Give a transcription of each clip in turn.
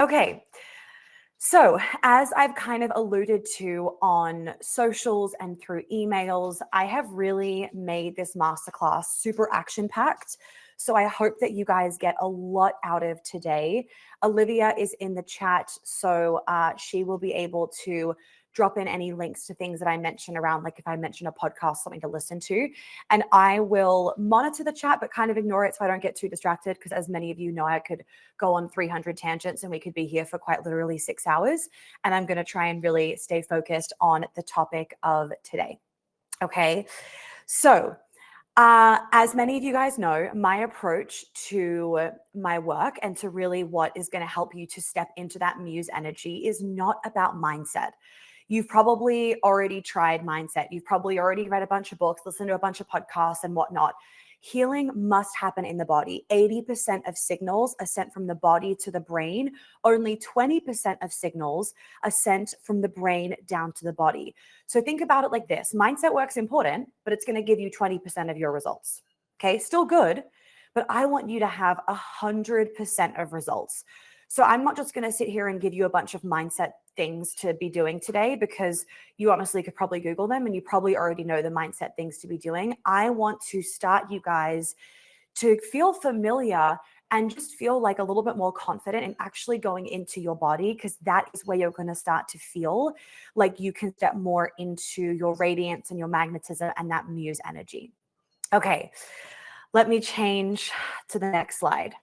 Okay. So as I've kind of alluded to on socials and through emails, I have really made this masterclass super action-packed. So I hope that you guys get a lot out of today. Olivia is in the chat, so she will be able to drop in any links to things that I mention around, like if I mention a podcast, something to listen to. And I will monitor the chat, but kind of ignore it so I don't get too distracted, because as many of you know, I could go on 300 tangents and we could be here for quite literally 6 hours. And I'm going to try and really stay focused on the topic of today. Okay. So as many of you guys know, my approach to my work and to really what is going to help you to step into that muse energy is not about mindset. You've probably already tried mindset. You've probably already read a bunch of books, listened to a bunch of podcasts and whatnot. Healing must happen in the body. 80% of signals are sent from the body to the brain. Only 20% of signals are sent from the brain down to the body. So think about it like this. Mindset work's important, but it's going to give you 20% of your results. Okay, still good, but I want you to have 100% of results. So I'm not just going to sit here and give you a bunch of mindset things to be doing today, because you honestly could probably Google them and you probably already know the mindset things to be doing. I want to start you guys to feel familiar and just feel like a little bit more confident in actually going into your body, because that is where you're going to start to feel like you can step more into your radiance and your magnetism and that muse energy. Okay, let me change to the next slide.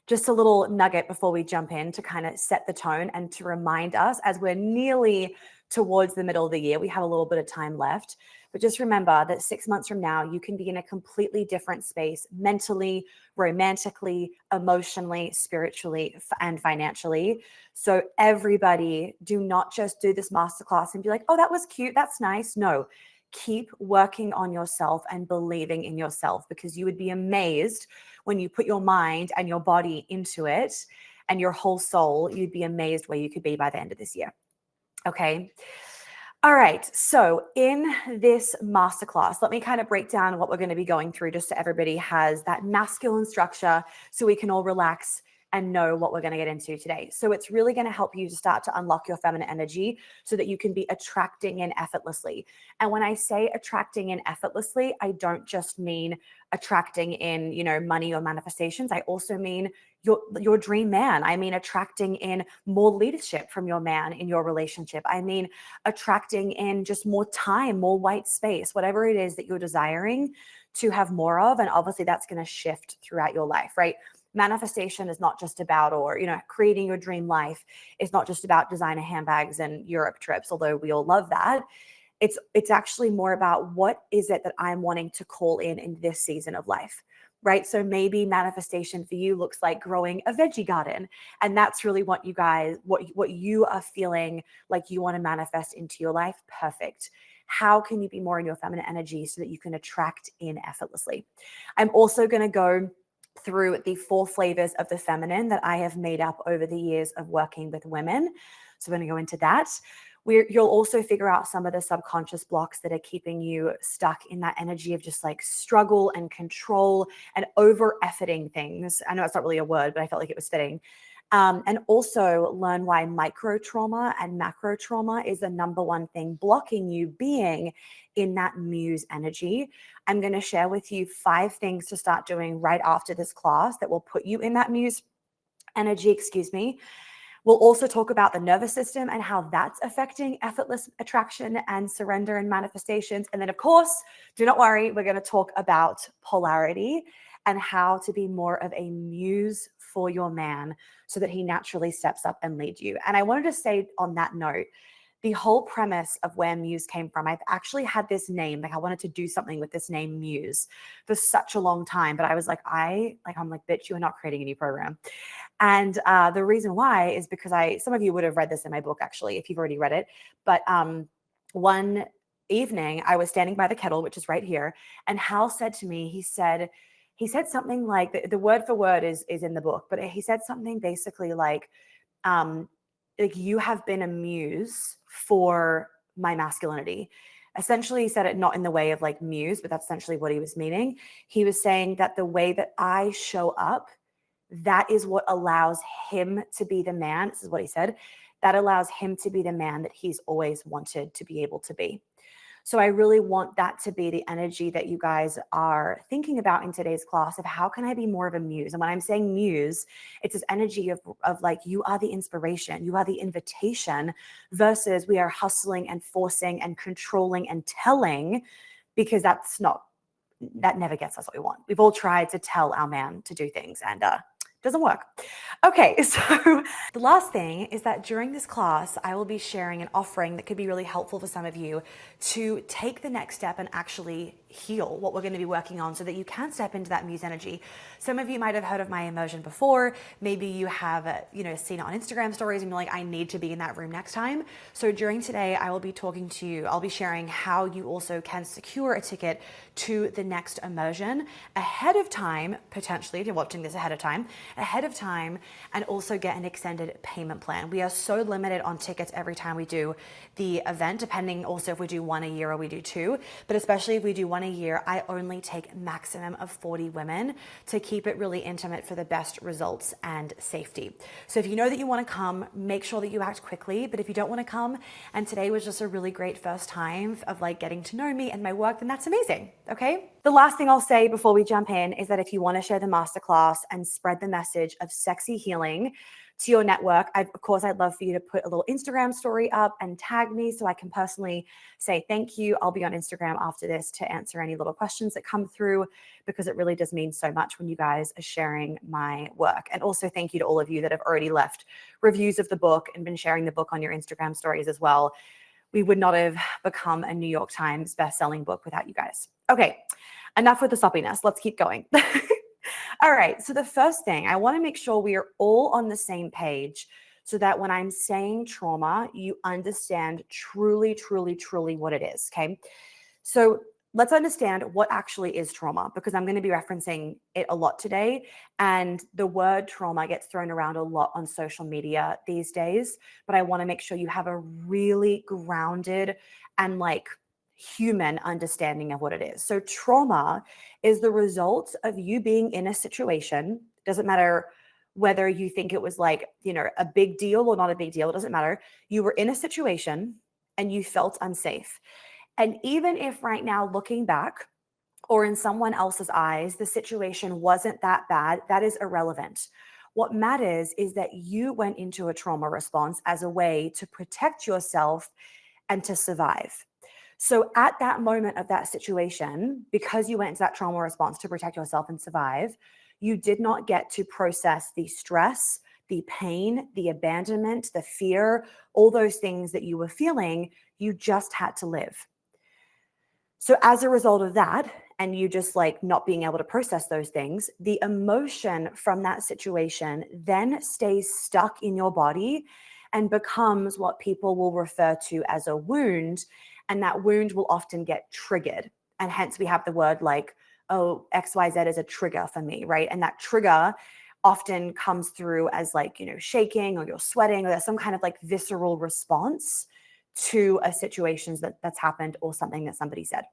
Just a little nugget before we jump in to kind of set the tone and to remind us, as we're nearly towards the middle of the year, we have a little bit of time left. But just remember that 6 months from now, you can be in a completely different space mentally, romantically, emotionally, spiritually, and financially. So everybody, do not just do this masterclass and be like, oh, that was cute, that's nice. No, keep working on yourself and believing in yourself, because you would be amazed when you put your mind and your body into it and your whole soul. You'd be amazed where you could be by the end of this year. Okay. All right. So in this masterclass, let me kind of break down what we're going to be going through, just so everybody has that masculine structure so we can all relax and know what we're going to get into today. So it's really going to help you to start to unlock your feminine energy so that you can be attracting in effortlessly. And when I say attracting in effortlessly, I don't just mean attracting in, money or manifestations. I also mean your dream man. I mean attracting in more leadership from your man in your relationship. I mean attracting in just more time, more white space, whatever it is that you're desiring to have more of. And obviously that's going to shift throughout your life, right? Manifestation is not just about, creating your dream life. It's not just about designer handbags and Europe trips, although we all love that. It's actually more about what is it that I'm wanting to call in this season of life, right? So maybe manifestation for you looks like growing a veggie garden. And that's really what you guys, what you are feeling like you want to manifest into your life. Perfect. How can you be more in your feminine energy so that you can attract in effortlessly? I'm also going to go through the 4 flavors of the feminine that I have made up over the years of working with women. So we're going to go into that. You'll also figure out some of the subconscious blocks that are keeping you stuck in that energy of just like struggle and control and over efforting things. I know it's not really a word, but I felt like it was fitting. And also learn why micro trauma and macro trauma is the number one thing blocking you being in that muse energy. I'm going to share with you 5 things to start doing right after this class that will put you in that muse energy, We'll also talk about the nervous system and how that's affecting effortless attraction and surrender and manifestations. And then, of course, do not worry, we're going to talk about polarity and how to be more of a muse for your man so that he naturally steps up and leads you. And I wanted to say on that note, the whole premise of where Muse came from, I've actually had this name, like I wanted to do something with this name Muse for such a long time, but I was like, I'm like, bitch, you are not creating a new program. And the reason why is because some of you would have read this in my book, actually, if you've already read it. But one evening I was standing by the kettle, which is right here. And Hal said to me, he said something like, the word for word is in the book, but he said something basically like you have been a muse for my masculinity. Essentially, he said it not in the way of like muse, but that's essentially what he was meaning. He was saying that the way that I show up that is what allows him to be the man. This is what he said. That allows him to be the man that he's always wanted to be able to be. So I really want that to be the energy that you guys are thinking about in today's class of how can I be more of a muse? And when I'm saying muse, it's this energy of like, you are the inspiration, you are the invitation, versus we are hustling and forcing and controlling and telling, because that never gets us what we want. We've all tried to tell our man to do things, and doesn't work. Okay, so the last thing is that during this class, I will be sharing an offering that could be really helpful for some of you to take the next step and actually heal what we're going to be working on so that you can step into that muse energy. Some of you might have heard of my immersion before. Maybe you have, seen it on Instagram stories and you're like, I need to be in that room next time. So during today, I will be talking to you. I'll be sharing how you also can secure a ticket to the next immersion ahead of time, potentially, if you're watching this ahead of time, and also get an extended payment plan. We are so limited on tickets every time we do the event, depending also if we do one a year or we do two, but especially if we do one a year, I only take maximum of 40 women to keep it really intimate for the best results and safety. So if you know that you want to come, make sure that you act quickly, but if you don't want to come, and today was just a really great first time of like getting to know me and my work, then that's amazing, okay? The last thing I'll say before we jump in is that if you want to share the masterclass and spread the message of sexy healing to your network, of course, I'd love for you to put a little Instagram story up and tag me so I can personally say thank you. I'll be on Instagram after this to answer any little questions that come through, because it really does mean so much when you guys are sharing my work. And also thank you to all of you that have already left reviews of the book and been sharing the book on your Instagram stories as well. We would not have become a New York Times best-selling book without you guys. Okay, enough with the soppiness. Let's keep going. All right, so the first thing, I want to make sure we are all on the same page so that when I'm saying trauma, you understand truly, truly, truly what it is, okay? So let's understand what actually is trauma, because I'm going to be referencing it a lot today. And the word trauma gets thrown around a lot on social media these days, but I want to make sure you have a really grounded and like human understanding of what it is. So trauma is the result of you being in a situation. Doesn't matter whether you think it was like, a big deal or not a big deal. It doesn't matter. You were in a situation and you felt unsafe. And even if right now, looking back, or in someone else's eyes, the situation wasn't that bad, that is irrelevant. What matters is that you went into a trauma response as a way to protect yourself and to survive. So at that moment of that situation, because you went into that trauma response to protect yourself and survive, you did not get to process the stress, the pain, the abandonment, the fear, all those things that you were feeling. You just had to live. So as a result of that, and you just like not being able to process those things, the emotion from that situation then stays stuck in your body and becomes what people will refer to as a wound. And that wound will often get triggered. And hence we have the word like, oh, XYZ is a trigger for me, right? And that trigger often comes through as like, shaking, or you're sweating, or there's some kind of like visceral response to a situation that's happened or something that somebody said.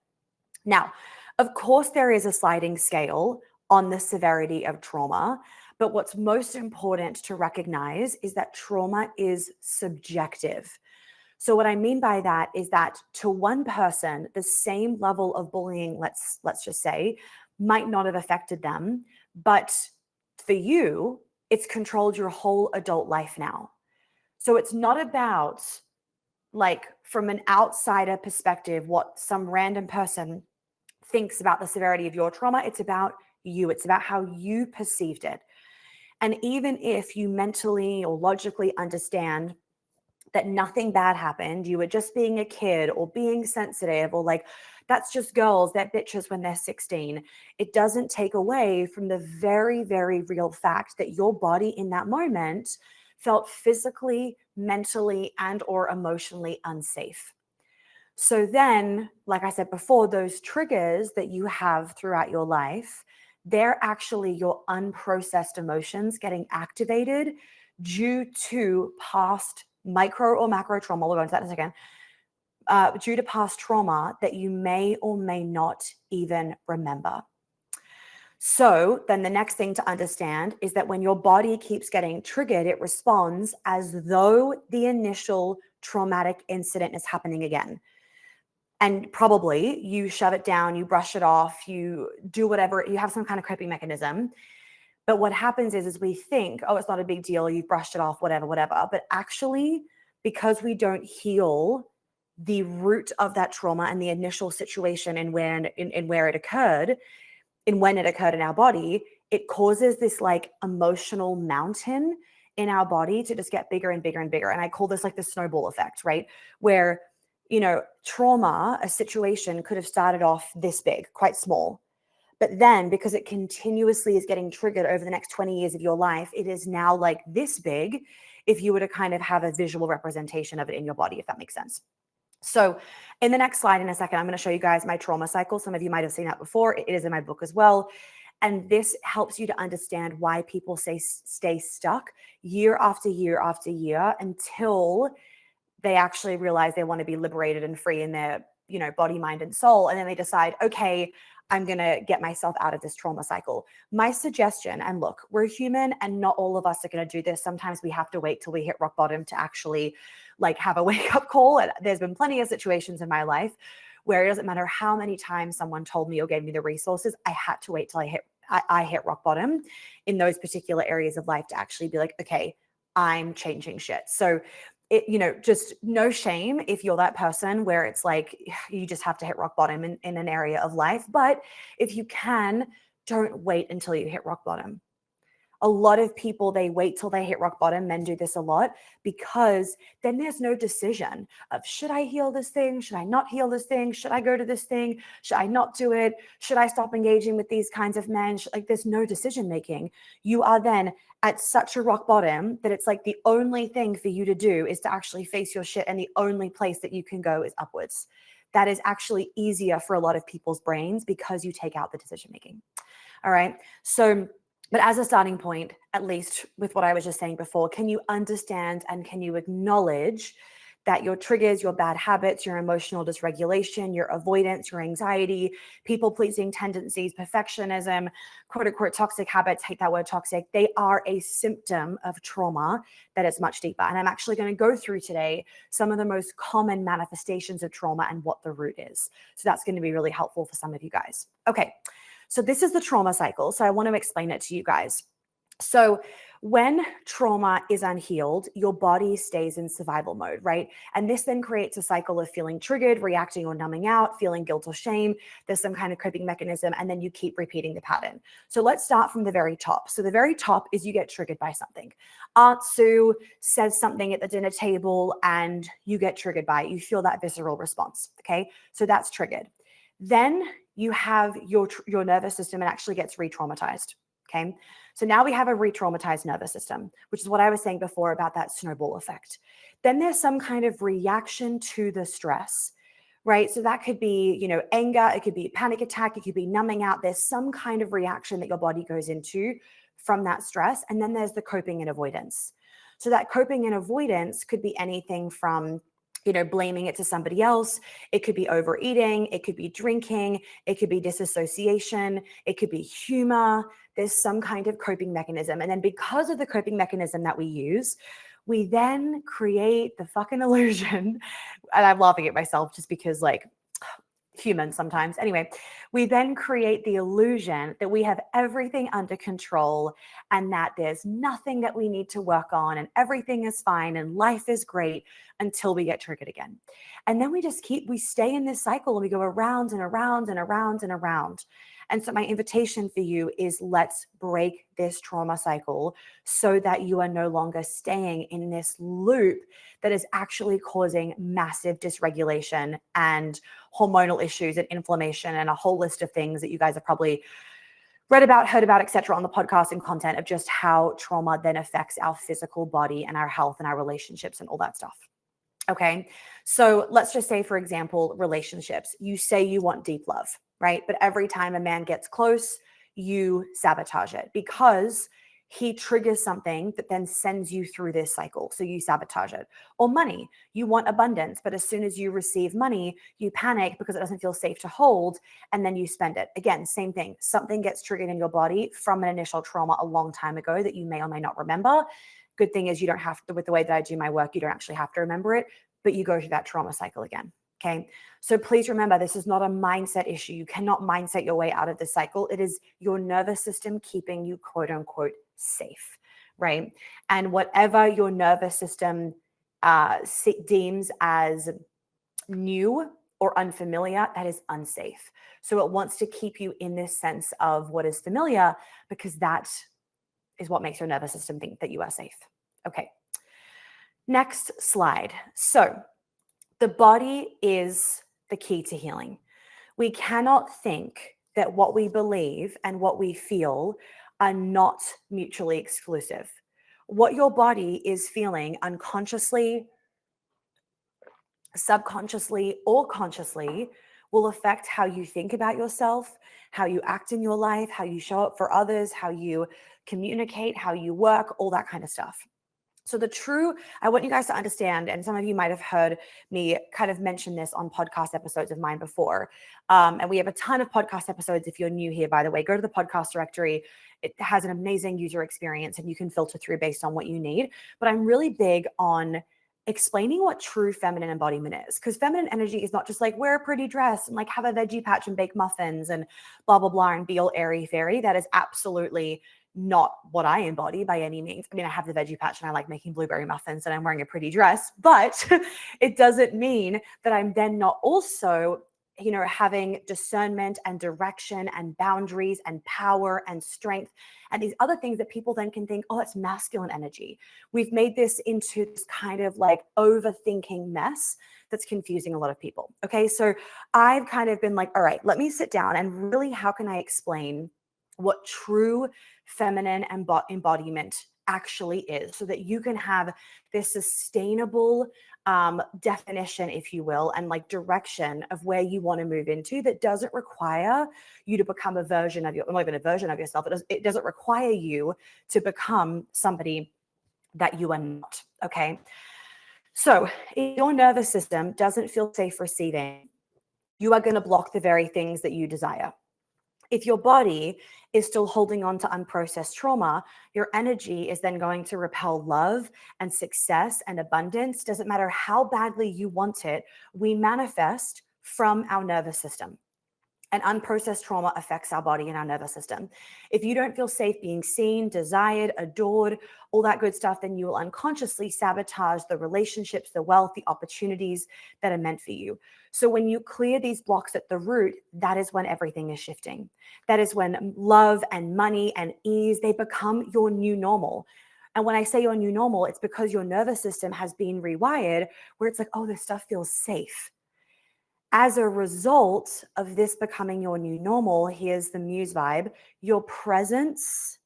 Now, of course, there is a sliding scale on the severity of trauma, but what's most important to recognize is that trauma is subjective. So what I mean by that is that to one person, the same level of bullying, let's just say, might not have affected them, but for you, it's controlled your whole adult life now. So it's not about, like, from an outsider perspective, what some random person thinks about the severity of your trauma. It's about you. It's about how you perceived it. And even if you mentally or logically understand that nothing bad happened, you were just being a kid or being sensitive, or like, that's just girls, that bitches when they're 16. It doesn't take away from the very, very real fact that your body in that moment felt physically, mentally, and or emotionally unsafe. So then, like I said before, those triggers that you have throughout your life, they're actually your unprocessed emotions getting activated due to past micro or macro trauma. We'll go into that in a second. Due to past trauma that you may or may not even remember. So then the next thing to understand is that when your body keeps getting triggered, it responds as though the initial traumatic incident is happening again. And probably you shove it down, you brush it off, you do whatever, you have some kind of coping mechanism. But what happens is we think, oh, it's not a big deal, you've brushed it off, whatever. But actually, because we don't heal the root of that trauma and the initial situation and when it occurred, and when it occurred in our body, it causes this like emotional mountain in our body to just get bigger and bigger and bigger. And I call this like the snowball effect, right? Where, trauma, a situation could have started off this big, quite small. But then because it continuously is getting triggered over the next 20 years of your life, it is now like this big if you were to kind of have a visual representation of it in your body, if that makes sense. So in the next slide in a second, I'm going to show you guys my trauma cycle. Some of you might have seen that before. It is in my book as well. And this helps you to understand why people stay stuck year after year after year until they actually realize they want to be liberated and free in their, body, mind, and soul. And then they decide, okay, I'm going to get myself out of this trauma cycle. My suggestion, and look, we're human and not all of us are going to do this. Sometimes we have to wait till we hit rock bottom to actually like have a wake up call. And there's been plenty of situations in my life where it doesn't matter how many times someone told me or gave me the resources, I had to wait till I hit rock bottom in those particular areas of life to actually be like, okay, I'm changing shit. So just no shame if you're that person where it's like, you just have to hit rock bottom in an area of life. But if you can, don't wait until you hit rock bottom. A lot of people, they wait till they hit rock bottom. Men do this a lot because then there's no decision of, should I heal this thing? Should I not heal this thing? Should I go to this thing? Should I not do it? Should I stop engaging with these kinds of men? There's no decision making. You are then at such a rock bottom that it's like the only thing for you to do is to actually face your shit. And the only place that you can go is upwards. That is actually easier for a lot of people's brains because you take out the decision making. All right. So, but as a starting point, at least with what I was just saying before, can you understand and can you acknowledge that your triggers, your bad habits, your emotional dysregulation, your avoidance, your anxiety, people-pleasing tendencies, perfectionism, quote-unquote toxic habits, hate that word toxic, they are a symptom of trauma that is much deeper. And I'm actually going to go through today some of the most common manifestations of trauma and what the root is. So that's going to be really helpful for some of you guys. Okay. So this is the trauma cycle. So I want to explain it to you guys. So when trauma is unhealed, your body stays in survival mode, right? And this then creates a cycle of feeling triggered, reacting or numbing out, feeling guilt or shame. There's some kind of coping mechanism, and then you keep repeating the pattern. So let's start from the very top. So the very top is you get triggered by something. Aunt Sue says something at the dinner table and you get triggered by it. You feel that visceral response, okay? So that's triggered. Then you have your nervous system, and actually gets re-traumatized. Okay. So now we have a re-traumatized nervous system, which is what I was saying before about that snowball effect. Then there's some kind of reaction to the stress, right? So that could be, anger, it could be panic attack, it could be numbing out. There's some kind of reaction that your body goes into from that stress. And then there's the coping and avoidance. So that coping and avoidance could be anything from blaming it to somebody else. It could be overeating. It could be drinking. It could be disassociation. It could be humor. There's some kind of coping mechanism. And then because of the coping mechanism that we use, we then create the fucking illusion. And I'm laughing at myself just because human sometimes. Anyway, we then create the illusion that we have everything under control and that there's nothing that we need to work on and everything is fine and life is great until we get triggered again. And then we stay in this cycle and we go around and around and around and around. And so my invitation for you is let's break this trauma cycle so that you are no longer staying in this loop that is actually causing massive dysregulation and hormonal issues and inflammation and a whole list of things that you guys have probably read about, heard about, etc. on the podcast and content of just how trauma then affects our physical body and our health and our relationships and all that stuff. Okay. So let's just say, for example, relationships. You say you want deep love, right? But every time a man gets close, you sabotage it because he triggers something that then sends you through this cycle. So you sabotage it. Or money, you want abundance, but as soon as you receive money, you panic because it doesn't feel safe to hold, and then you spend it. Again, same thing. Something gets triggered in your body from an initial trauma a long time ago that you may or may not remember. Good thing is you don't have to, with the way that I do my work, you don't actually have to remember it, but you go through that trauma cycle again. Okay. So please remember, this is not a mindset issue. You cannot mindset your way out of this cycle. It is your nervous system keeping you quote unquote safe, right? And whatever your nervous system deems as new or unfamiliar, that is unsafe. So it wants to keep you in this sense of what is familiar, because that is what makes your nervous system think that you are safe. Okay. Next slide. So the body is the key to healing. We cannot think that what we believe and what we feel are not mutually exclusive. What your body is feeling unconsciously, subconsciously, or consciously will affect how you think about yourself, how you act in your life, how you show up for others, how you communicate, how you work, all that kind of stuff. So I want you guys to understand, and some of you might have heard me kind of mention this on podcast episodes of mine before. And we have a ton of podcast episodes. If you're new here, by the way, go to the podcast directory. It has an amazing user experience and you can filter through based on what you need. But I'm really big on explaining what true feminine embodiment is, because feminine energy is not just like wear a pretty dress and like have a veggie patch and bake muffins and blah, blah, blah, and be all airy fairy. That is absolutely not what I embody by any means. I mean, I have the veggie patch and I like making blueberry muffins and I'm wearing a pretty dress, but it doesn't mean that I'm then not also, having discernment and direction and boundaries and power and strength and these other things that people then can think, oh, it's masculine energy. We've made this into this kind of like overthinking mess that's confusing a lot of people. Okay. So I've kind of been like, all right, let me sit down and really, how can I explain what true feminine embodiment actually is, so that you can have this sustainable definition, if you will, and like direction of where you want to move into, that doesn't require you to become a version of not even a version of yourself. It doesn't require you to become somebody that you are not. Okay. So if your nervous system doesn't feel safe receiving, you are going to block the very things that you desire. If your body is still holding on to unprocessed trauma, your energy is then going to repel love and success and abundance. Doesn't matter how badly you want it, we manifest from our nervous system. And unprocessed trauma affects our body and our nervous system. If you don't feel safe being seen, desired, adored, all that good stuff, then you will unconsciously sabotage the relationships, the wealth, the opportunities that are meant for you. So when you clear these blocks at the root, that is when everything is shifting. That is when love and money and ease, they become your new normal. And when I say your new normal, it's because your nervous system has been rewired where it's like, oh, this stuff feels safe. As a result of this becoming your new normal, here's the MUSE vibe, your presence,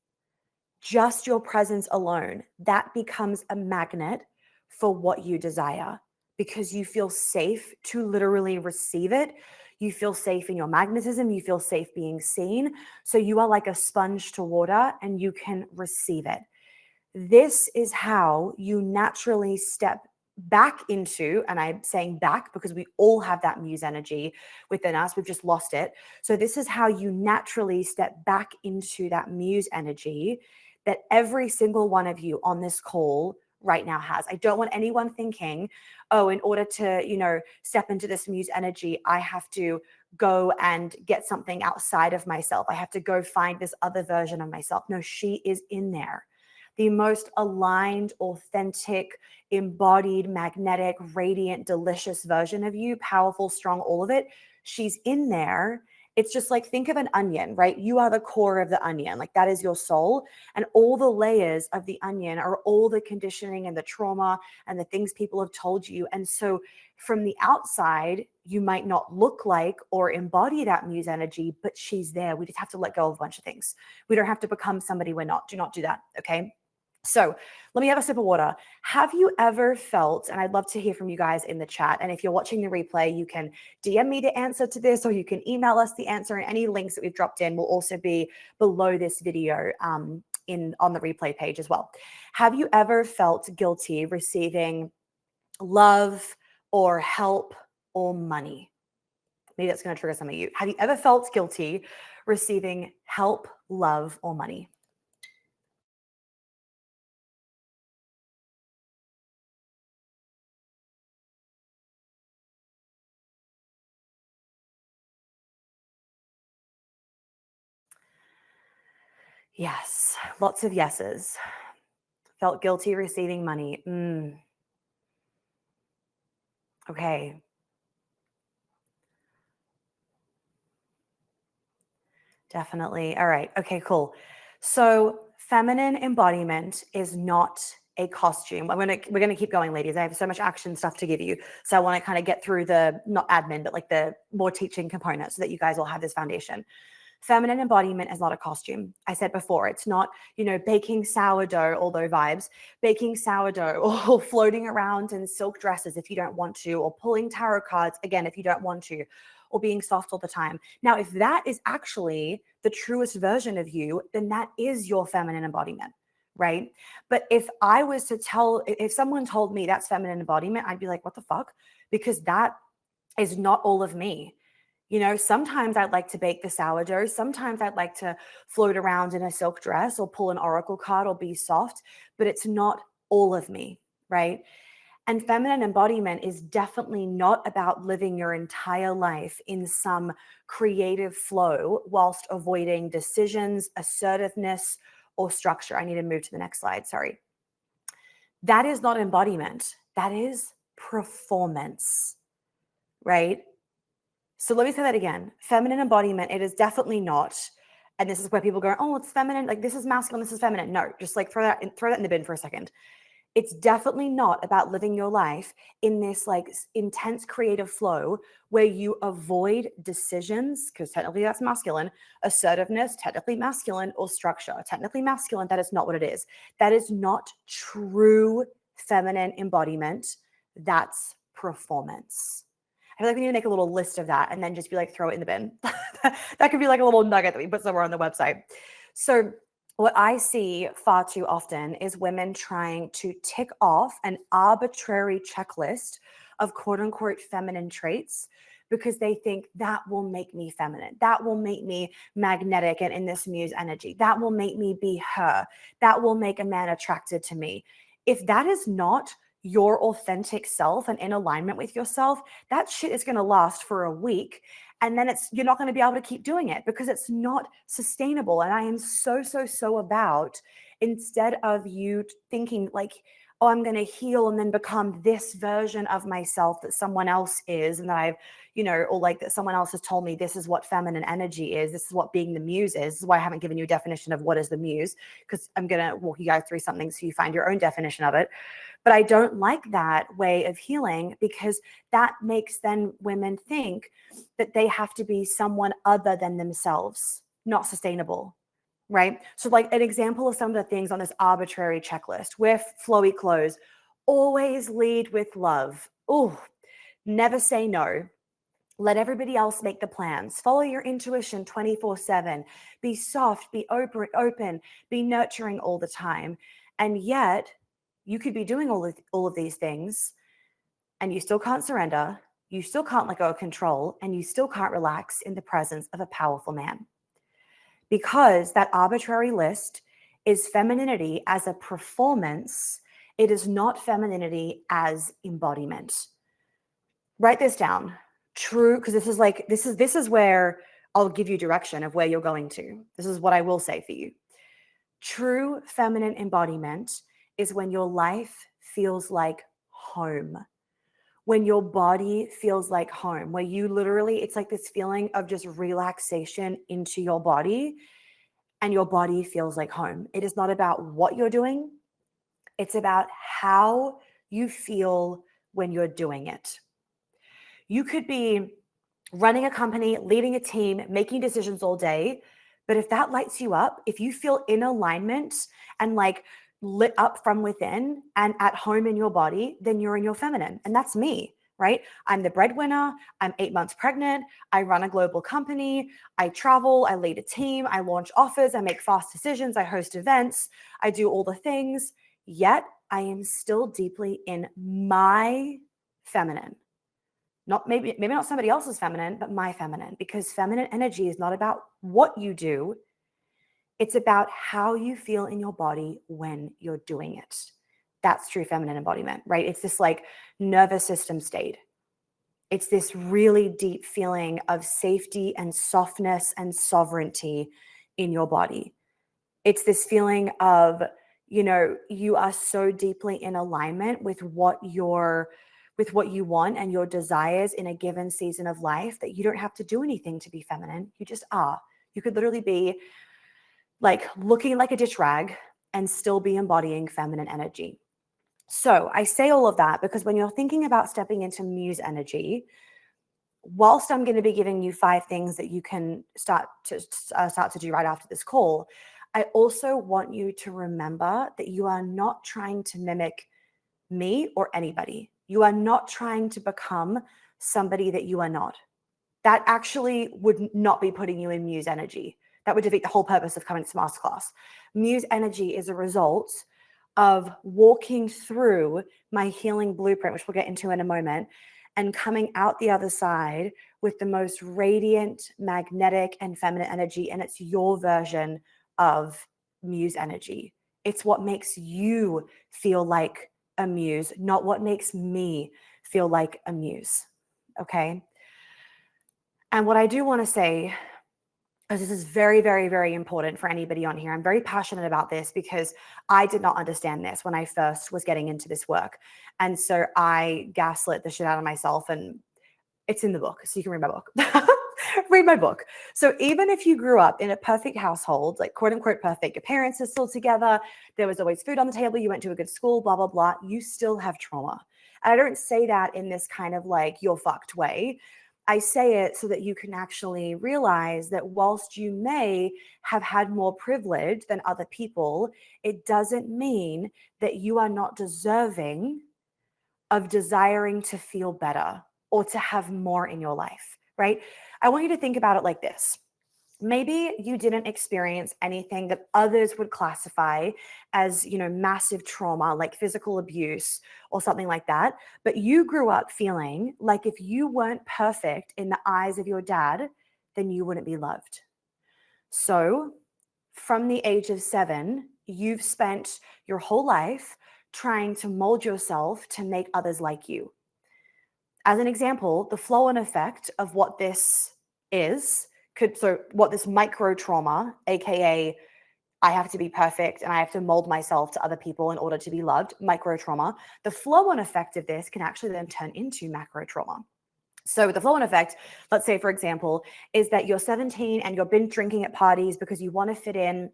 just your presence alone, that becomes a magnet for what you desire, because you feel safe to literally receive it. You feel safe in your magnetism. You feel safe being seen. So you are like a sponge to water and you can receive it. This is how you naturally step back into, and I'm saying back because we all have that MUSE energy within us. We've just lost it. So this is how you naturally step back into that MUSE energy that every single one of you on this call right now has. I don't want anyone thinking, oh, in order to, step into this MUSE energy, I have to go and get something outside of myself. I have to go find this other version of myself. No, she is in there. The most aligned, authentic, embodied, magnetic, radiant, delicious version of you, powerful, strong, all of it. She's in there. It's just like, think of an onion, right? You are the core of the onion. Like that is your soul. And all the layers of the onion are all the conditioning and the trauma and the things people have told you. And so from the outside, you might not look like or embody that MUSE energy, but she's there. We just have to let go of a bunch of things. We don't have to become somebody we're not. Do not do that. Okay. So let me have a sip of water. Have you ever felt, and I'd love to hear from you guys in the chat, and if you're watching the replay, you can DM me the answer to this, or you can email us the answer, and any links that we've dropped in will also be below this video on the replay page as well. Have you ever felt guilty receiving love or help or money? Maybe that's going to trigger some of you. Have you ever felt guilty receiving help, love, or money? Yes, lots of yeses. Felt guilty receiving money. Okay. Definitely. All right. Okay, cool. So feminine embodiment is not a costume. We're gonna keep going, ladies. I have so much action stuff to give you. So I want to kind of get through the not admin, but like the more teaching components so that you guys all have this foundation. Feminine embodiment is not a costume. I said before, it's not, baking sourdough, although vibes, baking sourdough or floating around in silk dresses if you don't want to, or pulling tarot cards, again, if you don't want to, or being soft all the time. Now, if that is actually the truest version of you, then that is your feminine embodiment, right? But if someone told me that's feminine embodiment, I'd be like, what the fuck? Because that is not all of me. Sometimes I'd like to bake the sourdough. Sometimes I'd like to float around in a silk dress or pull an oracle card or be soft, but it's not all of me, right? And feminine embodiment is definitely not about living your entire life in some creative flow whilst avoiding decisions, assertiveness, or structure. I need to move to the next slide. Sorry. That is not embodiment. That is performance, right? So let me say that again. Feminine embodiment, it is definitely not. And this is where people go, oh, it's feminine. Like this is masculine, this is feminine. No, just like throw that in the bin for a second. It's definitely not about living your life in this like intense creative flow where you avoid decisions, because technically that's masculine, assertiveness, technically masculine, or structure, technically masculine. That is not what it is. That is not true feminine embodiment. That's performance. I feel like we need to make a little list of that and then just be like, throw it in the bin. That could be like a little nugget that we put somewhere on the website. So what I see far too often is women trying to tick off an arbitrary checklist of quote unquote feminine traits because they think that will make me feminine. That will make me magnetic and in this muse energy. That will make me be her. That will make a man attracted to me. If that is not your authentic self and in alignment with yourself, that shit is going to last for a week. And then you're not going to be able to keep doing it because it's not sustainable. And I am so about, instead of you thinking like, oh, I'm going to heal and then become this version of myself that someone else is. And that I've, or like that someone else has told me this is what feminine energy is. This is what being the muse is. This is why I haven't given you a definition of what is the muse, because I'm going to walk you guys through something so you find your own definition of it. But I don't like that way of healing because that makes then women think that they have to be someone other than themselves, not sustainable, right? So like an example of some of the things on this arbitrary checklist, wear flowy clothes, always lead with love. Oh, never say no. Let everybody else make the plans. Follow your intuition 24/7. Be soft, be open, be nurturing all the time. And yet you could be doing all of these things and you still can't surrender. You still can't let go of control, and you still can't relax in the presence of a powerful man. Because that arbitrary list is femininity as a performance. It is not femininity as embodiment. Write this down. True, because this is where I'll give you direction of where you're going to. This is what I will say for you. True feminine embodiment is when your life feels like home, when your body feels like home, where you literally, it's like this feeling of just relaxation into your body, and your body feels like home. It is not about what you're doing. It's about how you feel when you're doing it. You could be running a company, leading a team, making decisions all day. But if that lights you up, if you feel in alignment and like lit up from within and at home in your body, then you're in your feminine. And that's me, right? I'm the breadwinner. I'm 8 months pregnant. I run a global company. I travel. I lead a team. I launch offers. I make fast decisions. I host events. I do all the things. Yet I am still deeply in my feminine. Not maybe not somebody else's feminine, but my feminine, because feminine energy is not about what you do. It's about how you feel in your body when you're doing it. That's true feminine embodiment, right? It's this like nervous system state. It's this really deep feeling of safety and softness and sovereignty in your body. It's this feeling of, you are so deeply in alignment with what you want and your desires in a given season of life that you don't have to do anything to be feminine. You just are. You could literally be like looking like a dish rag and still be embodying feminine energy. So I say all of that because when you're thinking about stepping into muse energy, whilst I'm going to be giving you 5 things that you can start to do right after this call, I also want you to remember that you are not trying to mimic me or anybody. You are not trying to become somebody that you are not. That actually would not be putting you in muse energy. That would defeat the whole purpose of coming to masterclass. Muse energy is a result of walking through my healing blueprint, which we'll get into in a moment, and coming out the other side with the most radiant, magnetic, and feminine energy. And it's your version of muse energy. It's what makes you feel like a muse, not what makes me feel like a muse. Okay. And what I do want to say, because this is very, very, very important for anybody on here. I'm very passionate about this because I did not understand this when I first was getting into this work. And so I gaslit the shit out of myself, and it's in the book. So you can read my book. Read my book. So even if you grew up in a perfect household, like quote unquote perfect, your parents are still together, there was always food on the table, you went to a good school, blah, blah, blah, you still have trauma. And I don't say that in this kind of like you're fucked way. I say it so that you can actually realize that whilst you may have had more privilege than other people, it doesn't mean that you are not deserving of desiring to feel better or to have more in your life, right? I want you to think about it like this. Maybe you didn't experience anything that others would classify as, massive trauma, like physical abuse or something like that. But you grew up feeling like if you weren't perfect in the eyes of your dad, then you wouldn't be loved. So from the age of 7, you've spent your whole life trying to mold yourself to make others like you. As an example, the flow-on effect of what this is, what this micro trauma, aka I have to be perfect and I have to mold myself to other people in order to be loved, micro trauma, the flow-on effect of this can actually then turn into macro trauma. So the flow-on effect, let's say, for example, is that you're 17 and you're binge drinking at parties because you want to fit in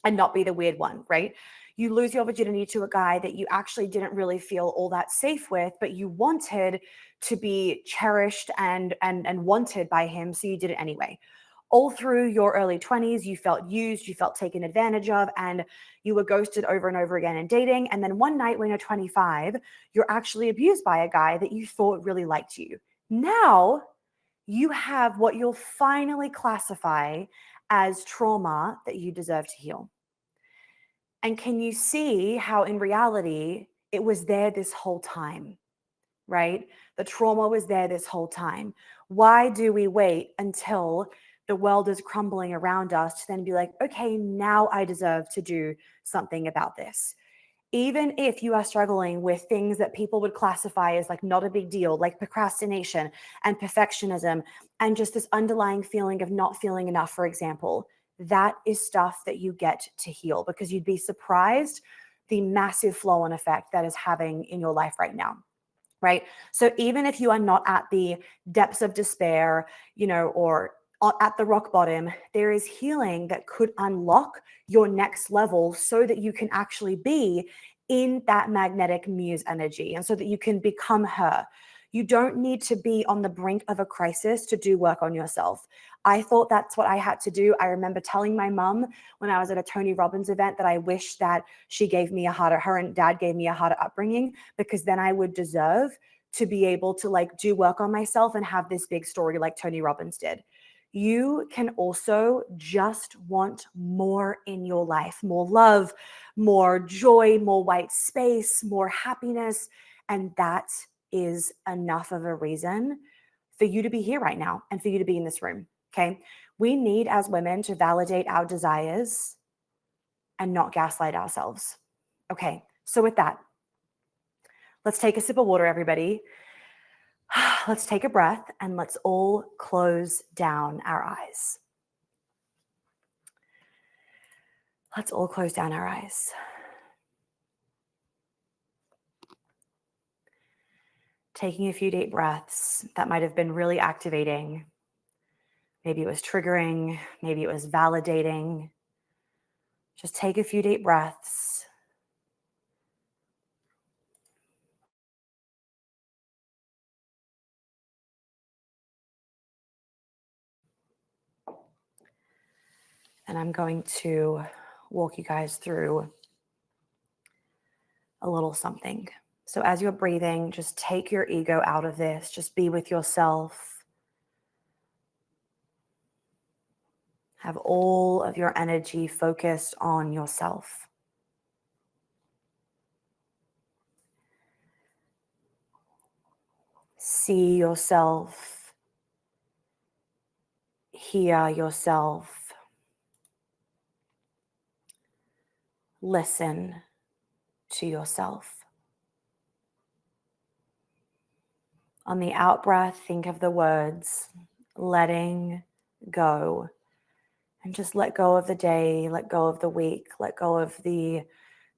and not be the weird one, right? You lose your virginity to a guy that you actually didn't really feel all that safe with, but you wanted to be cherished and wanted by him, so you did it anyway. All through your early 20s, you felt used, you felt taken advantage of, and you were ghosted over and over again in dating. And then one night when you're 25, you're actually abused by a guy that you thought really liked you. Now you have what you'll finally classify as trauma that you deserve to heal. And can you see how in reality, it was there this whole time, right? The trauma was there this whole time. Why do we wait until the world is crumbling around us to then be like, okay, now I deserve to do something about this? Even if you are struggling with things that people would classify as like not a big deal, like procrastination and perfectionism and just this underlying feeling of not feeling enough, for example, that is stuff that you get to heal, because you'd be surprised the massive flow-on effect that is having in your life right now. Right. So even if you are not at the depths of despair, or at the rock bottom, there is healing that could unlock your next level so that you can actually be in that magnetic muse energy and so that you can become her. You don't need to be on the brink of a crisis to do work on yourself. I thought that's what I had to do. I remember telling my mom when I was at a Tony Robbins event that I wish that her and dad gave me a harder upbringing, because then I would deserve to be able to like do work on myself and have this big story like Tony Robbins did. You can also just want more in your life, more love, more joy, more white space, more happiness. And that is enough of a reason for you to be here right now and for you to be in this room. Okay. We need as women to validate our desires and not gaslight ourselves. Okay. So with that, let's take a sip of water, everybody. Let's take a breath and let's all close down our eyes. Let's all close down our eyes. Taking a few deep breaths. That might have been really activating. Maybe it was triggering. Maybe it was validating. Just take a few deep breaths. And I'm going to walk you guys through a little something. So as you're breathing, just take your ego out of this. Just be with yourself. Have all of your energy focused on yourself. See yourself. Hear yourself. Listen to yourself. On the out breath, think of the words, letting go. And just let go of the day, let go of the week, let go of the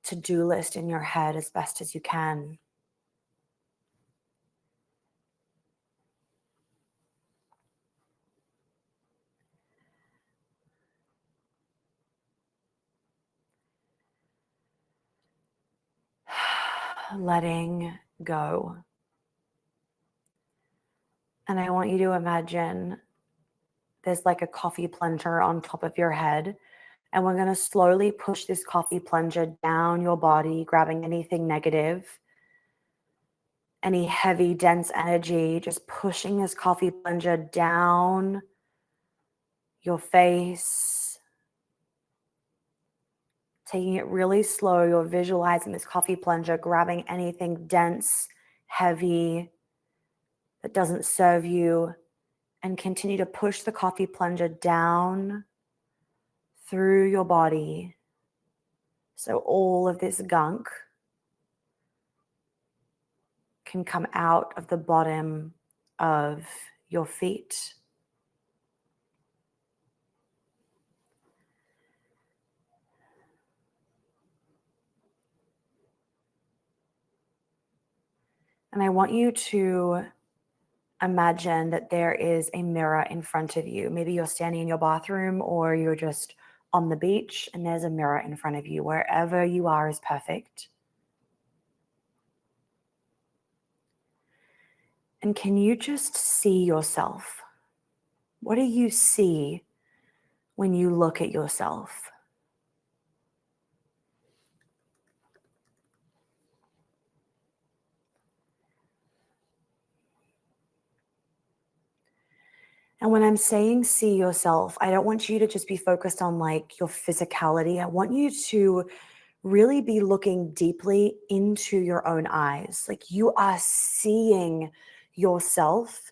to-do list in your head as best as you can. Letting go. And I want you to imagine there's like a coffee plunger on top of your head. And we're going to slowly push this coffee plunger down your body, grabbing anything negative, any heavy, dense energy, just pushing this coffee plunger down your face, taking it really slow. You're visualizing this coffee plunger, grabbing anything dense, heavy, that doesn't serve you, and continue to push the coffee plunger down through your body. So all of this gunk can come out of the bottom of your feet. And I want you to imagine that there is a mirror in front of you. Maybe you're standing in your bathroom or you're just on the beach and there's a mirror in front of you. Wherever you are is perfect. And can you just see yourself? What do you see when you look at yourself? And when I'm saying see yourself, I don't want you to just be focused on like your physicality. I want you to really be looking deeply into your own eyes. Like you are seeing yourself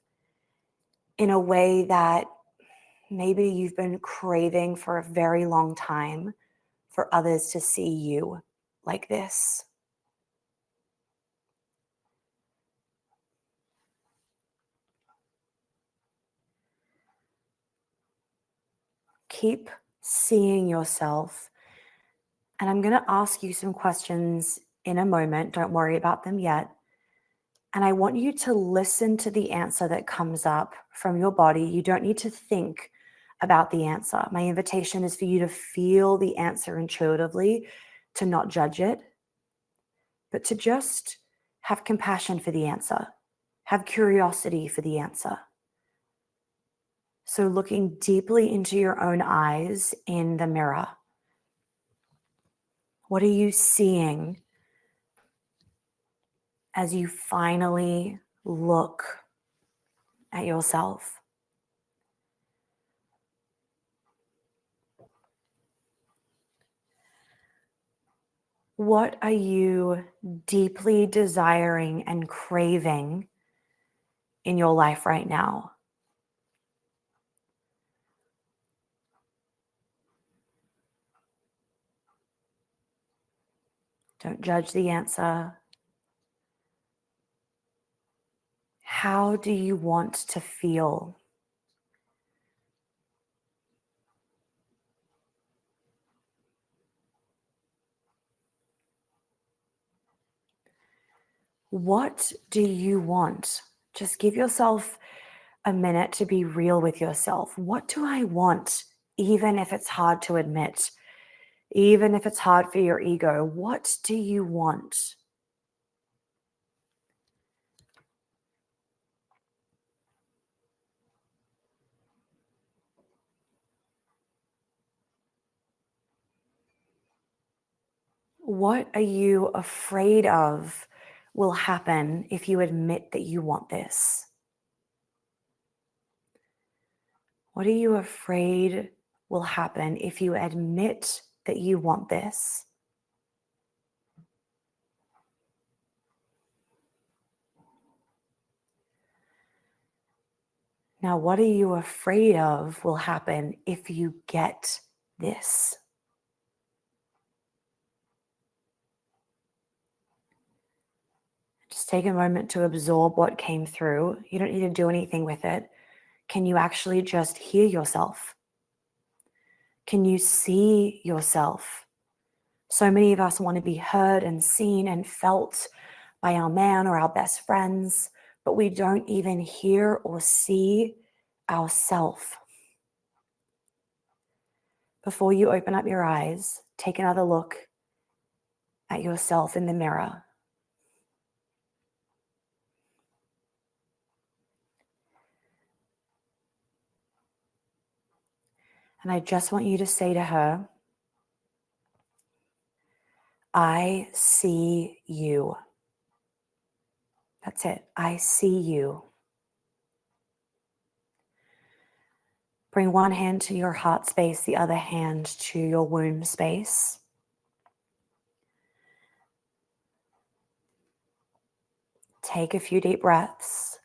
in a way that maybe you've been craving for a very long time for others to see you like this. Keep seeing yourself. And I'm going to ask you some questions in a moment. Don't worry about them yet. And I want you to listen to the answer that comes up from your body. You don't need to think about the answer. My invitation is for you to feel the answer intuitively, to not judge it, but to just have compassion for the answer, have curiosity for the answer. So looking deeply into your own eyes in the mirror. What are you seeing as you finally look at yourself. What are you deeply desiring and craving in your life right now? Don't judge the answer. How do you want to feel? What do you want? Just give yourself a minute to be real with yourself. What do I want? Even if it's hard to admit, even if it's hard for your ego, what do you want? What are you afraid of will happen if you admit that you want this? What are you afraid will happen if you admit that you want this? Now, what are you afraid of will happen if you get this? Just take a moment to absorb what came through. You don't need to do anything with it. Can you actually just hear yourself? Can you see yourself? So many of us want to be heard and seen and felt by our man or our best friends, but we don't even hear or see ourselves. Before you open up your eyes, take another look at yourself in the mirror. And I just want you to say to her, I see you. That's it. I see you. Bring one hand to your heart space, the other hand to your womb space. Take a few deep breaths.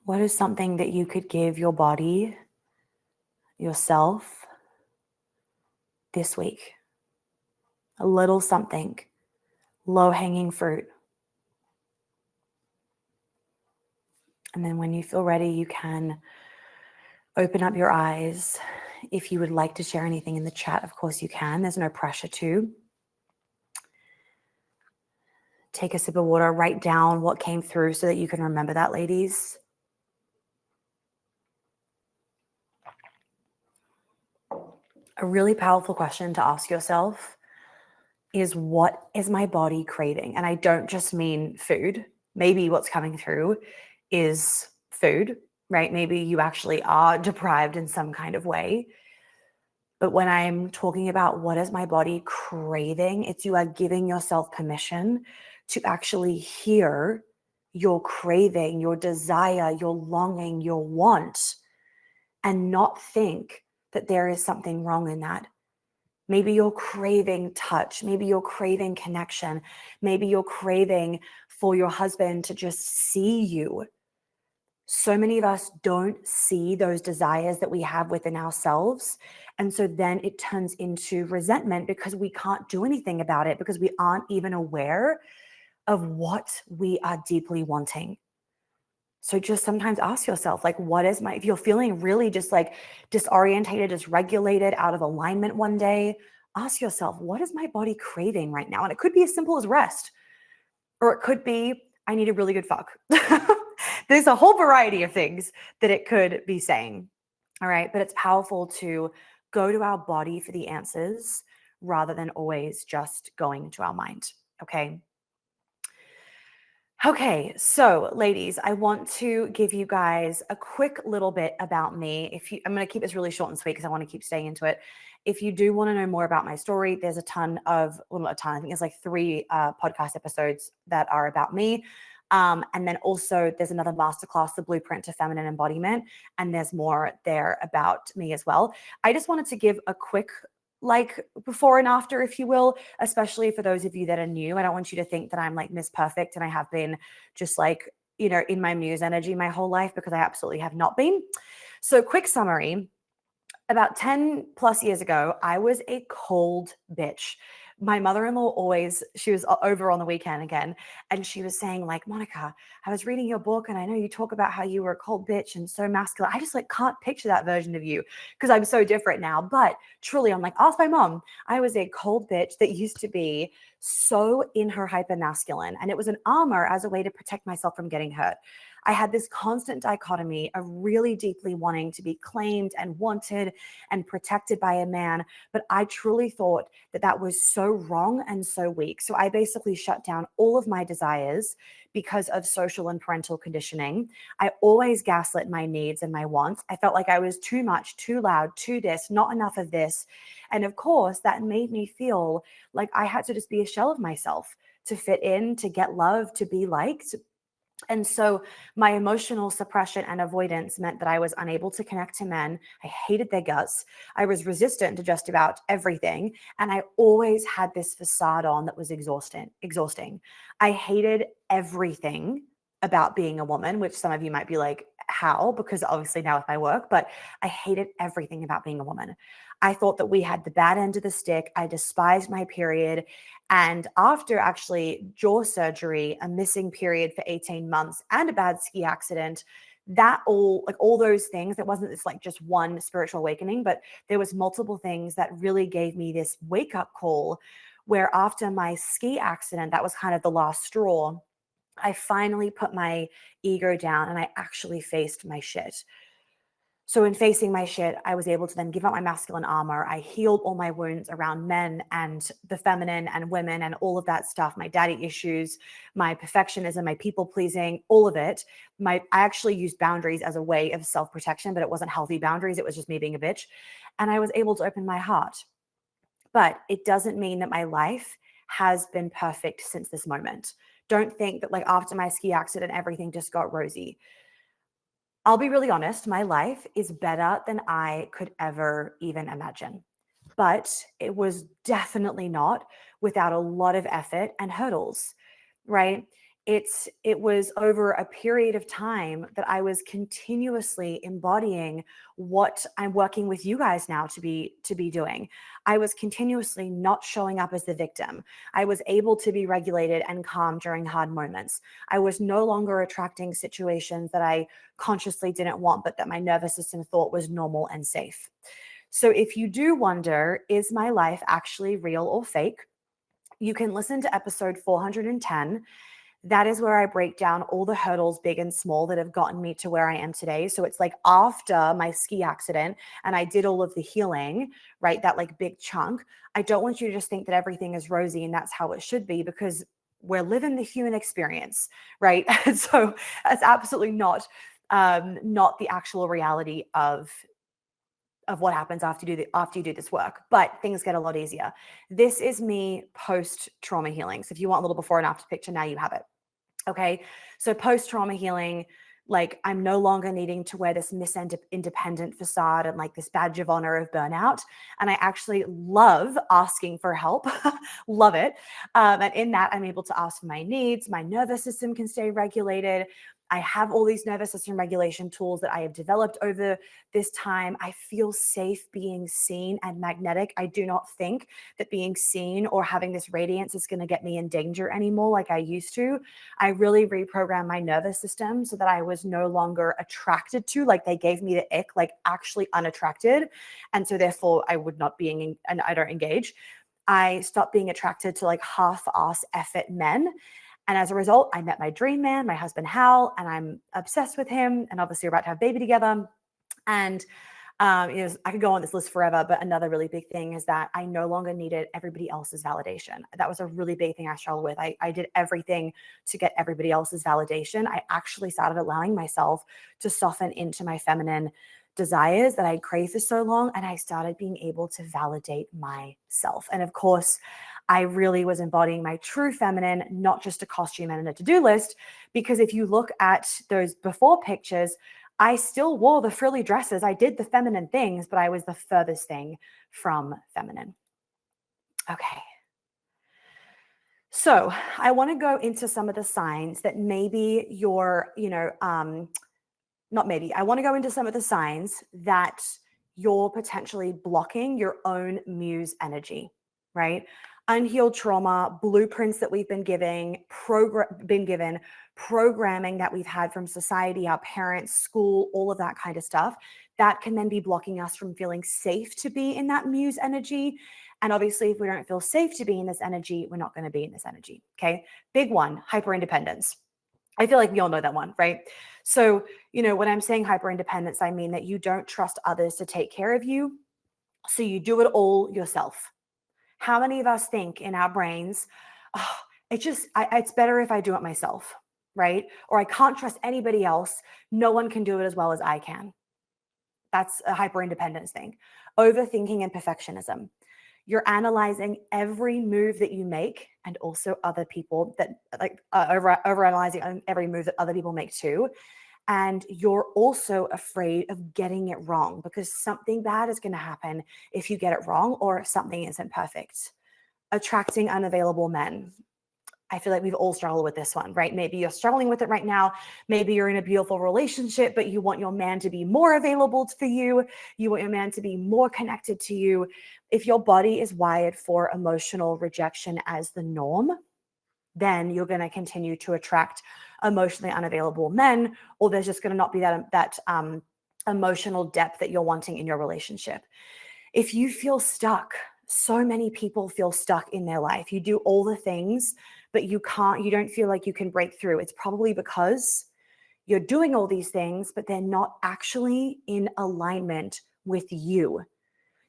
What is something that you could give your body, yourself, this week? A little something, low-hanging fruit. And then when you feel ready, you can open up your eyes. If you would like to share anything in the chat, of course you can. There's no pressure to. Take a sip of water, write down what came through so that you can remember that, ladies. A really powerful question to ask yourself is, what is my body craving? And I don't just mean food. Maybe what's coming through is food, right? Maybe you actually are deprived in some kind of way. But when I'm talking about what is my body craving, it's you are giving yourself permission to actually hear your craving, your desire, your longing, your want, and not think that there is something wrong in that. Maybe you're craving touch. Maybe you're craving connection. Maybe you're craving for your husband to just see you. So many of us don't see those desires that we have within ourselves. And so then it turns into resentment because we can't do anything about it, because we aren't even aware of what we are deeply wanting. So just sometimes ask yourself, like, if you're feeling really just like disorientated, dysregulated, out of alignment one day, ask yourself, what is my body craving right now? And it could be as simple as rest, or it could be, I need a really good fuck. There's a whole variety of things that it could be saying. All right. But it's powerful to go to our body for the answers rather than always just going to our mind. Okay. Okay, so ladies, I want to give you guys a quick little bit about me. I'm going to keep this really short and sweet because I want to keep staying into it. If you do want to know more about my story, there's a ton of, well, not a ton, I think there's like 3 podcast episodes that are about me. And then also there's another masterclass, The Blueprint to Feminine Embodiment. And there's more there about me as well. I just wanted to give a quick like before and after, if you will, especially for those of you that are new. I don't want you to think that I'm like Miss Perfect and I have been just like, you know, in my muse energy my whole life, because I absolutely have not been. So quick summary. About 10 plus years ago, I was a cold bitch. My mother-in-law always, she was over on the weekend again, and she was saying like, Monica, I was reading your book and I know you talk about how you were a cold bitch and so masculine. I just like can't picture that version of you because I'm so different now. But truly, I'm like, ask my mom. I was a cold bitch that used to be so in her hyper masculine, and it was an armor as a way to protect myself from getting hurt. I had this constant dichotomy of really deeply wanting to be claimed and wanted and protected by a man. But I truly thought that that was so wrong and so weak. So I basically shut down all of my desires because of social and parental conditioning. I always gaslit my needs and my wants. I felt like I was too much, too loud, too this, not enough of this. And of course, that made me feel like I had to just be a shell of myself to fit in, to get love, to be liked. And so my emotional suppression and avoidance meant that I was unable to connect to men. I hated their guts. I was resistant to just about everything. And I always had this facade on that was exhausting. I hated everything about being a woman, which some of you might be like, how? Because obviously now with my work, but I hated everything about being a woman. I thought that we had the bad end of the stick. I despised my period. And after actually jaw surgery, a missing period for 18 months, and a bad ski accident, that all those things, it wasn't this like just one spiritual awakening, but there was multiple things that really gave me this wake up call where after my ski accident, that was kind of the last straw. I finally put my ego down and I actually faced my shit. So in facing my shit, I was able to then give up my masculine armor. I healed all my wounds around men and the feminine and women and all of that stuff, my daddy issues, my perfectionism, my people pleasing, all of it. I actually used boundaries as a way of self-protection, but it wasn't healthy boundaries. It was just me being a bitch. And I was able to open my heart. But it doesn't mean that my life has been perfect since this moment. Don't think that like after my ski accident, everything just got rosy. I'll be really honest, my life is better than I could ever even imagine. But it was definitely not without a lot of effort and hurdles, right? It was over a period of time that I was continuously embodying what I'm working with you guys now to be doing. I was continuously not showing up as the victim. I was able to be regulated and calm during hard moments. I was no longer attracting situations that I consciously didn't want, but that my nervous system thought was normal and safe. So if you do wonder, is my life actually real or fake? You can listen to episode 410. That is where I break down all the hurdles, big and small, that have gotten me to where I am today. So it's like after my ski accident and I did all of the healing, right? That like big chunk. I don't want you to just think that everything is rosy and that's how it should be, because we're living the human experience, right? And so that's absolutely not the actual reality of what happens after you do this work, but things get a lot easier. This is me post trauma healing. So if you want a little before and after picture, now you have it. Okay. So post trauma healing, like I'm no longer needing to wear this Miss Independent facade and like this badge of honor of burnout. And I actually love asking for help. Love it. And in that, I'm able to ask for my needs. My nervous system can stay regulated. I have all these nervous system regulation tools that I have developed over this time. I feel safe being seen and magnetic. I do not think that being seen or having this radiance is going to get me in danger anymore like I used to. I really reprogrammed my nervous system so that I was no longer attracted to, like they gave me the ick, like actually unattracted. And so therefore I would not be, and I don't engage. I stopped being attracted to like half-ass effort men. And as a result, I met my dream man, my husband, Hal, and I'm obsessed with him. And obviously we're about to have a baby together. And I could go on this list forever, but another really big thing is that I no longer needed everybody else's validation. That was a really big thing I struggled with. I did everything to get everybody else's validation. I actually started allowing myself to soften into my feminine, desires that I crave for so long, and I started being able to validate myself. And of course, I really was embodying my true feminine, not just a costume and a to-do list, because if you look at those before pictures, I still wore the frilly dresses. I did the feminine things, but I was the furthest thing from feminine. Okay. So I want to go into some of the signs that maybe you're, not maybe, I want to go into some of the signs that you're potentially blocking your own muse energy, right? Unhealed trauma, blueprints that we've been given, programming that we've had from society, our parents, school, all of that kind of stuff, that can then be blocking us from feeling safe to be in that muse energy. And obviously, if we don't feel safe to be in this energy, we're not going to be in this energy. Okay. Big one, hyper independence. I feel like we all know that one, right? So, when I'm saying hyper independence, I mean that you don't trust others to take care of you. So you do it all yourself. How many of us think in our brains, oh, it's better if I do it myself, right? Or I can't trust anybody else. No one can do it as well as I can. That's a hyper independence thing. Overthinking and perfectionism. You're analyzing every move that you make, and also other people that overanalyzing every move that other people make too. And you're also afraid of getting it wrong because something bad is going to happen if you get it wrong or something isn't perfect. Attracting unavailable men. I feel like we've all struggled with this one, right? Maybe you're struggling with it right now. Maybe you're in a beautiful relationship, but you want your man to be more available for you. You want your man to be more connected to you. If your body is wired for emotional rejection as the norm, then you're going to continue to attract emotionally unavailable men, or there's just going to not be that emotional depth that you're wanting in your relationship. If you feel stuck, so many people feel stuck in their life. You do all the things, but you don't feel like you can break through. It's probably because you're doing all these things, but they're not actually in alignment with you.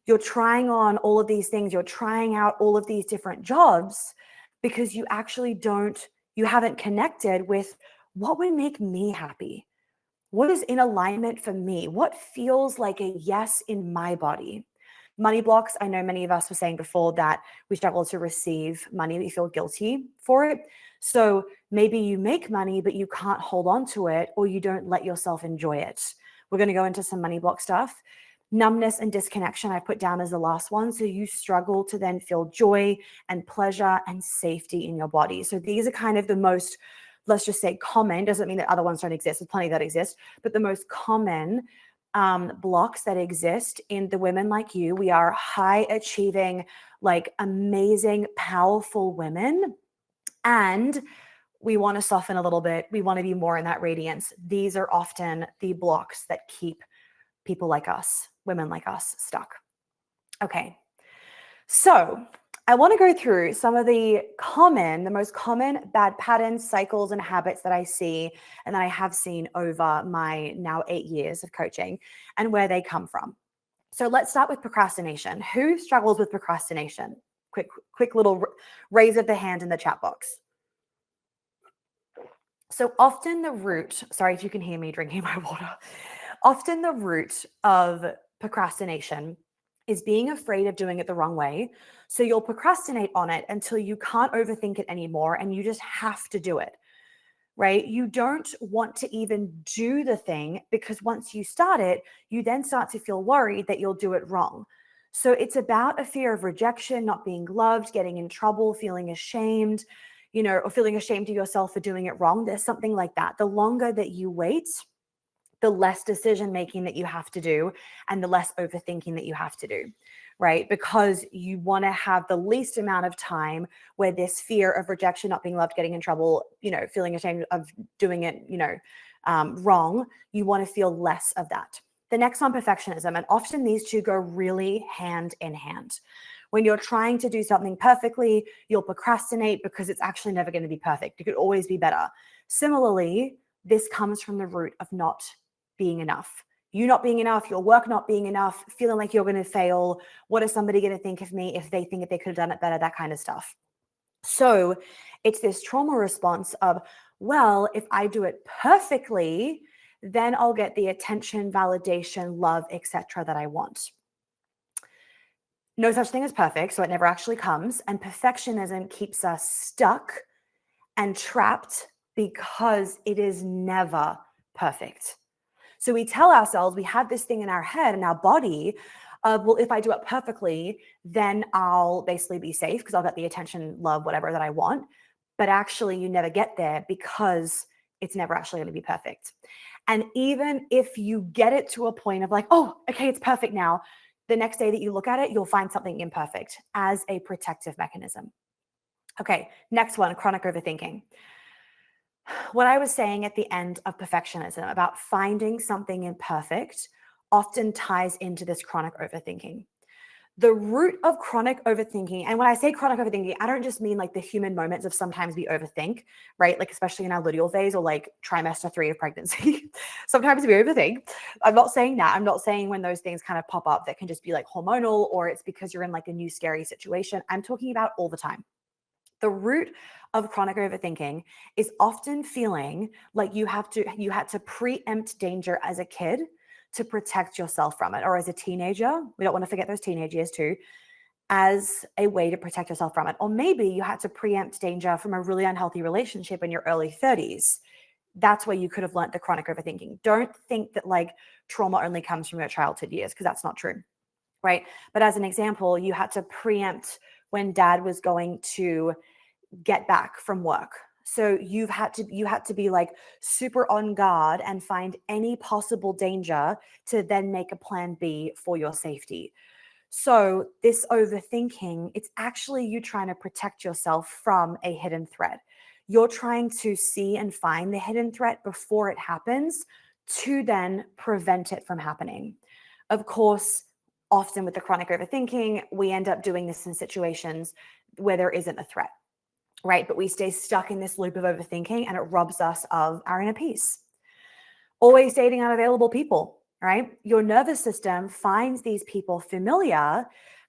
You're trying on all of these things. You're trying out all of these different jobs because you haven't connected with what would make me happy. What is in alignment for me? What feels like a yes in my body? Money blocks. I know many of us were saying before that we struggle to receive money. We feel guilty for it. So maybe you make money, but you can't hold on to it, or you don't let yourself enjoy it. We're going to go into some money block stuff. Numbness and disconnection I put down as the last one. So you struggle to then feel joy and pleasure and safety in your body. So these are kind of the most, let's just say, common. Doesn't mean that other ones don't exist. There's plenty that exist, but the most common blocks that exist in the women like you. We are high achieving, like amazing, powerful women. And we want to soften a little bit. We want to be more in that radiance. These are often the blocks that keep people like us, women like us, stuck. Okay. So I want to go through some of the most common bad patterns, cycles, and habits that I see and that I have seen over my now 8 years of coaching and where they come from. So let's start with procrastination. Who struggles with procrastination? Quick little raise of the hand in the chat box. So often the root, sorry if you can hear me drinking my water, often the root of procrastination is being afraid of doing it the wrong way. So you'll procrastinate on it until you can't overthink it anymore and you just have to do it, right? You don't want to even do the thing because once you start it, you then start to feel worried that you'll do it wrong. So it's about a fear of rejection, not being loved, getting in trouble, feeling ashamed, or feeling ashamed of yourself for doing it wrong. There's something like that. The longer that you wait, the less decision making that you have to do and the less overthinking that you have to do, right? Because you want to have the least amount of time where this fear of rejection, not being loved, getting in trouble, feeling ashamed of doing it, wrong. You want to feel less of that. The next one, perfectionism. And often these two go really hand in hand. When you're trying to do something perfectly, you'll procrastinate because it's actually never going to be perfect. It could always be better. Similarly, this comes from the root of not being enough. You not being enough, your work not being enough, feeling like you're going to fail. What is somebody going to think of me if they think that they could have done it better? That kind of stuff. So it's this trauma response of, well, if I do it perfectly, then I'll get the attention, validation, love, etc. that I want. No such thing as perfect, so it never actually comes. And perfectionism keeps us stuck and trapped because it is never perfect. So we tell ourselves, we have this thing in our head and our body of, well, if I do it perfectly, then I'll basically be safe because I'll get the attention, love, whatever that I want. But actually, you never get there because it's never actually going to be perfect. And even if you get it to a point of like, oh, okay, it's perfect now, the next day that you look at it, you'll find something imperfect as a protective mechanism. Okay, next one, chronic overthinking. What I was saying at the end of perfectionism about finding something imperfect often ties into this chronic overthinking. The root of chronic overthinking, and when I say chronic overthinking, I don't just mean like the human moments of sometimes we overthink, right? Like, especially in our luteal phase or like trimester 3 of pregnancy. Sometimes we overthink. I'm not saying that. I'm not saying when those things kind of pop up that can just be like hormonal or it's because you're in like a new scary situation. I'm talking about all the time. The root of chronic overthinking is often feeling like you had to preempt danger as a kid to protect yourself from it, or as a teenager. We don't want to forget those teenage years too, as a way to protect yourself from it. Or maybe you had to preempt danger from a really unhealthy relationship in your early 30s. That's where you could have learned the chronic overthinking. Don't think that like trauma only comes from your childhood years, because that's not true, right? But as an example, you had to preempt when dad was going to get back from work. So you had to be like super on guard and find any possible danger to then make a plan B for your safety. So this overthinking, it's actually you trying to protect yourself from a hidden threat. You're trying to see and find the hidden threat before it happens to then prevent it from happening. Of course, often with the chronic overthinking, we end up doing this in situations where there isn't a threat, right? But we stay stuck in this loop of overthinking and it robs us of our inner peace. Always dating unavailable people, right? Your nervous system finds these people familiar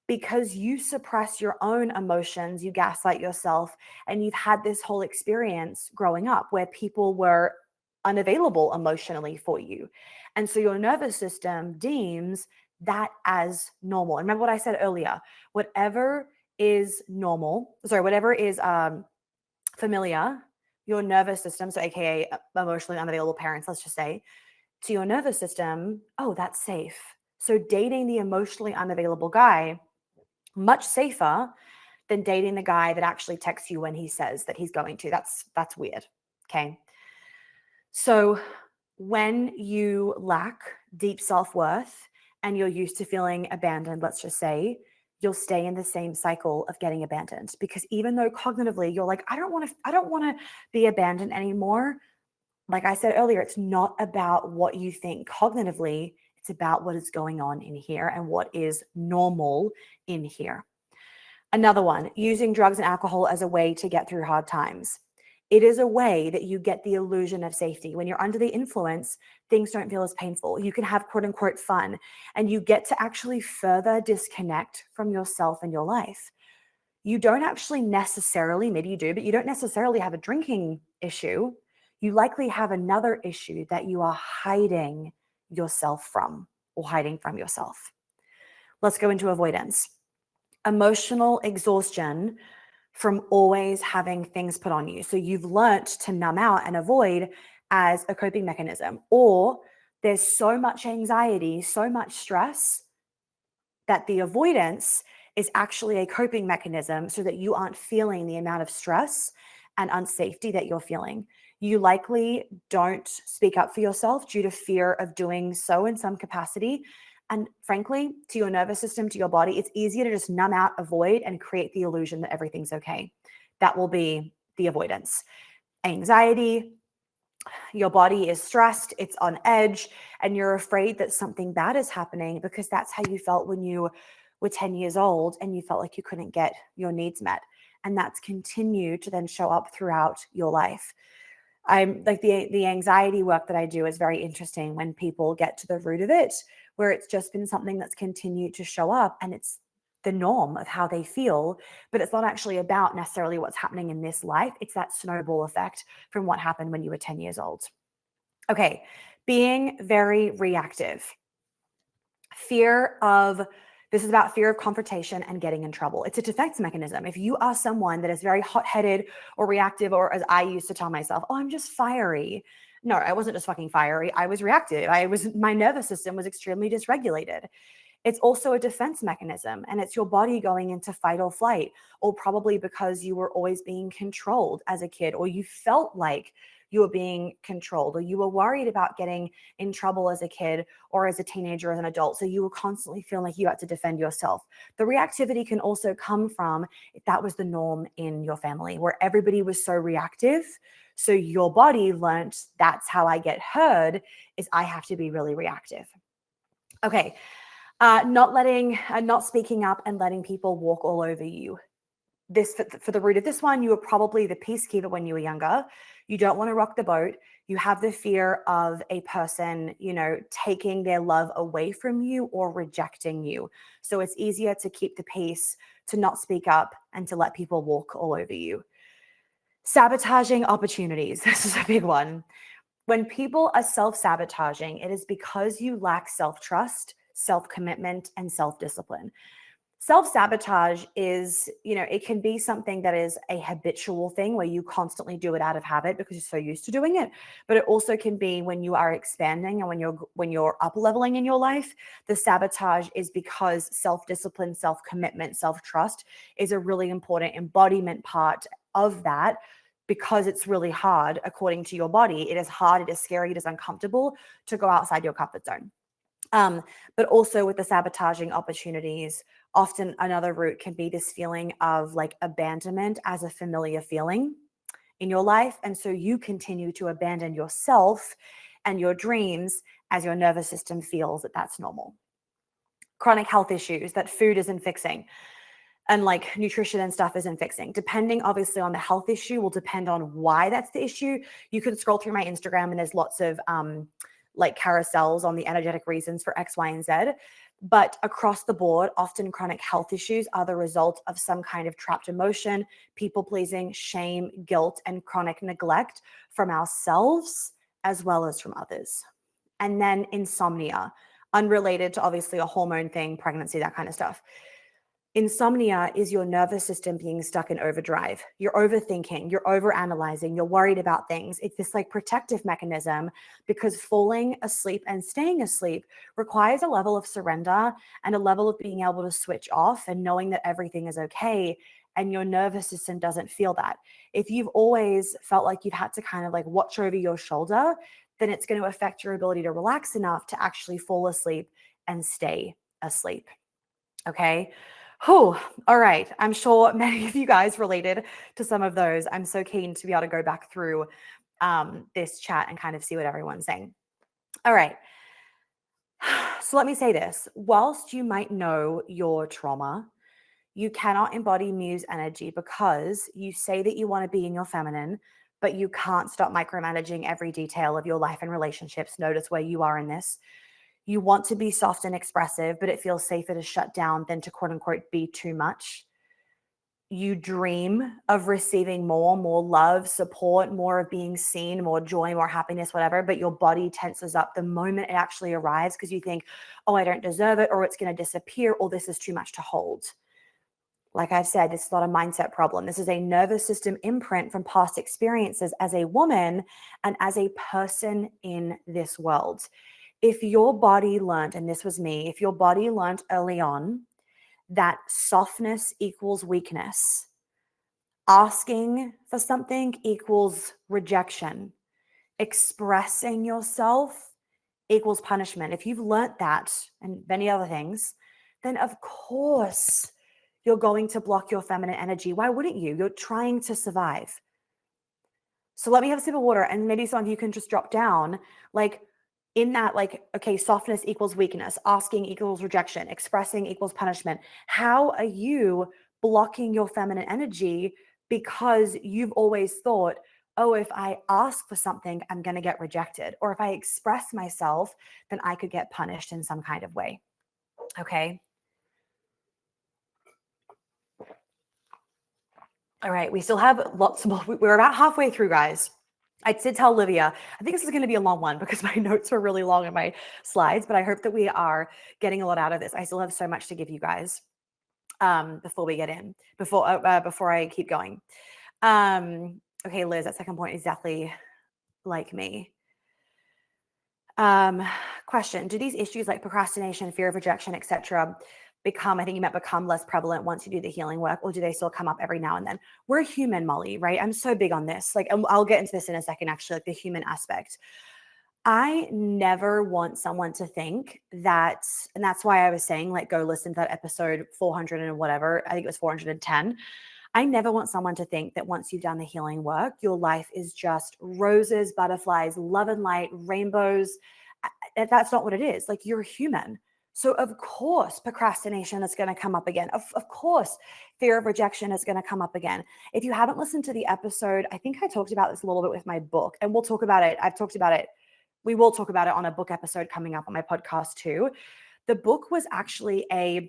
because you suppress your own emotions, you gaslight yourself, and you've had this whole experience growing up where people were unavailable emotionally for you. And so your nervous system deems that as normal. And remember what I said earlier, whatever is familiar, your nervous system, so AKA emotionally unavailable parents, let's just say, to your nervous system, oh, that's safe. So dating the emotionally unavailable guy, much safer than dating the guy that actually texts you when he says that he's going to. That's weird. Okay. So when you lack deep self-worth and you're used to feeling abandoned, let's just say, you'll stay in the same cycle of getting abandoned, because even though cognitively you're like, I don't want to be abandoned anymore. Like I said earlier, it's not about what you think cognitively, it's about what is going on in here and what is normal in here. Another one, using drugs and alcohol as a way to get through hard times. It is a way that you get the illusion of safety. When you're under the influence, things don't feel as painful. You can have quote unquote fun, and you get to actually further disconnect from yourself and your life. You don't actually necessarily, maybe you do, but you don't necessarily have a drinking issue. You likely have another issue that you are hiding yourself from, or hiding from yourself. Let's go into avoidance. Emotional exhaustion from always having things put on you. So you've learnt to numb out and avoid as a coping mechanism, or there's so much anxiety, so much stress that the avoidance is actually a coping mechanism so that you aren't feeling the amount of stress and unsafety that you're feeling. You likely don't speak up for yourself due to fear of doing so in some capacity. And frankly, to your nervous system, to your body, it's easier to just numb out, avoid, and create the illusion that everything's okay. That will be the avoidance. Anxiety, your body is stressed, it's on edge, and you're afraid that something bad is happening because that's how you felt when you were 10 years old and you felt like you couldn't get your needs met. And that's continued to then show up throughout your life. I'm like the anxiety work that I do is very interesting when people get to the root of it, where it's just been something that's continued to show up and it's the norm of how they feel, but it's not actually about necessarily what's happening in this life. It's that snowball effect from what happened when you were 10 years old. Okay, Being very reactive. This is about fear of confrontation and getting in trouble. It's a defense mechanism. If you are someone that is very hot-headed or reactive, or as I used to tell myself, oh, I'm just fiery. No, I wasn't just fucking fiery. I was reactive. My nervous system was extremely dysregulated. It's also a defense mechanism, and it's your body going into fight or flight, or probably because you were always being controlled as a kid, or you felt like you were being controlled, or you were worried about getting in trouble as a kid or as a teenager, as an adult. So you were constantly feeling like you had to defend yourself. The reactivity can also come from if that was the norm in your family, where everybody was so reactive. So your body learned that's how I get heard, is I have to be really reactive. Okay. Not speaking up and letting people walk all over you. This for the root of this one, you were probably the peacekeeper when you were younger. You don't want to rock the boat. You have the fear of a person, taking their love away from you or rejecting you. So it's easier to keep the peace, to not speak up, and to let people walk all over you. Sabotaging opportunities. This is a big one. When people are self-sabotaging, it is because you lack self-trust, self-commitment, and self-discipline. Self-sabotage is, it can be something that is a habitual thing where you constantly do it out of habit because you're so used to doing it. But it also can be when you are expanding and when you're up leveling in your life. The sabotage is because self-discipline, self-commitment, self-trust is a really important embodiment part of that, because it's really hard, according to your body. It is hard, it is scary, it is uncomfortable to go outside your comfort zone. But also with the sabotaging opportunities, often another root can be this feeling of like abandonment as a familiar feeling in your life. And so you continue to abandon yourself and your dreams as your nervous system feels that that's normal. Chronic health issues that food isn't fixing, and like nutrition and stuff isn't fixing. Depending obviously on the health issue will depend on why that's the issue. You can scroll through my Instagram and there's lots of like carousels on the energetic reasons for X, Y, and Z. But across the board, often chronic health issues are the result of some kind of trapped emotion, people pleasing, shame, guilt, and chronic neglect from ourselves as well as from others. And then insomnia, unrelated to obviously a hormone thing, pregnancy, that kind of stuff. Insomnia is your nervous system being stuck in overdrive. You're overthinking, you're overanalyzing, you're worried about things. It's this like protective mechanism, because falling asleep and staying asleep requires a level of surrender and a level of being able to switch off and knowing that everything is okay. And your nervous system doesn't feel that. If you've always felt like you've had to kind of like watch over your shoulder, then it's going to affect your ability to relax enough to actually fall asleep and stay asleep. Okay. Oh, all right. I'm sure many of you guys related to some of those. I'm so keen to be able to go back through this chat and kind of see what everyone's saying. All right. So let me say this. Whilst you might know your trauma, you cannot embody MUSE energy because you say that you want to be in your feminine, but you can't stop micromanaging every detail of your life and relationships. Notice where you are in this. You want to be soft and expressive, but it feels safer to shut down than to quote unquote be too much. You dream of receiving more love, support, more of being seen, more joy, more happiness, whatever, but your body tenses up the moment it actually arrives because you think, oh, I don't deserve it, or it's going to disappear, or this is too much to hold. Like I've said, this is not a mindset problem. This is a nervous system imprint from past experiences as a woman and as a person in this world. If your body learned, and this was me, if your body learned early on that softness equals weakness, asking for something equals rejection, expressing yourself equals punishment. If you've learned that and many other things, then of course you're going to block your feminine energy. Why wouldn't you? You're trying to survive. So let me have a sip of water, and maybe some of you can just drop down like in that, like, okay, softness equals weakness, asking equals rejection, expressing equals punishment. How are you blocking your feminine energy because you've always thought, oh, if I ask for something, I'm going to get rejected. Or if I express myself, then I could get punished in some kind of way. Okay. All right. We still have lots more. We're about halfway through, guys. I did tell Livia, I think this is going to be a long one because my notes were really long in my slides, but I hope that we are getting a lot out of this. I still have so much to give you guys before we get in, before I keep going. Okay, Liz, that second point is exactly like me. Question: do these issues like procrastination, fear of rejection, etc., become, I think you meant become, less prevalent once you do the healing work, or do they still come up every now and then? We're human, Molly, right? I'm so big on this. Like, I'll get into this in a second, actually, like the human aspect. I never want someone to think that, and that's why I was saying, like, go listen to that episode 400 and whatever, I think it was 410. I never want someone to think that once you've done the healing work, your life is just roses, butterflies, love and light, rainbows. That's not what it is. Like, you're human. So of course, procrastination is going to come up again. Of course, fear of rejection is going to come up again. If you haven't listened to the episode, I think I talked about this a little bit with my book, and we'll talk about it. I've talked about it. We will talk about it on a book episode coming up on my podcast too. The book was actually a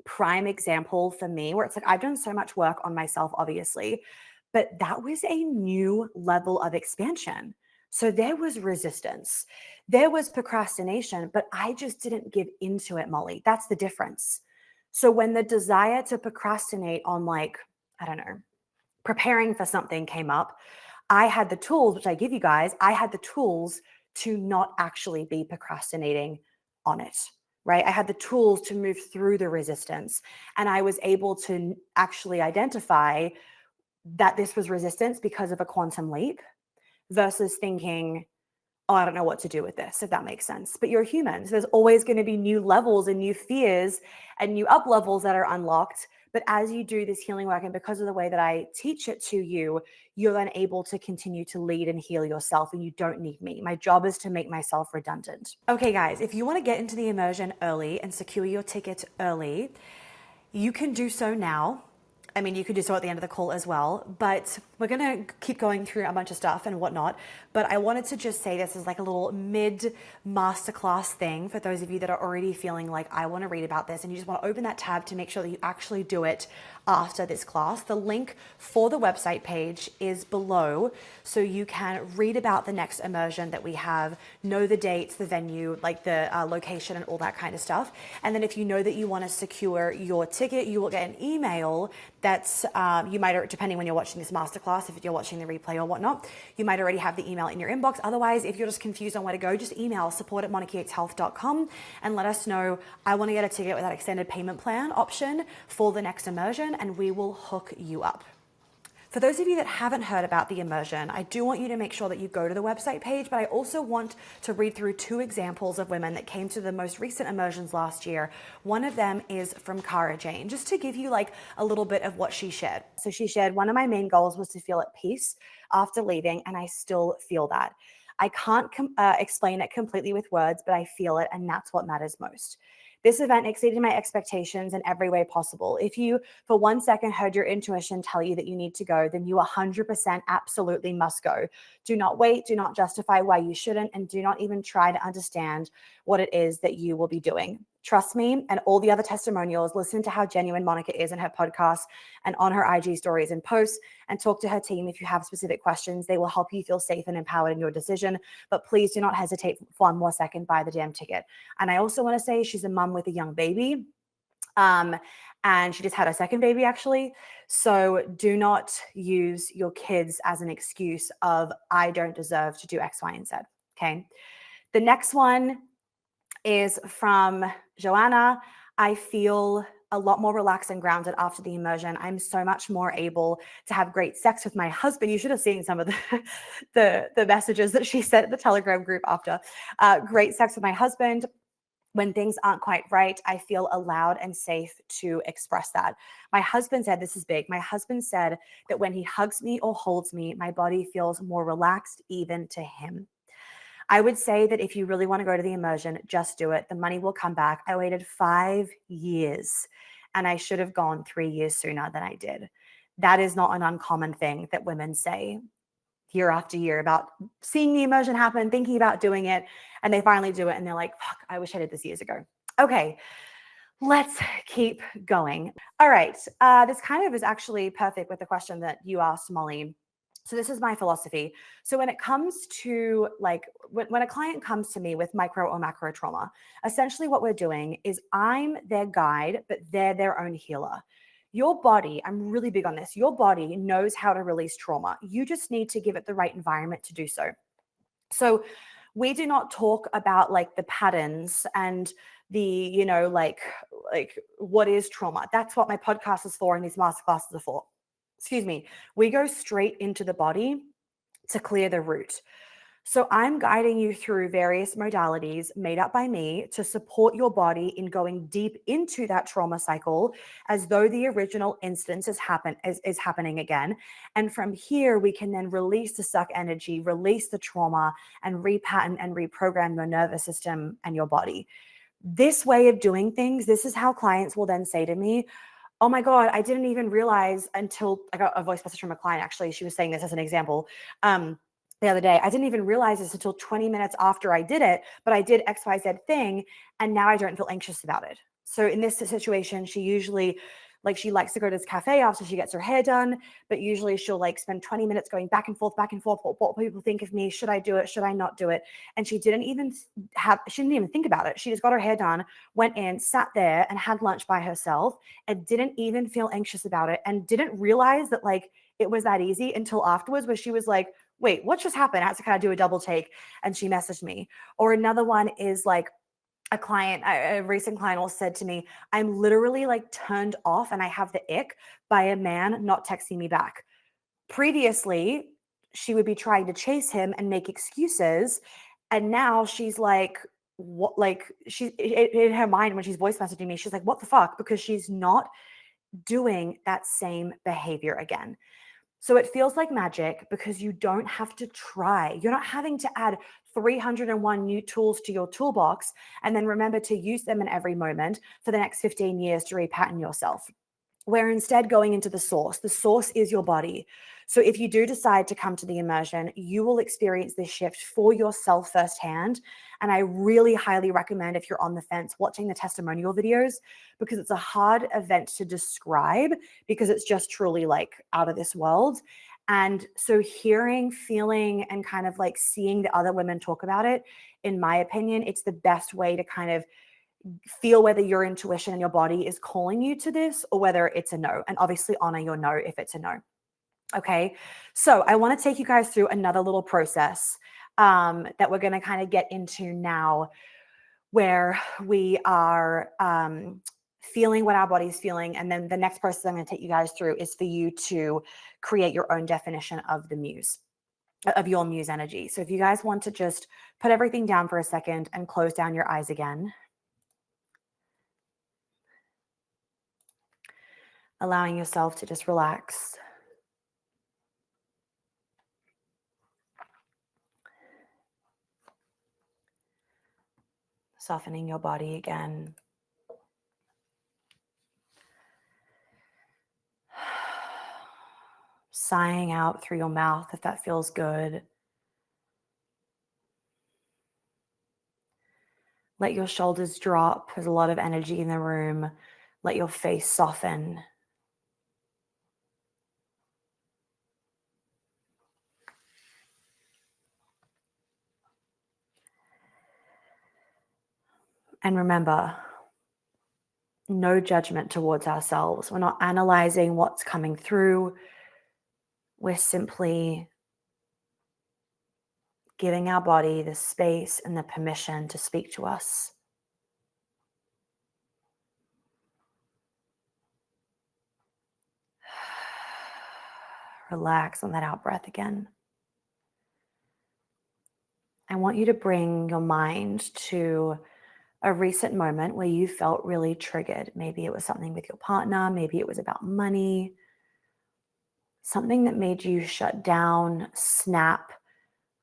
prime example for me where it's like, I've done so much work on myself, obviously, but that was a new level of expansion. So there was resistance, there was procrastination, but I just didn't give into it, Molly. That's the difference. So when the desire to procrastinate on, like, I don't know, preparing for something came up, I had the tools, which I give you guys, I had the tools to not actually be procrastinating on it, right? I had the tools to move through the resistance, and I was able to actually identify that this was resistance because of a quantum leap versus thinking, oh, I don't know what to do with this, if that makes sense. But you're human. So there's always going to be new levels and new fears and new up levels that are unlocked. But as you do this healing work, and because of the way that I teach it to you, you're then able to continue to lead and heal yourself, and you don't need me. My job is to make myself redundant. Okay, guys, if you want to get into the immersion early and secure your ticket early, you can do so now. I mean, you could do so at the end of the call as well, but we're going to keep going through a bunch of stuff and whatnot. But I wanted to just say this as like a little mid masterclass thing for those of you that are already feeling like, I want to read about this, and you just want to open that tab to make sure that you actually do it after this class. The link for the website page is below, so you can read about the next immersion that we have, know the dates, the venue, like the location and all that kind of stuff. And then if you know that you want to secure your ticket, you will get an email that's, you might, depending when you're watching this masterclass, if you're watching the replay or whatnot, you might already have the email in your inbox. Otherwise, if you're just confused on where to go, just email support@monarchyxhealth.com and let us know, I want to get a ticket with that extended payment plan option for the next immersion, and we will hook you up. For those of you that haven't heard about the immersion, I do want you to make sure that you go to the website page, but I also want to read through 2 examples of women that came to the most recent immersions last year. One of them is from Cara Jane, just to give you like a little bit of what she shared. So she shared, one of my main goals was to feel at peace after leaving, and I still feel that. I can't explain it completely with words, but I feel it, and that's what matters most. This event exceeded my expectations in every way possible. If you, for 1 second, heard your intuition tell you that you need to go, then you 100% absolutely must go. Do not wait, do not justify why you shouldn't, and do not even try to understand what it is that you will be doing. Trust me, and all the other testimonials, listen to how genuine Monica is in her podcast and on her IG stories and posts, and talk to her team if you have specific questions. They will help you feel safe and empowered in your decision, but please do not hesitate for 1 more second, buy the damn ticket. And I also want to say she's a mom with a young baby. And she just had her second baby, actually. So do not use your kids as an excuse of, I don't deserve to do X, Y, and Z. Okay. The next one is from Joanna. I feel a lot more relaxed and grounded after the immersion. I'm so much more able to have great sex with my husband. You should have seen some of the messages that she sent in the Telegram group after. Great sex with my husband. When things aren't quite right, I feel allowed and safe to express that. My husband said, this is big. My husband said that when he hugs me or holds me, my body feels more relaxed even to him. I would say that if you really want to go to the immersion, just do it. The money will come back. I waited 5 years, and I should have gone 3 years sooner than I did. That is not an uncommon thing that women say year after year about seeing the immersion happen, thinking about doing it, and they finally do it, and they're like, fuck, I wish I did this years ago. Okay, let's keep going. All right, this kind of is actually perfect with the question that you asked, Molly. So this is my philosophy. So when it comes to like when a client comes to me with micro or macro trauma, essentially what we're doing is I'm their guide, but they're their own healer. Your body, I'm really big on this. Your body knows how to release trauma. You just need to give it the right environment to do so. So we do not talk about like the patterns and the, like what is trauma. That's what my podcast is for and these masterclasses are for. Excuse me. We go straight into the body to clear the root. So I'm guiding you through various modalities made up by me to support your body in going deep into that trauma cycle as though the original instance is happening again. And from here, we can then release the stuck energy, release the trauma, and repattern and reprogram your nervous system and your body. This way of doing things, this is how clients will then say to me, oh my God, I didn't even realize until I got a voice message from a client. Actually, she was saying this as an example. The other day, I didn't even realize this until 20 minutes after I did it, but I did XYZ thing. And now I don't feel anxious about it. So in this situation, she usually she likes to go to this cafe after she gets her hair done, but usually she'll like spend 20 minutes going back and forth. What people think of me? Should I do it? Should I not do it? And she didn't even think about it. She just got her hair done, went in, sat there and had lunch by herself and didn't even feel anxious about it and didn't realize that like it was that easy until afterwards where she was like, wait, what just happened? I had to kind of do a double take and she messaged me. Or another one is like, a recent client also said to me, I'm literally like turned off and I have the ick by a man not texting me back. Previously, she would be trying to chase him and make excuses. And now she's like, what? Like she in her mind when she's voice messaging me, she's like, what the fuck? Because she's not doing that same behavior again. So it feels like magic because you don't have to try. You're not having to add 301 new tools to your toolbox and then remember to use them in every moment for the next 15 years to repattern yourself. We're instead going into the source. The source is your body. So if you do decide to come to the immersion, you will experience this shift for yourself firsthand. And I really highly recommend, if you're on the fence, watching the testimonial videos, because it's a hard event to describe because it's just truly like out of this world. And so hearing, feeling, and kind of like seeing the other women talk about it, in my opinion, it's the best way to kind of feel whether your intuition and your body is calling you to this or whether it's a no, and obviously honor your no if it's a no. Okay. So I want to take you guys through another little process that we're going to kind of get into now, where we are feeling what our body's feeling. And then the next process I'm going to take you guys through is for you to create your own definition of the muse, of your muse energy. So if you guys want to just put everything down for a second and close down your eyes again. Allowing yourself to just relax. Softening your body again. Sighing out through your mouth if that feels good. Let your shoulders drop. There's a lot of energy in the room. Let your face soften. And remember, no judgment towards ourselves. We're not analyzing what's coming through. We're simply giving our body the space and the permission to speak to us. Relax on that out breath again. I want you to bring your mind to a recent moment where you felt really triggered. Maybe it was something with your partner. Maybe it was about money. Something that made you shut down, snap,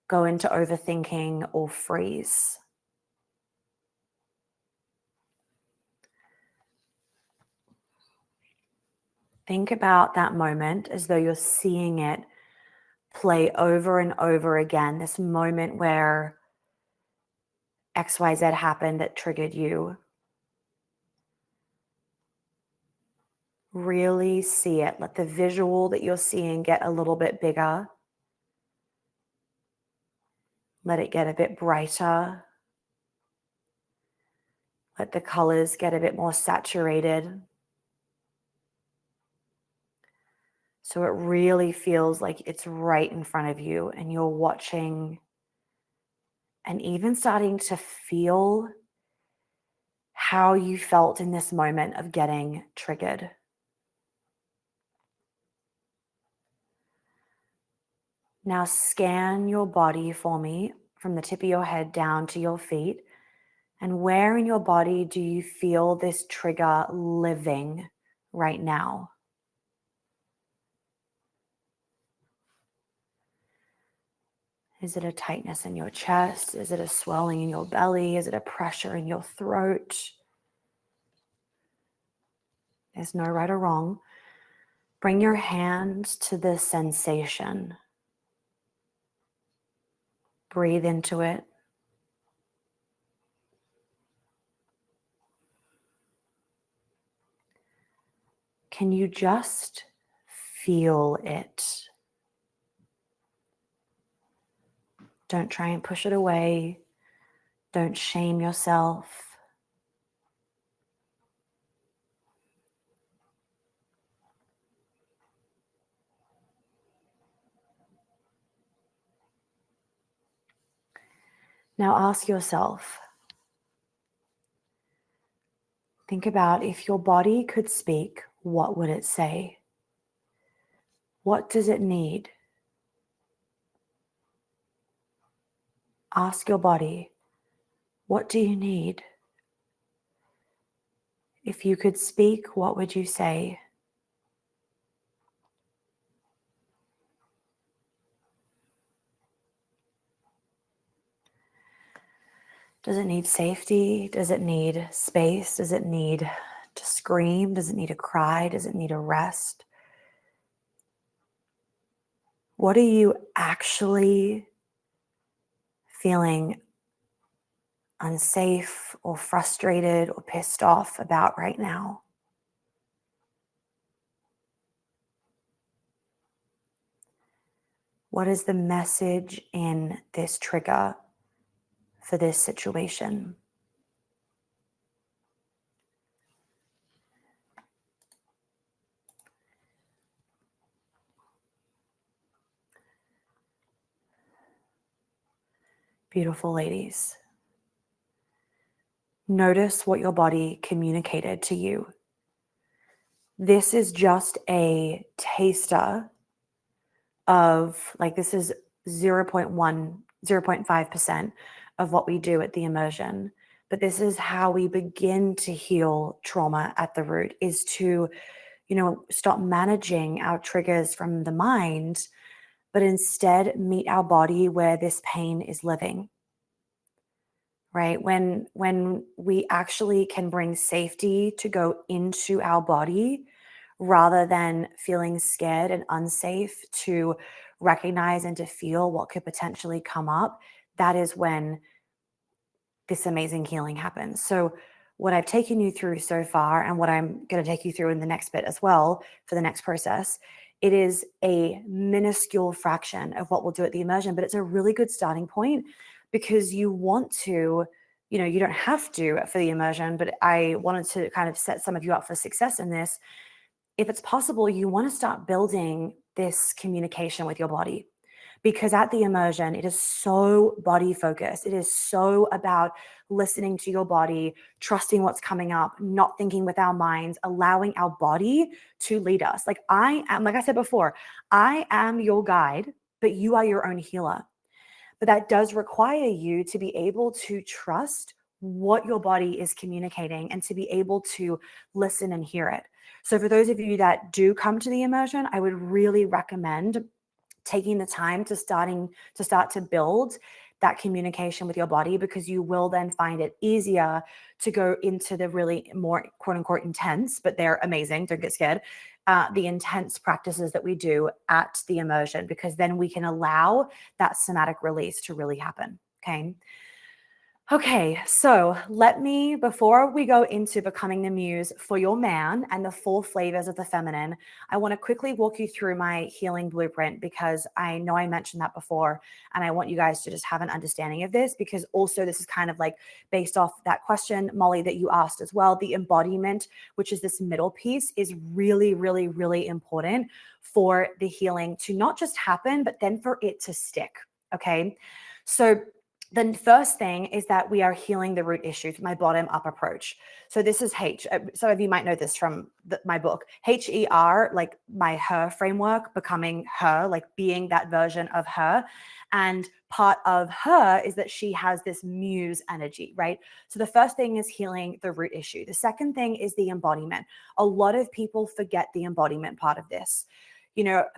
go into overthinking, or freeze. Think about that moment as though you're seeing it play over and over again. This moment where XYZ happened that triggered you. Really see it. Let the visual that you're seeing get a little bit bigger. Let it get a bit brighter. Let the colors get a bit more saturated. So it really feels like it's right in front of you and you're watching and even starting to feel how you felt in this moment of getting triggered. Now scan your body for me from the tip of your head down to your feet. And where in your body do you feel this trigger living right now? Is it a tightness in your chest? Is it a swelling in your belly? Is it a pressure in your throat? There's no right or wrong. Bring your hand to the sensation. Breathe into it. Can you just feel it? Don't try and push it away. Don't shame yourself. Now ask yourself, think about if your body could speak, what would it say? What does it need? Ask your body, what do you need? If you could speak, what would you say? Does it need safety? Does it need space? Does it need to scream? Does it need a cry? Does it need a rest? What are you actually feeling unsafe or frustrated or pissed off about right now? What is the message in this trigger for this situation? Beautiful ladies. Notice what your body communicated to you. This is just a taster of, like, this is 0.1, 0.5% of what we do at the immersion. But this is how we begin to heal trauma at the root, is to, stop managing our triggers from the mind, but instead meet our body where this pain is living. Right? When we actually can bring safety to go into our body rather than feeling scared and unsafe to recognize and to feel what could potentially come up, that is when this amazing healing happens. So what I've taken you through so far and what I'm going to take you through in the next bit as well for the next process, it is a minuscule fraction of what we'll do at the immersion, but it's a really good starting point because you want to, you don't have to for the immersion, but I wanted to kind of set some of you up for success in this. If it's possible, you want to start building this communication with your body, because at the immersion, it is so body focused. It is so about listening to your body, trusting what's coming up, not thinking with our minds, allowing our body to lead us. Like I said before, I am your guide, but you are your own healer. But that does require you to be able to trust what your body is communicating and to be able to listen and hear it. So for those of you that do come to the immersion, I would really recommend taking the time to start to build that communication with your body, because you will then find it easier to go into the really more quote unquote intense, but they're amazing, don't get scared, the intense practices that we do at the immersion, because then we can allow that somatic release to really happen. Okay. Okay, so before we go into becoming the muse for your man and the 4 flavors of the feminine, I want to quickly walk you through my healing blueprint because I know I mentioned that before. And I want you guys to just have an understanding of this because also this is kind of like based off that question, Molly, that you asked as well. The embodiment, which is this middle piece, is really, really, really important for the healing to not just happen, but then for it to stick. Okay. So the first thing is that we are healing the root issues, my bottom up approach. So this is H. Some of you might know this from my book, HER, like my her framework, becoming her, like being that version of her. And part of her is that she has this muse energy, right? So the first thing is healing the root issue. The second thing is the embodiment. A lot of people forget the embodiment part of this.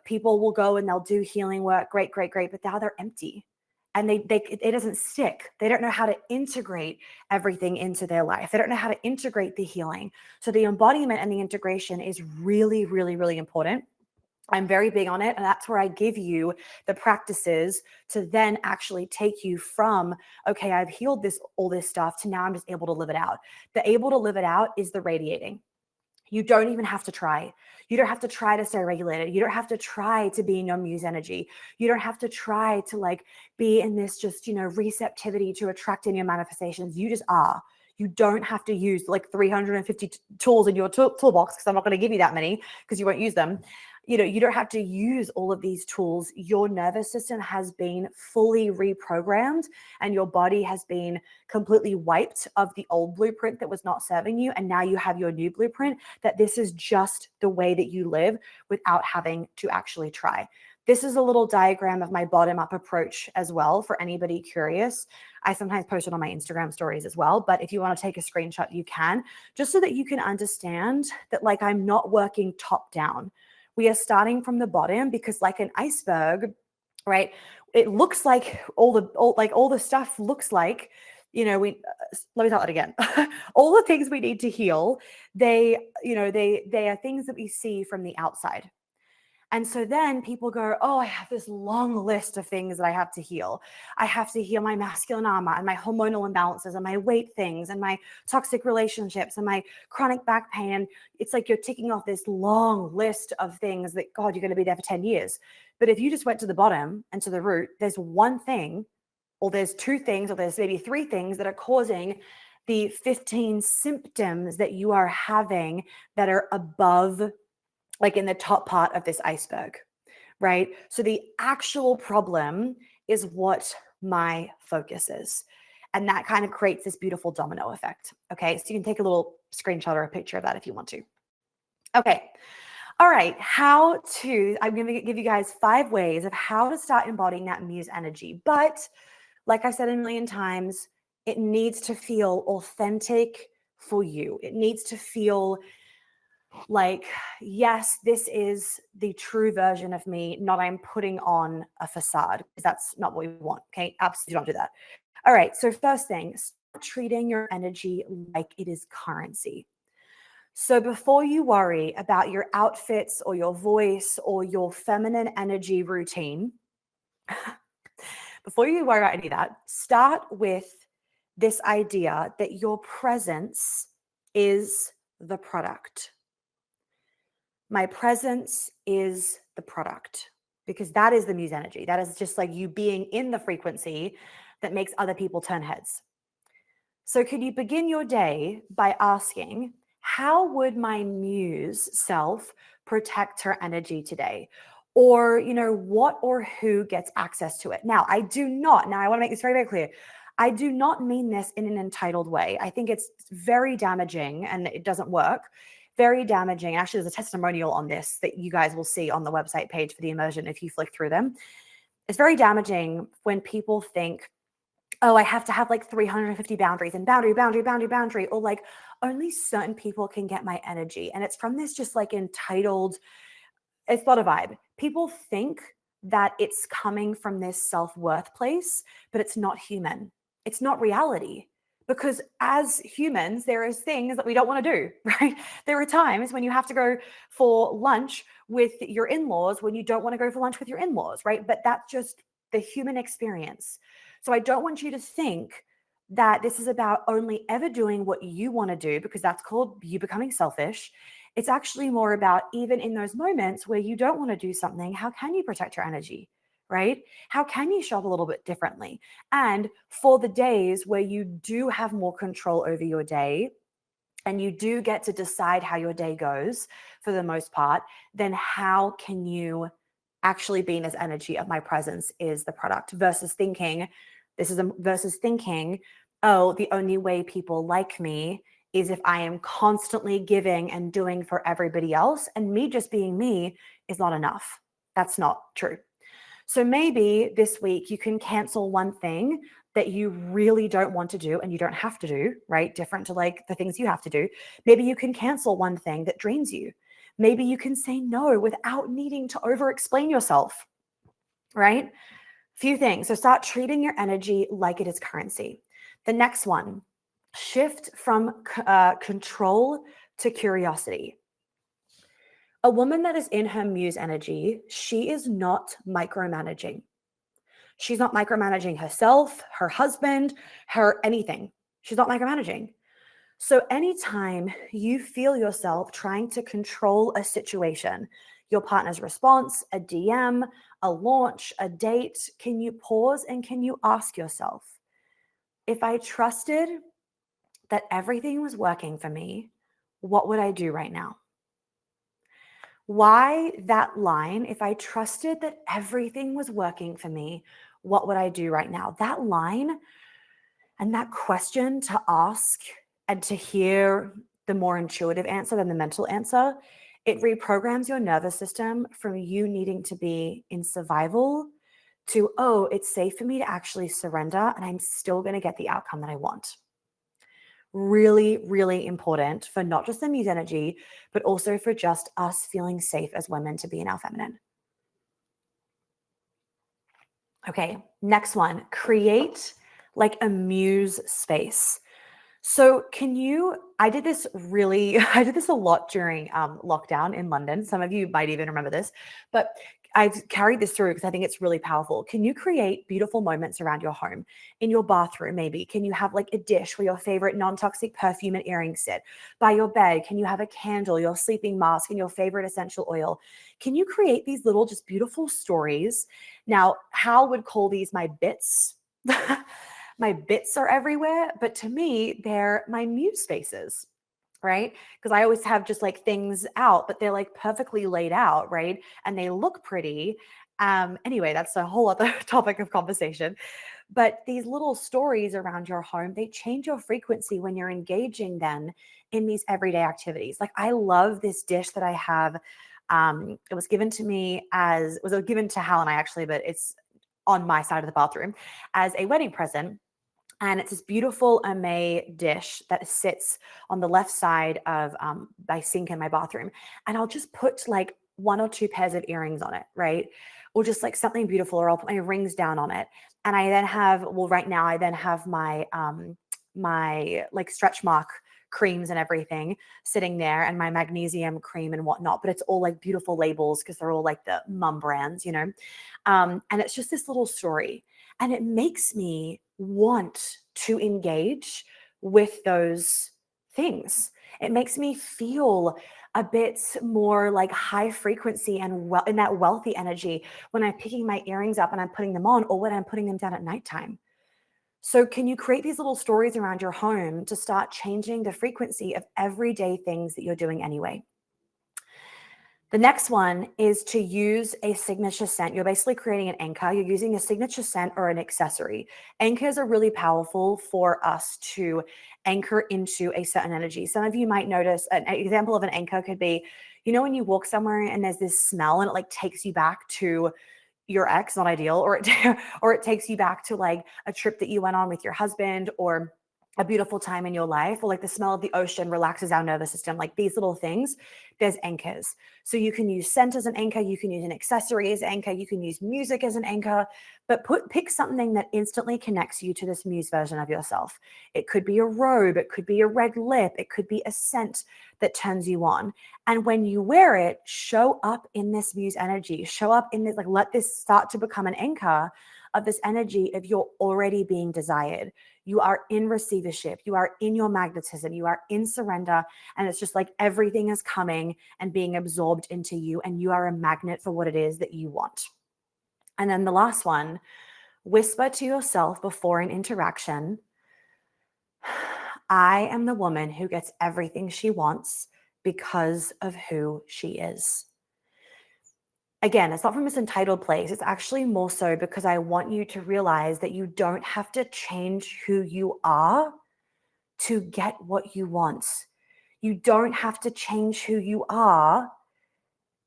People will go and they'll do healing work, great, great, great, but now they're empty and it doesn't stick. They don't know how to integrate everything into their life. They don't know how to integrate the healing. So the embodiment and the integration is really, really, really important. I'm very big on it. And that's where I give you the practices to then actually take you from, okay, I've healed all this stuff to now I'm just able to live it out. The able to live it out is the radiating. You don't even have to try. You don't have to try to stay regulated. You don't have to try to be in your muse energy. You don't have to try to like be in this just, receptivity to attract in your manifestations. You just are. You don't have to use like 350 tools in your toolbox because I'm not going to give you that many because you won't use them. You don't have to use all of these tools. Your nervous system has been fully reprogrammed and your body has been completely wiped of the old blueprint that was not serving you. And now you have your new blueprint that this is just the way that you live without having to actually try. This is a little diagram of my bottom up approach as well for anybody curious. I sometimes post it on my Instagram stories as well, but if you want to take a screenshot, you can, just so that you can understand that like I'm not working top down. We are starting from the bottom because like an iceberg, right? It looks like all the stuff looks like, let me start that again. All the things we need to heal, they are things that we see from the outside. And so then people go, oh, I have this long list of things that I have to heal. I have to heal my masculine armor and my hormonal imbalances and my weight things and my toxic relationships and my chronic back pain. And it's like you're ticking off this long list of things that, God, you're going to be there for 10 years. But if you just went to the bottom and to the root, there's one thing, or there's 2 things, or there's maybe 3 things that are causing the 15 symptoms that you are having that are above, like in the top part of this iceberg, right? So the actual problem is what my focus is. And that kind of creates this beautiful domino effect. Okay. So you can take a little screenshot or a picture of that if you want to. Okay. All right. I'm going to give you guys 5 ways of how to start embodying that muse energy. But like I said a million times, it needs to feel authentic for you. It needs to feel like, yes, this is the true version of me, not I'm putting on a facade, because that's not what we want. Okay. Absolutely don't do that. All right. So first thing, start treating your energy like it is currency. So before you worry about your outfits or your voice or your feminine energy routine, before you worry about any of that, start with this idea that your presence is the product. My presence is the product, because that is the muse energy. That is just like you being in the frequency that makes other people turn heads. So could you begin your day by asking, how would my muse self protect her energy today? Or, what or who gets access to it? Now, I want to make this very, very clear. I do not mean this in an entitled way. I think it's very damaging and it doesn't work. Very damaging. Actually, there's a testimonial on this that you guys will see on the website page for the immersion if you flick through them. It's very damaging when people think, oh, I have to have like 350 boundaries and boundary, or like only certain people can get my energy. And it's from this just like entitled, it's not a vibe. People think that it's coming from this self-worth place, but it's not human. It's not reality. Because as humans, there is things that we don't want to do, right? There are times when you have to go for lunch with your in-laws when you don't want to go for lunch with your in-laws, right? But that's just the human experience. So I don't want you to think, that this is about only ever doing what you want to do, because that's called you becoming selfish. It's actually more about, even in those moments where you don't want to do something, how can you protect your energy, right? How can you show up a little bit differently? And for the days where you do have more control over your day, and you do get to decide how your day goes for the most part, then how can you actually be in this energy of my presence is the product, versus thinking, oh, the only way people like me is if I am constantly giving and doing for everybody else, and me just being me is not enough. That's not true. So maybe this week you can cancel one thing that you really don't want to do and you don't have to do, right? Different to like the things you have to do. Maybe you can cancel one thing that drains you. Maybe you can say no without needing to over explain yourself, right? Few things. So start treating your energy like it is currency. The next one, shift from control to curiosity. A woman that is in her muse energy, she is not micromanaging. She's not micromanaging herself, her husband, her anything. She's not micromanaging. So anytime you feel yourself trying to control a situation, your partner's response, a DM, a launch, a date, can you pause and can you ask yourself, if I trusted that everything was working for me, what would I do right now? Why that line? If I trusted that everything was working for me, what would I do right now? That line and that question to ask and to hear the more intuitive answer than the mental answer, it reprograms your nervous system from you needing to be in survival to, oh, it's safe for me to actually surrender and I'm still going to get the outcome that I want. Really, really important for not just the muse energy, but also for just us feeling safe as women to be in our feminine. Okay, next one, create like a muse space. So I did this a lot during lockdown in London. Some of you might even remember this, but I've carried this through because I think it's really powerful. Can you create beautiful moments around your home? In your bathroom, maybe? Can you have like a dish where your favorite non-toxic perfume and earrings sit? By your bed, can you have a candle, your sleeping mask, and your favorite essential oil? Can you create these little, just beautiful stories? Now, Hal would call these my bits. My bits are everywhere, but to me, they're my muse spaces, right? Because I always have just like things out, but they're like perfectly laid out, right? And they look pretty. Anyway, that's a whole other topic of conversation. But these little stories around your home, they change your frequency when you're engaging then in these everyday activities. Like I love this dish that I have. It was given to me given to Hal and I actually, but it's on my side of the bathroom as a wedding present. And it's this beautiful Amay dish that sits on the left side of my sink in my bathroom. And I'll just put like one or two pairs of earrings on it, right? Or just like something beautiful, or I'll put my rings down on it. And I then have, right now I then have my like stretch mark creams and everything sitting there, and my magnesium cream and whatnot, but it's all like beautiful labels because they're all like the mum brands, and it's just this little story, and it makes me want to engage with those things. It makes me feel a bit more like high frequency and in that wealthy energy when I'm picking my earrings up and I'm putting them on, or when I'm putting them down at nighttime. So can you create these little stories around your home to start changing the frequency of everyday things that you're doing anyway? The next one is to use a signature scent. You're basically creating an anchor. You're using a signature scent or an accessory. Anchors are really powerful for us to anchor into a certain energy. Some of you might notice an example of an anchor could be, when you walk somewhere and there's this smell and it like takes you back to your ex, not ideal, or it takes you back to like a trip that you went on with your husband, or a beautiful time in your life, or like the smell of the ocean relaxes our nervous system. Like these little things, there's anchors. So you can use scent as an anchor, you can use an accessory as an anchor, you can use music as an anchor, but pick something that instantly connects you to this muse version of yourself. It could be a robe, it could be a red lip, it could be a scent that turns you on. And when you wear it, show up in this muse energy, show up in this, like let this start to become an anchor of this energy of you're already being desired. You are in receivership. You are in your magnetism. You are in surrender. And it's just like everything is coming and being absorbed into you. And you are a magnet for what it is that you want. And then the last one, whisper to yourself before an interaction, I am the woman who gets everything she wants because of who she is. Again, it's not from this entitled place. It's actually more so because I want you to realize that you don't have to change who you are to get what you want. You don't have to change who you are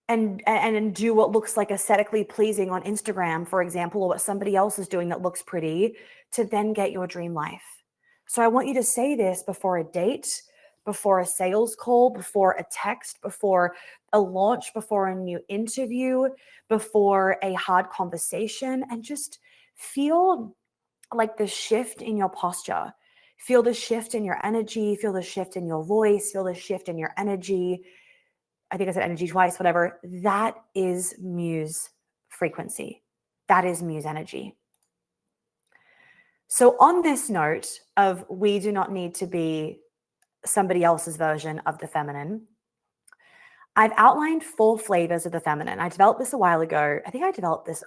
and do what looks like aesthetically pleasing on Instagram, for example, or what somebody else is doing that looks pretty to then get your dream life. So I want you to say this before a date, before a sales call, before a text, before a launch, before a new interview, before a hard conversation, and just feel like the shift in your posture. Feel the shift in your energy, feel the shift in your voice, feel the shift in your energy. I think I said energy twice, whatever. That is MUSE frequency. That is MUSE energy. So on this note of we do not need to be somebody else's version of the feminine, I've outlined 4 flavors of the feminine. I developed this a while ago. I think I developed this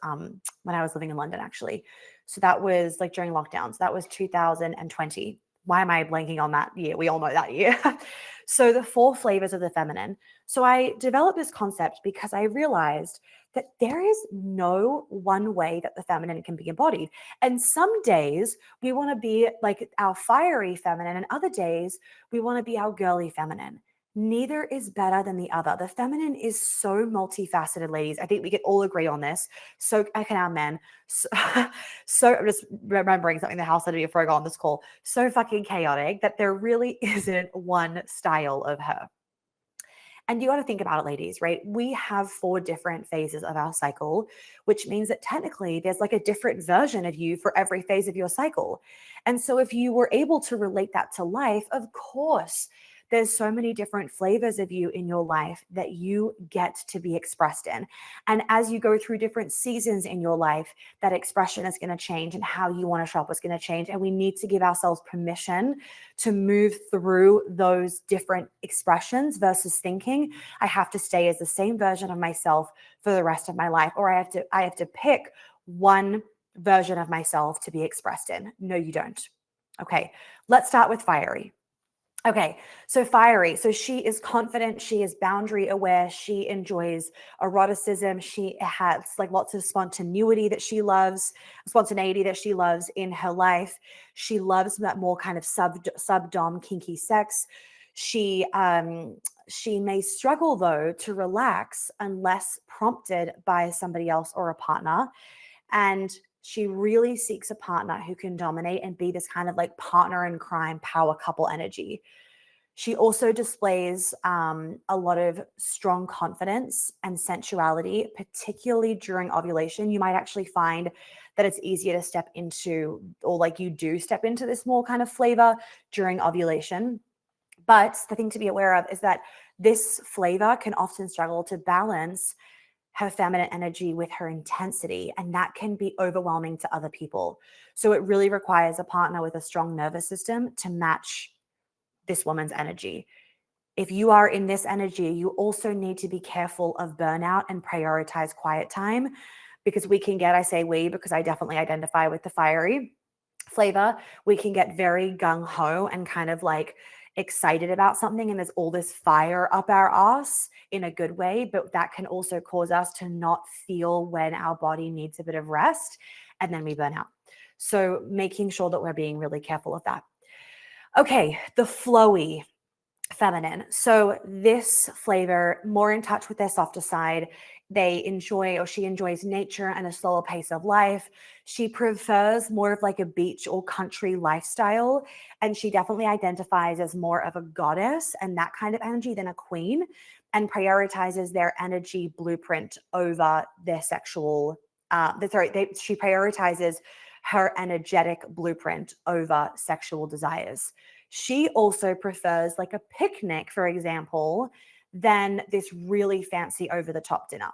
when I was living in London, actually. So that was like during lockdowns. That was 2020. Why am I blanking on that year? We all know that year. So the 4 flavors of the feminine. So I developed this concept because I realized that there is no one way that the feminine can be embodied. And some days we want to be like our fiery feminine, and other days we want to be our girly feminine. Neither is better than the other. The feminine is so multifaceted, ladies. I think we could all agree on this. So can our men. So I'm just remembering something the house lady forgot on this call. So fucking chaotic that there really isn't one style of her. And you got to think about it, ladies, right? We have 4 different phases of our cycle, which means that technically there's like a different version of you for every phase of your cycle. And so if you were able to relate that to life, of course, there's so many different flavors of you in your life that you get to be expressed in. And as you go through different seasons in your life, that expression is going to change and how you want to show up is going to change. And we need to give ourselves permission to move through those different expressions versus thinking, I have to stay as the same version of myself for the rest of my life, or I have to pick one version of myself to be expressed in. No, you don't. Okay, let's start with fiery. Okay, so fiery. So she is confident. She is boundary aware. She enjoys eroticism. She has like lots of spontaneity that she loves, spontaneity that she loves in her life. She loves that more kind of sub-dom kinky sex. She may struggle though to relax unless prompted by somebody else or a partner. And she really seeks a partner who can dominate and be this kind of like partner in crime, power couple energy. She also displays a lot of strong confidence and sensuality, particularly during ovulation. You might actually find that it's easier to step into, or like you do step into this more kind of flavor during ovulation. But the thing to be aware of is that this flavor can often struggle to balance her feminine energy with her intensity, and that can be overwhelming to other people. So it really requires a partner with a strong nervous system to match this woman's energy. If you are in this energy, you also need to be careful of burnout and prioritize quiet time, because we can get, I say we, because I definitely identify with the fiery flavor, we can get very gung-ho and kind of like excited about something, and there's all this fire up our ass in a good way, but that can also cause us to not feel when our body needs a bit of rest, and then we burn out. So making sure that we're being really careful of that. Okay, the flowy feminine. So this flavor, more in touch with their softer side. They enjoy, or she enjoys, nature and a slower pace of life. She prefers more of like a beach or country lifestyle. And she definitely identifies as more of a goddess and that kind of energy than a queen, and prioritizes their energy blueprint over their sexual, she prioritizes her energetic blueprint over sexual desires. She also prefers like a picnic, for example, than this really fancy over the top dinner.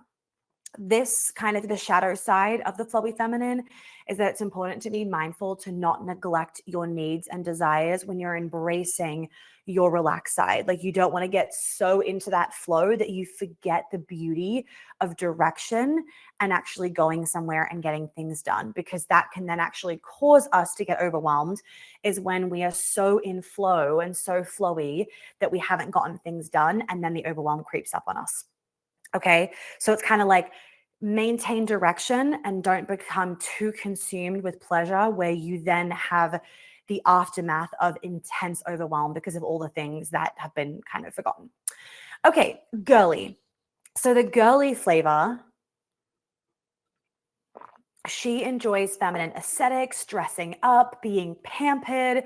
this kind of the shadow side of the flowy feminine is that it's important to be mindful to not neglect your needs and desires when you're embracing your relaxed side. Like, you don't want to get so into that flow that you forget the beauty of direction and actually going somewhere and getting things done, because that can then actually cause us to get overwhelmed, is when we are so in flow and so flowy that we haven't gotten things done, and then the overwhelm creeps up on us. Okay. So it's kind of like, maintain direction and don't become too consumed with pleasure, where you then have the aftermath of intense overwhelm because of all the things that have been kind of forgotten. Okay, girly. So the girly flavor, she enjoys feminine aesthetics, dressing up, being pampered,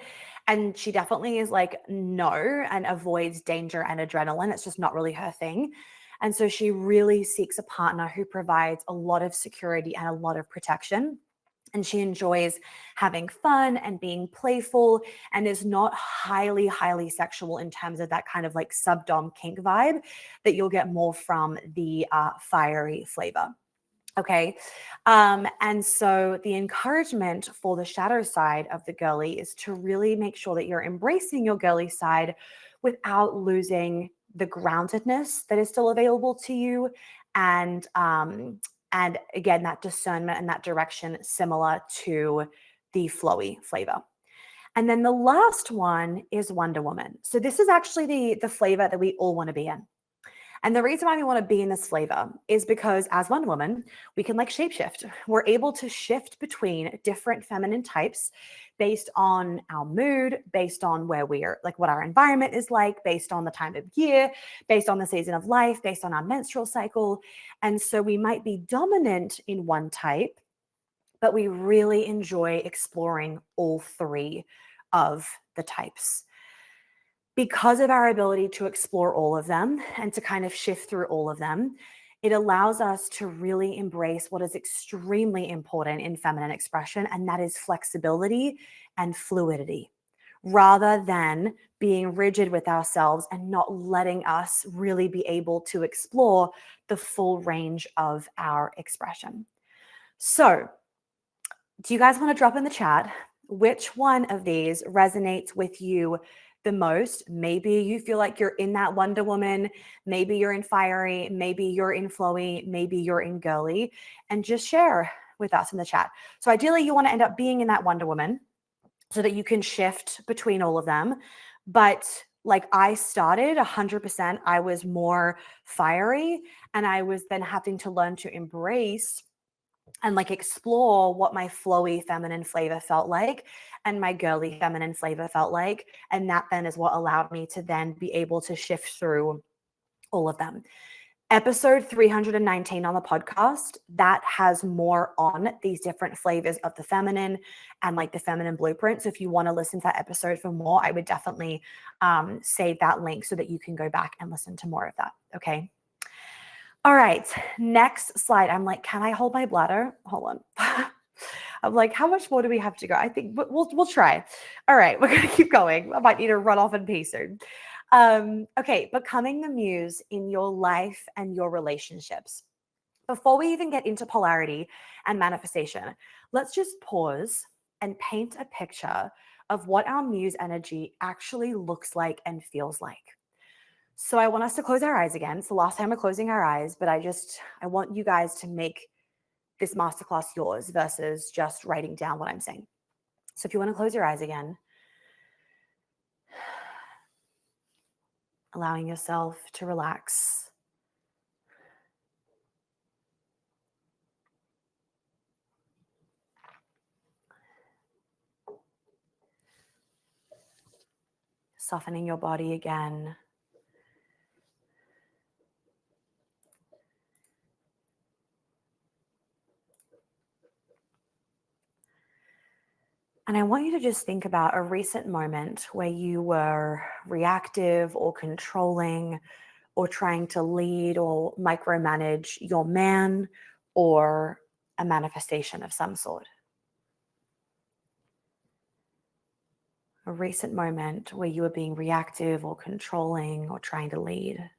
and she definitely is like no and avoids danger and adrenaline. It's just not really her thing. And so she really seeks a partner who provides a lot of security and a lot of protection. And she enjoys having fun and being playful, and is not highly, highly sexual in terms of that kind of like subdom kink vibe that you'll get more from the fiery flavor. Okay. And so the encouragement for the shadow side of the girly is to really make sure that you're embracing your girly side without losing the groundedness that is still available to you. And again, that discernment and that direction similar to the flowy flavor. And then the last one is Wonder Woman. So this is actually the flavor that we all want to be in. And the reason why we want to be in this flavor is because as Wonder Woman, we can like shapeshift. We're able to shift between different feminine types based on our mood, based on where we are, like what our environment is like, based on the time of year, based on the season of life, based on our menstrual cycle. And so we might be dominant in one type, but we really enjoy exploring all three of the types. Because of our ability to explore all of them and to kind of shift through all of them, it allows us to really embrace what is extremely important in feminine expression, and that is flexibility and fluidity, rather than being rigid with ourselves and not letting us really be able to explore the full range of our expression. So, do you guys want to drop in the chat which one of these resonates with you the most? Maybe you feel like you're in that Wonder Woman, maybe you're in fiery, maybe you're in flowy, maybe you're in girly, and just share with us in the chat. So ideally you want to end up being in that Wonder Woman so that you can shift between all of them. But like, I started 100%, I was more fiery, and I was then having to learn to embrace and like explore what my flowy feminine flavor felt like and my girly feminine flavor felt like. And that then is what allowed me to then be able to shift through all of them. Episode 319 on the podcast, that has more on these different flavors of the feminine and like the feminine blueprint. So if you want to listen to that episode for more, I would definitely save that link so that you can go back and listen to more of that. Okay. All right, next slide. I'm like, can I hold my bladder? Hold on. I'm like, how much more do we have to go? I think we'll try. All right, we're gonna keep going. I might need to run off and pee soon. Okay, becoming the muse in your life and your relationships. Before we even get into polarity and manifestation, let's just pause and paint a picture of what our muse energy actually looks like and feels like. So I want us to close our eyes again. It's the last time we're closing our eyes, but I want you guys to make this masterclass yours versus just writing down what I'm saying. So if you want to close your eyes again, allowing yourself to relax. Softening your body again. And I want you to just think about a recent moment where you were reactive or controlling or trying to lead or micromanage your man or a manifestation of some sort. A recent moment where you were being reactive or controlling or trying to lead.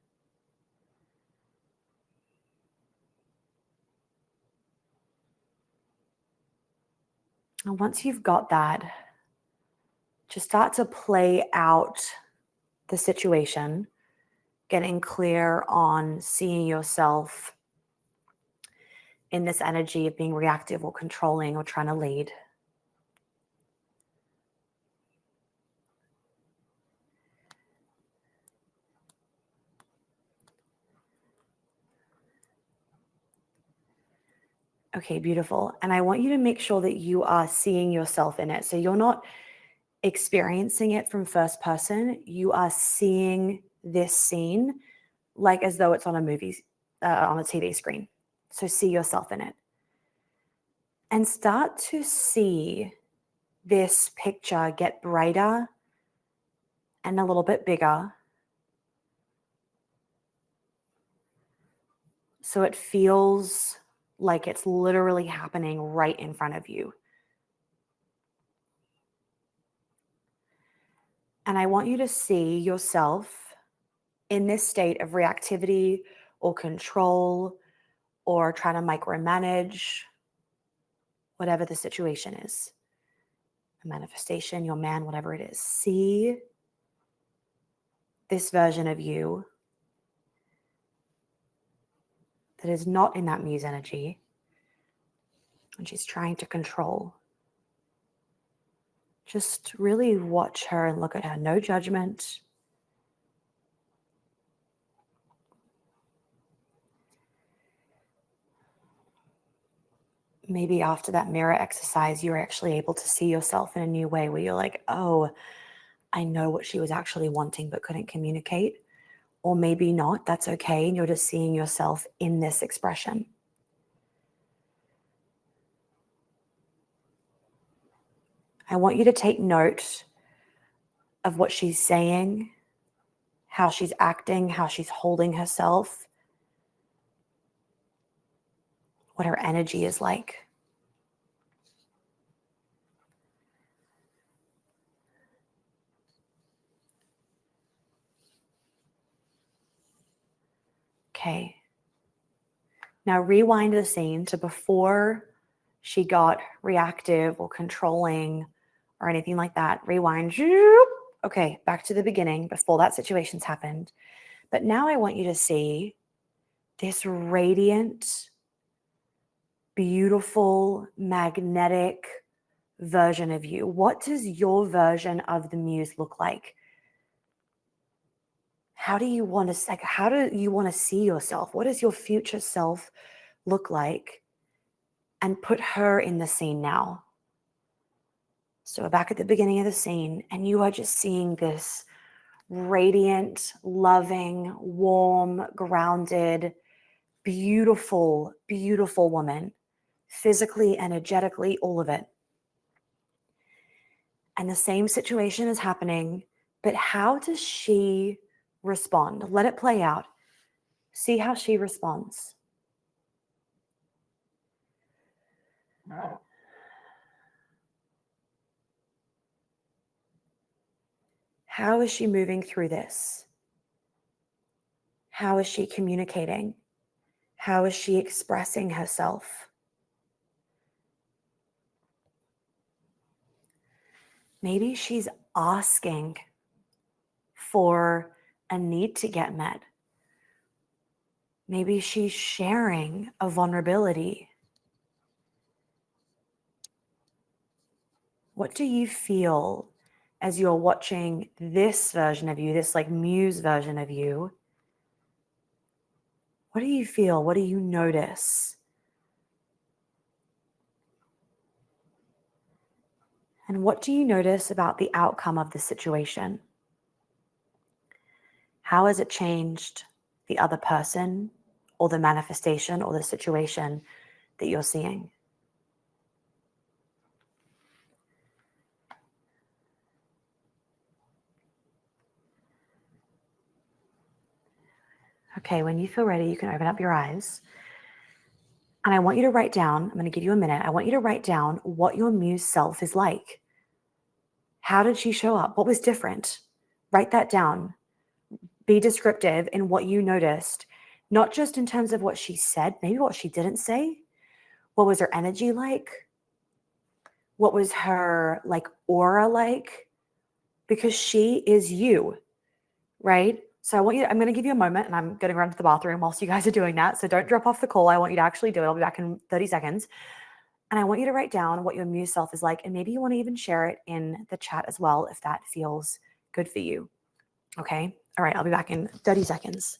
And once you've got that, just start to play out the situation, getting clear on seeing yourself in this energy of being reactive or controlling or trying to lead. Okay, beautiful. And I want you to make sure that you are seeing yourself in it. So you're not experiencing it from first person. You are seeing this scene like as though it's on a movie, on a TV screen. So see yourself in it. And start to see this picture get brighter and a little bit bigger. So it feels like it's literally happening right in front of you. And I want you to see yourself in this state of reactivity or control or trying to micromanage whatever the situation is. A manifestation, your man, whatever it is. See this version of you that is not in that muse energy and she's trying to control. Just really watch her and look at her. No judgment. Maybe after that mirror exercise, you're actually able to see yourself in a new way where you're like, oh, I know what she was actually wanting but couldn't communicate. Or maybe not. That's okay. And you're just seeing yourself in this expression. I want you to take note of what she's saying, how she's acting, how she's holding herself, what her energy is like. Okay. Now rewind the scene to before she got reactive or controlling or anything like that. Rewind. Okay, back to the beginning before that situation's happened. But now I want you to see this radiant, beautiful, magnetic version of you. What does your version of the muse look like? How do you want to see yourself? What does your future self look like? And put her in the scene now. So we're back at the beginning of the scene, and you are just seeing this radiant, loving, warm, grounded, beautiful, beautiful woman, physically, energetically, all of it. And the same situation is happening, but how does she respond? Let it play out. See how she responds. How is she moving through this? How is she communicating? How is she expressing herself? Maybe she's asking for a need to get met. Maybe she's sharing a vulnerability. What do you feel as you're watching this version of you, this like muse version of you? What do you feel? What do you notice? And what do you notice about the outcome of the situation? How has it changed the other person or the manifestation or the situation that you're seeing? Okay, when you feel ready, you can open up your eyes. And I want you to write down, I'm going to give you a minute. I want you to write down what your muse self is like. How did she show up? What was different? Write that down. Be descriptive in what you noticed, not just in terms of what she said, maybe what she didn't say. What was her energy like? What was her like aura like? Because she is you, right? So I'm going to give you a moment and I'm going to run to the bathroom whilst you guys are doing that. So don't drop off the call. I want you to actually do it. I'll be back in 30 seconds. And I want you to write down what your muse self is like. And maybe you want to even share it in the chat as well, if that feels good for you. Okay. All right. I'll be back in 30 seconds.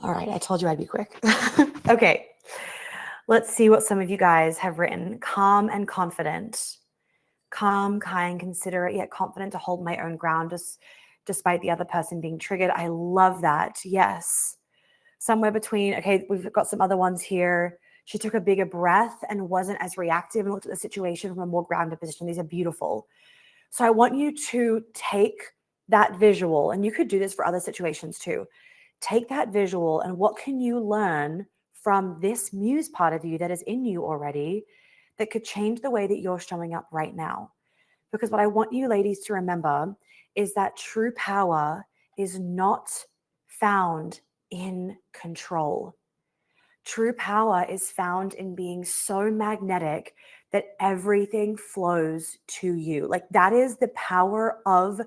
All right, I told you I'd be quick. Okay, let's see what some of you guys have written. Calm and confident. Calm, kind, considerate, yet confident to hold my own ground despite the other person being triggered. I love that. Yes. Somewhere between, okay, we've got some other ones here. She took a bigger breath and wasn't as reactive and looked at the situation from a more grounded position. These are beautiful. So I want you to take that visual, and you could do this for other situations too. Take that visual and what can you learn from this muse part of you that is in you already that could change the way that you're showing up right now? Because what I want you ladies to remember is that true power is not found in control. True power is found in being so magnetic that everything flows to you. Like that is the power of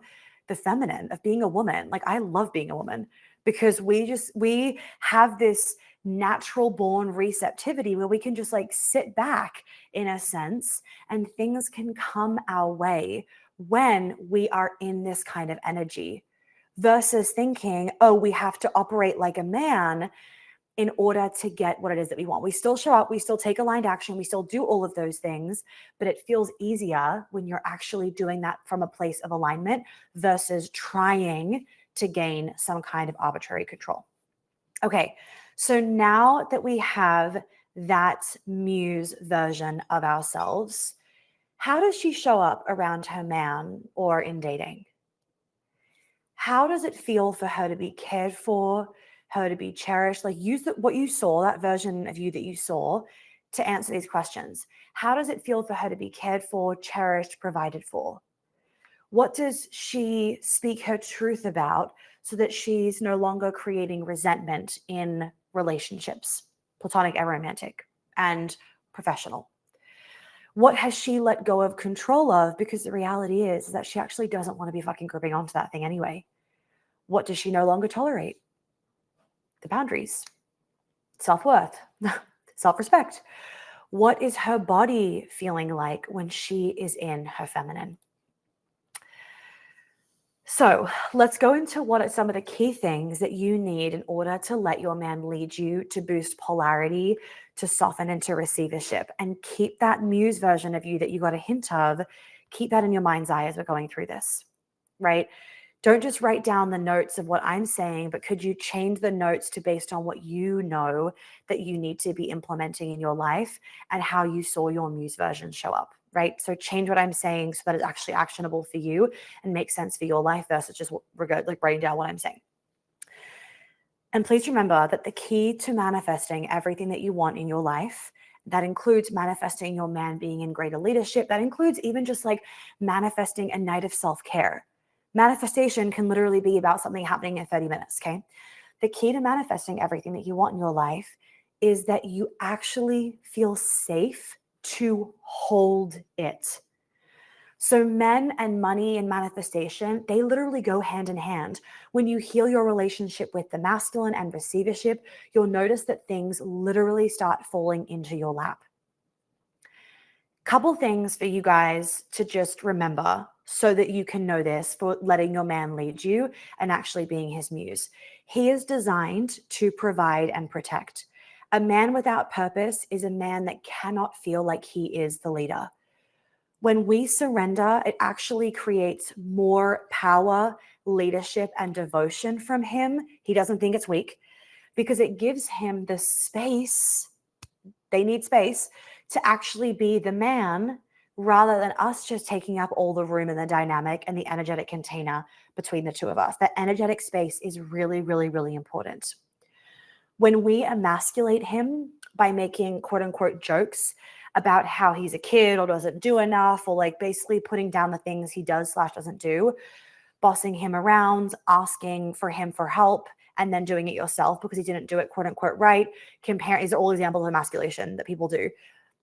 the feminine, of being a woman. Like I love being a woman because we have this natural born receptivity where we can just like sit back in a sense and things can come our way when we are in this kind of energy versus thinking, oh, we have to operate like a man in order to get what it is that we want. We still show up, we still take aligned action, we still do all of those things, but it feels easier when you're actually doing that from a place of alignment versus trying to gain some kind of arbitrary control. Okay, so now that we have that muse version of ourselves, how does she show up around her man or in dating? How does it feel for her to be cared for, her to be cherished? Like use what you saw, that version of you that you saw, to answer these questions. How does it feel for her to be cared for, cherished, provided for? What does she speak her truth about so that she's no longer creating resentment in relationships, platonic and romantic, and professional? What has she let go of control of? Because the reality is that she actually doesn't want to be fucking gripping onto that thing anyway. What does she no longer tolerate? The boundaries, self-worth, self-respect. What is her body feeling like when she is in her feminine? So let's go into what are some of the key things that you need in order to let your man lead you, to boost polarity, to soften into receivership, and keep that muse version of you that you got a hint of, keep that in your mind's eye as we're going through this, right? Don't just write down the notes of what I'm saying, but could you change the notes to based on what you know that you need to be implementing in your life and how you saw your muse version show up, right? So change what I'm saying so that it's actually actionable for you and makes sense for your life versus just like writing down what I'm saying. And please remember that the key to manifesting everything that you want in your life, that includes manifesting your man being in greater leadership, that includes even just like manifesting a night of self-care. Manifestation can literally be about something happening in 30 minutes, okay? The key to manifesting everything that you want in your life is that you actually feel safe to hold it. So men and money and manifestation, they literally go hand in hand. When you heal your relationship with the masculine and receivership, you'll notice that things literally start falling into your lap. Couple things for you guys to just remember so that you can know this for letting your man lead you and actually being his muse. He is designed to provide and protect. A man without purpose is a man that cannot feel like he is the leader. When we surrender, it actually creates more power, leadership, and devotion from him. He doesn't think it's weak because it gives him the space. They need space to actually be the man rather than us just taking up all the room and the dynamic and the energetic container between the two of us. That energetic space is really, really, really important. When we emasculate him by making quote unquote jokes about how he's a kid or doesn't do enough, or like basically putting down the things he does / doesn't do, bossing him around, asking for him for help, and then doing it yourself because he didn't do it quote unquote right. These are all examples of emasculation that people do.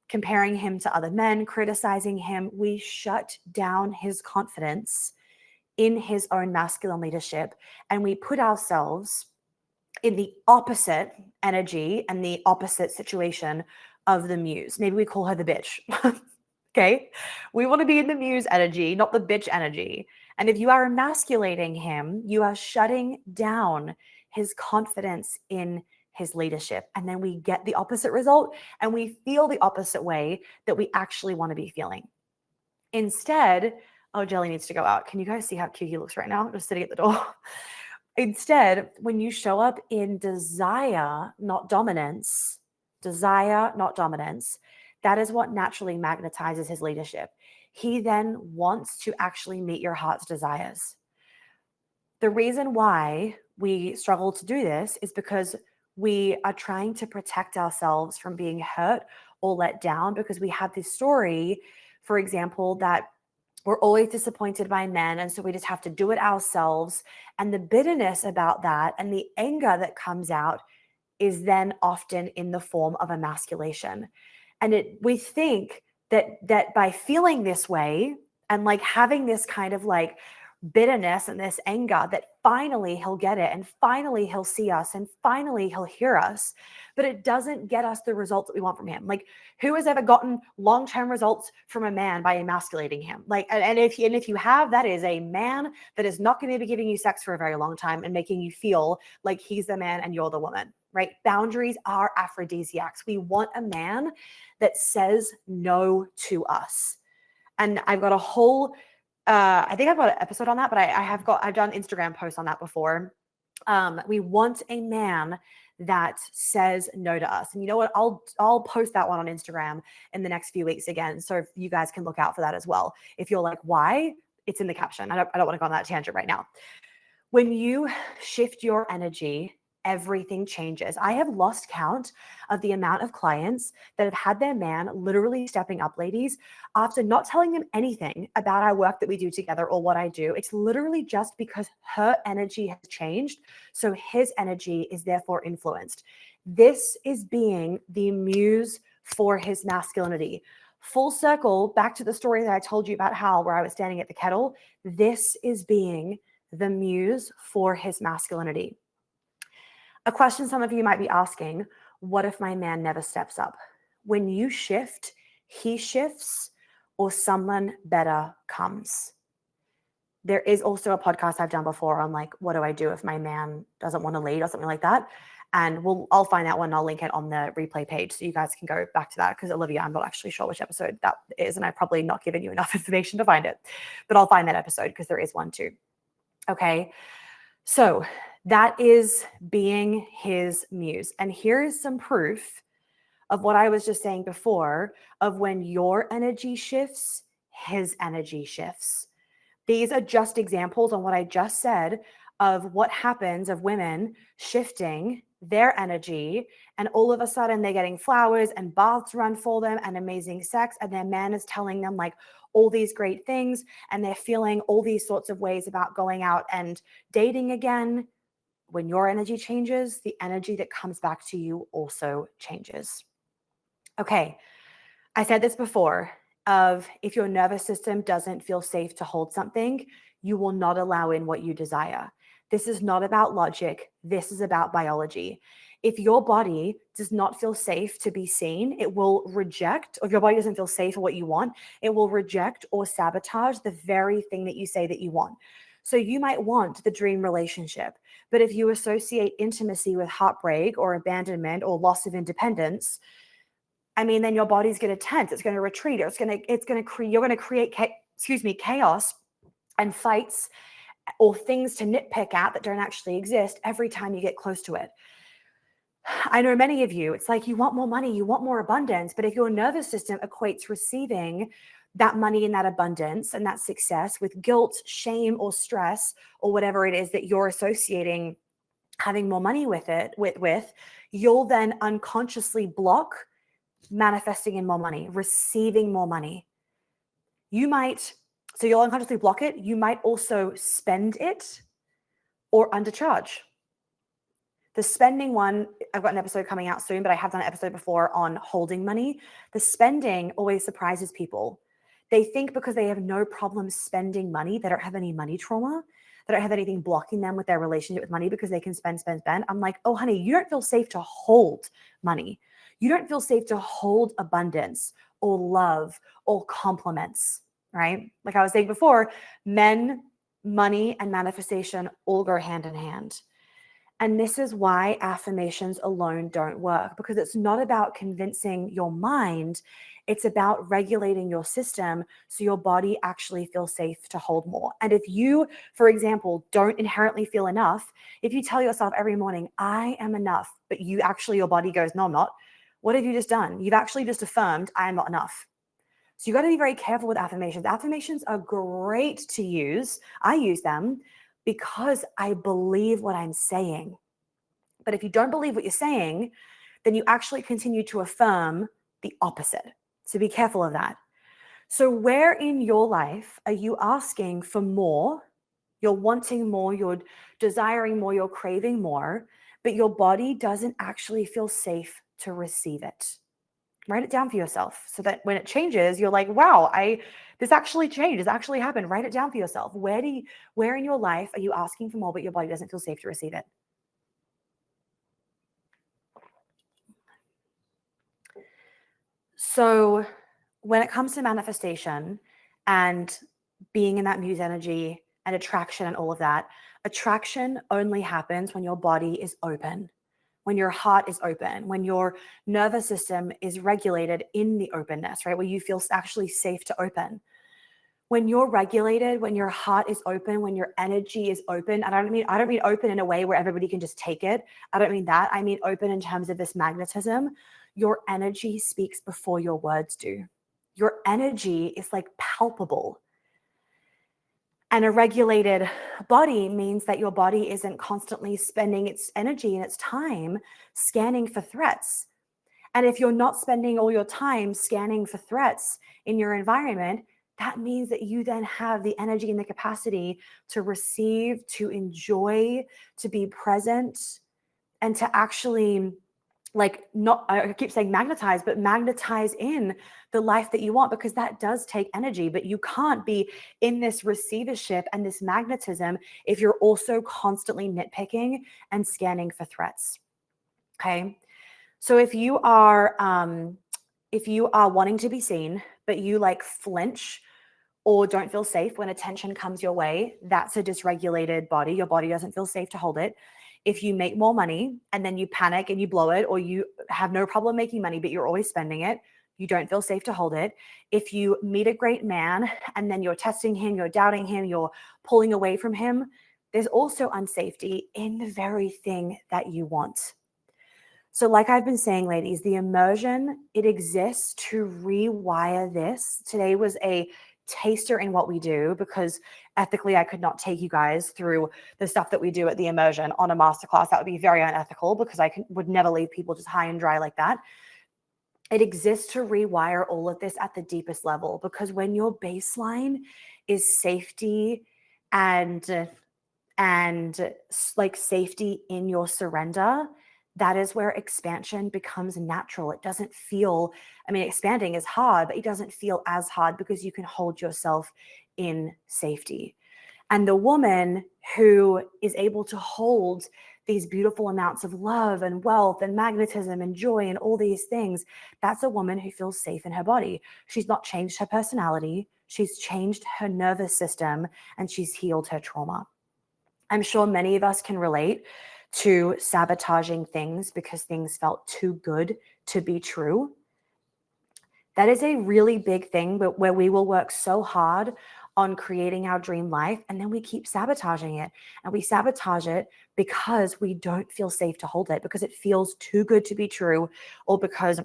Comparing him to other men, criticizing him, we shut down his confidence in his own masculine leadership, and we put ourselves in the opposite energy and the opposite situation of the muse. Maybe we call her the bitch. Okay? We want to be in the muse energy, not the bitch energy. And if you are emasculating him, you are shutting down his confidence in his leadership. And then we get the opposite result and we feel the opposite way that we actually want to be feeling. Instead, oh, Jelly needs to go out. Can you guys see how cute he looks right now? Just sitting at the door. Instead, when you show up in desire, not dominance, that is what naturally magnetizes his leadership. He then wants to actually meet your heart's desires. The reason why we struggle to do this is because we are trying to protect ourselves from being hurt or let down because we have this story, for example, that we're always disappointed by men, and so we just have to do it ourselves. And the bitterness about that and the anger that comes out is then often in the form of emasculation. And we think that by feeling this way and like having this kind of like bitterness and this anger, that finally he'll get it and finally he'll see us and finally he'll hear us, but it doesn't get us the results that we want from him. Like, who has ever gotten long-term results from a man by emasculating him? Like, and if you have, that is a man that is not going to be giving you sex for a very long time and making you feel like he's the man and you're the woman, right? Boundaries are aphrodisiacs. We want a man that says no to us. And I've got a whole I think I've got an episode on that, but I've done Instagram posts on that before. We want a man that says no to us. And you know what? I'll post that one on Instagram in the next few weeks again. So you guys can look out for that as well. If you're like, why? It's in the caption. I don't want to go on that tangent right now. When you shift your energy, everything changes. I have lost count of the amount of clients that have had their man literally stepping up, ladies, after not telling them anything about our work that we do together or what I do. It's literally just because her energy has changed. So his energy is therefore influenced. This is being the muse for his masculinity. Full circle back to the story that I told you about Hal, where I was standing at the kettle. This is being the muse for his masculinity. A question some of you might be asking, what if my man never steps up? When you shift, he shifts, or someone better comes. There is also a podcast I've done before on like, what do I do if my man doesn't want to lead or something like that? And I'll find that one and I'll link it on the replay page so you guys can go back to that, because Olivia, I'm not actually sure which episode that is, and I've probably not given you enough information to find it, but I'll find that episode because there is one too. Okay, so that is being his muse. And here is some proof of what I was just saying before, of when your energy shifts, his energy shifts. These are just examples on what I just said of what happens of women shifting their energy, and all of a sudden they're getting flowers and baths run for them and amazing sex, and their man is telling them like all these great things, and they're feeling all these sorts of ways about going out and dating again. When your energy changes, the energy that comes back to you also changes. Okay, I said this before, of if your nervous system doesn't feel safe to hold something, you will not allow in what you desire. This is not about logic. This is about biology. If your body does not feel safe to be seen, it will reject, or if your body doesn't feel safe for what you want, it will reject or sabotage the very thing that you say that you want. So you might want the dream relationship, but if you associate intimacy with heartbreak or abandonment or loss of independence, I mean, then your body's going to tense, it's going to retreat, you're going to create chaos and fights or things to nitpick at that don't actually exist every time you get close to it. I know many of you, it's like you want more money, you want more abundance, but if your nervous system equates receiving that money and that abundance and that success with guilt, shame, or stress, or whatever it is that you're associating having more money with you'll then unconsciously block manifesting in more money, receiving more money. So you'll unconsciously block it. You might also spend it or undercharge. The spending one, I've got an episode coming out soon, but I have done an episode before on holding money. The spending always surprises people. They think because they have no problem spending money, they don't have any money trauma. They don't have anything blocking them with their relationship with money because they can spend. I'm like, oh, honey, you don't feel safe to hold money. You don't feel safe to hold abundance or love or compliments, right? Like I was saying before, men, money, and manifestation all go hand in hand. And this is why affirmations alone don't work, because it's not about convincing your mind. It's about regulating your system so your body actually feels safe to hold more. And if you, for example, don't inherently feel enough, if you tell yourself every morning, I am enough, but your body goes, no, I'm not. What have you just done? You've actually just affirmed, I am not enough. So you got to be very careful with affirmations. Affirmations are great to use. I use them because I believe what I'm saying. But if you don't believe what you're saying, then you actually continue to affirm the opposite. So be careful of that. So where in your life are you asking for more? You're wanting more, you're desiring more, you're craving more, but your body doesn't actually feel safe to receive it. Write it down for yourself so that when it changes, you're like, wow, this actually changed. This actually happened. Write it down for yourself. Where in your life are you asking for more, but your body doesn't feel safe to receive it? So when it comes to manifestation and being in that muse energy and attraction and all of that, attraction only happens when your body is open, when your heart is open, when your nervous system is regulated in the openness, right? Where you feel actually safe to open. When you're regulated, when your heart is open, when your energy is open, and I don't mean open in a way where everybody can just take it. I don't mean that. I mean open in terms of this magnetism. Your energy speaks before your words do. Your energy is like palpable. And a regulated body means that your body isn't constantly spending its energy and its time scanning for threats. And if you're not spending all your time scanning for threats in your environment, that means that you then have the energy and the capacity to receive, to enjoy, to be present, and to actually I keep saying magnetize, but magnetize in the life that you want, because that does take energy. But you can't be in this receivership and this magnetism if you're also constantly nitpicking and scanning for threats. Okay. So if you are wanting to be seen, but you like flinch or don't feel safe when attention comes your way, that's a dysregulated body. Your body doesn't feel safe to hold it. If you make more money and then you panic and you blow it, or you have no problem making money, but you're always spending it, you don't feel safe to hold it. If you meet a great man and then you're testing him, you're doubting him, you're pulling away from him, there's also unsafety in the very thing that you want. So like I've been saying, ladies, the immersion, it exists to rewire this. Today was a taster in what we do, because ethically I could not take you guys through the stuff that we do at the immersion on a masterclass. That would be very unethical, because would never leave people just high and dry like that. It exists to rewire all of this at the deepest level, because when your baseline is safety and like safety in your surrender, that is where expansion becomes natural. It doesn't feel, expanding is hard, but it doesn't feel as hard because you can hold yourself in safety. And the woman who is able to hold these beautiful amounts of love and wealth and magnetism and joy and all these things, that's a woman who feels safe in her body. She's not changed her personality, she's changed her nervous system, and she's healed her trauma. I'm sure many of us can relate to sabotaging things because things felt too good to be true. That is a really big thing, but where we will work so hard on creating our dream life, and then we keep sabotaging it. And we sabotage it because we don't feel safe to hold it, because it feels too good to be true, or because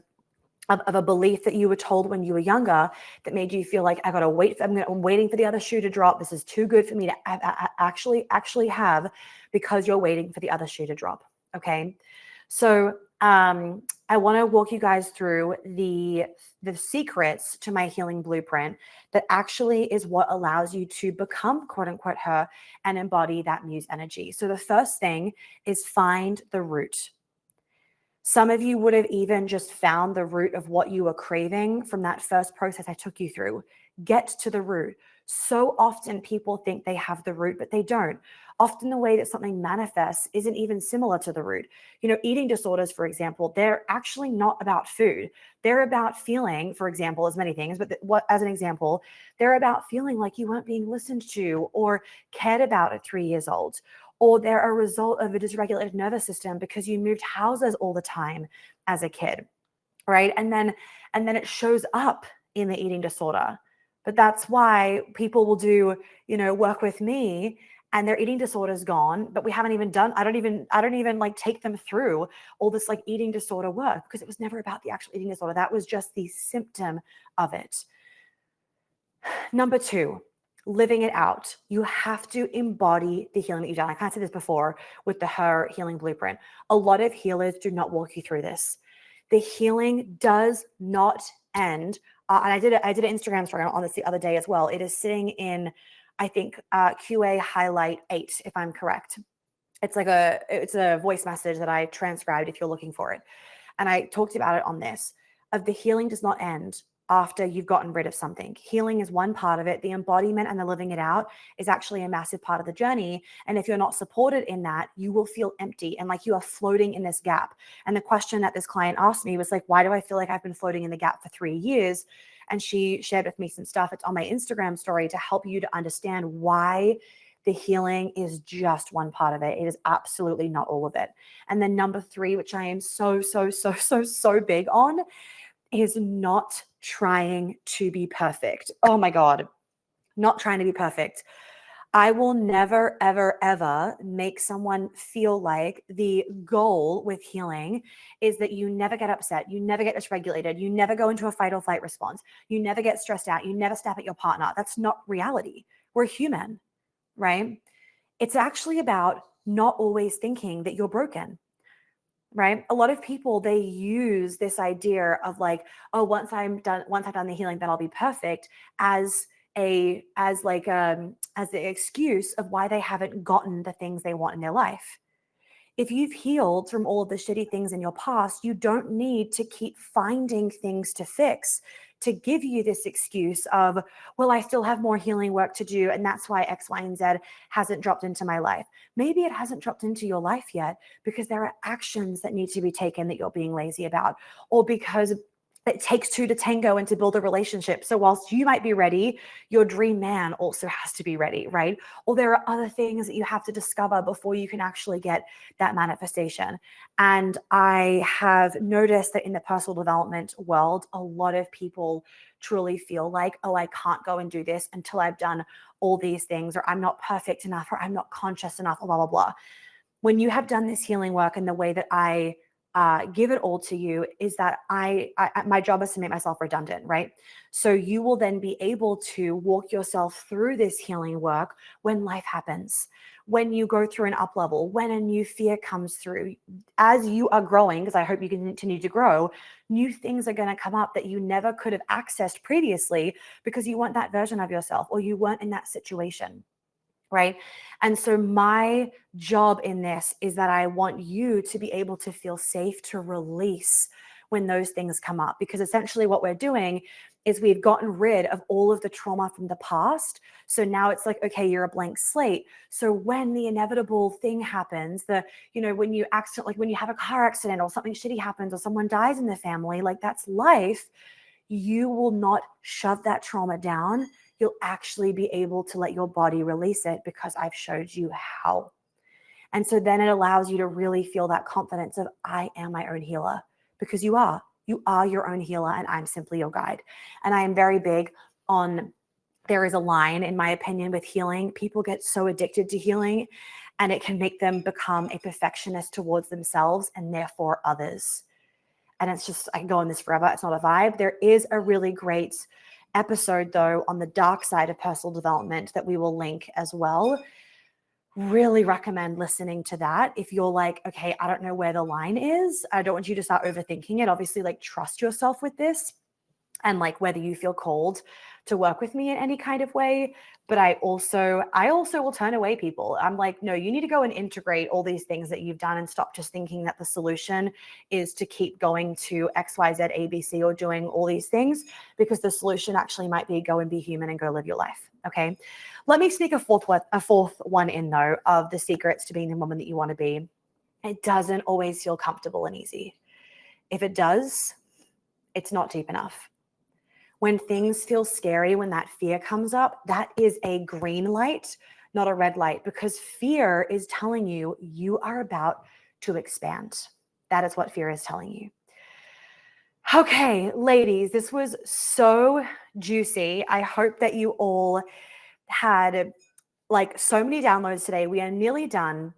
of a belief that you were told when you were younger that made you feel like, I gotta wait, I'm waiting for the other shoe to drop. This is too good for me to actually have, because you're waiting for the other shoe to drop. Okay. So I want to walk you guys through the secrets to my healing blueprint that actually is what allows you to become quote unquote her and embody that muse energy. So the first thing is find the root. Some of you would have even just found the root of what you were craving from that first process I took you through. Get to the root. So often people think they have the root, but they don't. Often the way that something manifests isn't even similar to the root. You know, eating disorders, for example, they're actually not about food. They're about feeling, for example, as many things, but as an example, they're about feeling like you weren't being listened to or cared about at 3 years old, or they're a result of a dysregulated nervous system because you moved houses all the time as a kid, right? And then it shows up in the eating disorder. But that's why people will do, work with me and their eating disorder is gone, but we haven't even done, I don't even like take them through all this like eating disorder work, because it was never about the actual eating disorder. That was just the symptom of it. Number 2, living it out. You have to embody the healing that you've done. I kind of said this before with the Her Healing Blueprint. A lot of healers do not walk you through this. The healing does not end. And I did an Instagram story on this the other day as well. It is sitting in, I think, QA highlight 8, if I'm correct. It's a voice message that I transcribed if you're looking for it. And I talked about it on this, of the healing does not end after you've gotten rid of something. Healing is one part of it. The embodiment and the living it out is actually a massive part of the journey. And if you're not supported in that, you will feel empty and like you are floating in this gap. And the question that this client asked me was like, why do I feel like I've been floating in the gap for 3 years? And she shared with me some stuff. It's on my Instagram story to help you to understand why the healing is just one part of it. It is absolutely not all of it. And then number 3, which I am so big on, is not trying to be perfect. Oh my God, not trying to be perfect. I will never, ever, ever make someone feel like the goal with healing is that you never get upset, you never get dysregulated, you never go into a fight or flight response, you never get stressed out, you never snap at your partner. That's not reality. We're human, right? It's actually about not always thinking that you're broken. Right? A lot of people, they use this idea of like, oh, once I've done the healing, then I'll be perfect, as the excuse of why they haven't gotten the things they want in their life. If you've healed from all of the shitty things in your past, you don't need to keep finding things to fix to give you this excuse of, well, I still have more healing work to do, and that's why X, Y, and Z hasn't dropped into my life. Maybe it hasn't dropped into your life yet because there are actions that need to be taken that you're being lazy about, or because it takes 2 to tango and to build a relationship. So whilst you might be ready, your dream man also has to be ready, right? Or there are other things that you have to discover before you can actually get that manifestation. And I have noticed that in the personal development world, a lot of people truly feel like, oh, I can't go and do this until I've done all these things, or I'm not perfect enough, or I'm not conscious enough, or blah, blah, blah. When you have done this healing work, and the way that I give it all to you is that my job is to make myself redundant, right? So you will then be able to walk yourself through this healing work when life happens, when you go through an up level, when a new fear comes through. As you are growing, because I hope you continue to grow, new things are going to come up that you never could have accessed previously because you weren't that version of yourself, or you weren't in that situation. Right. And so my job in this is that I want you to be able to feel safe to release when those things come up, because essentially what we're doing is we've gotten rid of all of the trauma from the past. So now it's like, okay, you're a blank slate. So when the inevitable thing happens, when you accident, like when you have a car accident or something shitty happens or someone dies in the family, like that's life, you will not shove that trauma down. You'll actually be able to let your body release it because I've showed you how. And so then it allows you to really feel that confidence of, I am my own healer, because you are. You are your own healer, and I'm simply your guide. And I am very big on, there is a line, in my opinion, with healing. People get so addicted to healing, and it can make them become a perfectionist towards themselves and therefore others. And it's just, I can go on this forever. It's not a vibe. There is a really great episode, though, on the dark side of personal development that we will link as well. Really recommend listening to that. If you're like, okay, I don't know where the line is, I don't want you to start overthinking it. Obviously, like, trust yourself with this, and like whether you feel called to work with me in any kind of way. But I also will turn away people. I'm like, no, you need to go and integrate all these things that you've done and stop just thinking that the solution is to keep going to XYZ ABC or doing all these things, because the solution actually might be go and be human and go live your life. Okay. Let me sneak a fourth one in, though, of the secrets to being the woman that you want to be. It doesn't always feel comfortable and easy. If it does, it's not deep enough. When things feel scary, when that fear comes up, that is a green light, not a red light, because fear is telling you you are about to expand. That is what fear is telling you. Okay, ladies, this was so juicy. I hope that you all had like so many downloads today. We are nearly done.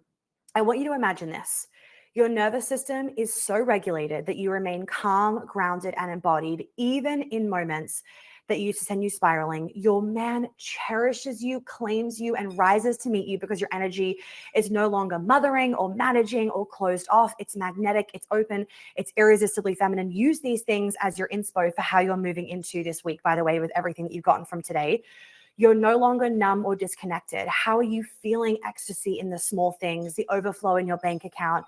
I want you to imagine this. Your nervous system is so regulated that you remain calm, grounded, and embodied, even in moments that used to send you spiraling. Your man cherishes you, claims you, and rises to meet you because your energy is no longer mothering or managing or closed off. It's magnetic, it's open, it's irresistibly feminine. Use these things as your inspo for how you're moving into this week, by the way, with everything that you've gotten from today. You're no longer numb or disconnected. How are you feeling ecstasy in the small things, the overflow in your bank account,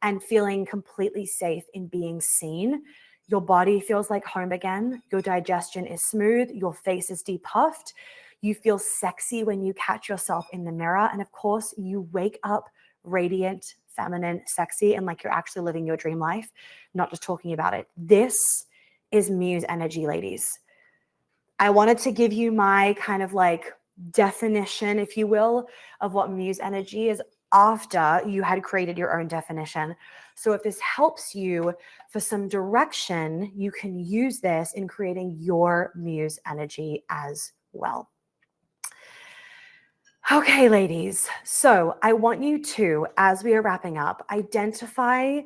and feeling completely safe in being seen? Your body feels like home again. Your digestion is smooth. Your face is depuffed. You feel sexy when you catch yourself in the mirror. And of course, you wake up radiant, feminine, sexy, and like you're actually living your dream life, not just talking about it. This is Muse energy, ladies. I wanted to give you my kind of like definition, if you will, of what Muse energy is after you had created your own definition. So if this helps you for some direction, you can use this in creating your Muse energy as well. Okay, ladies. So I want you to, as we are wrapping up, identify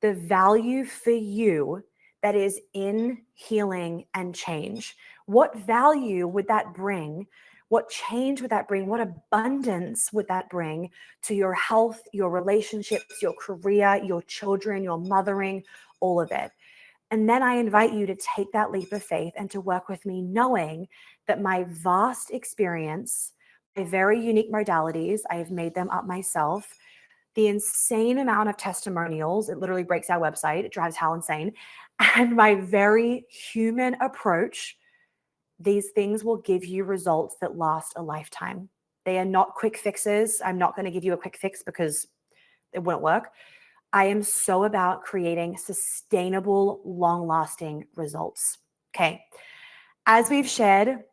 the value for you that is in healing and change. What value would that bring? What change would that bring? What abundance would that bring to your health, your relationships, your career, your children, your mothering, all of it? And then I invite you to take that leap of faith and to work with me, knowing that my vast experience, my very unique modalities, I have made them up myself, the insane amount of testimonials, it literally breaks our website, it drives Hal insane, and my very human approach, these things will give you results that last a lifetime. They are not quick fixes. I'm not going to give you a quick fix because it won't work. I am so about creating sustainable, long-lasting results. Okay. As we've shared,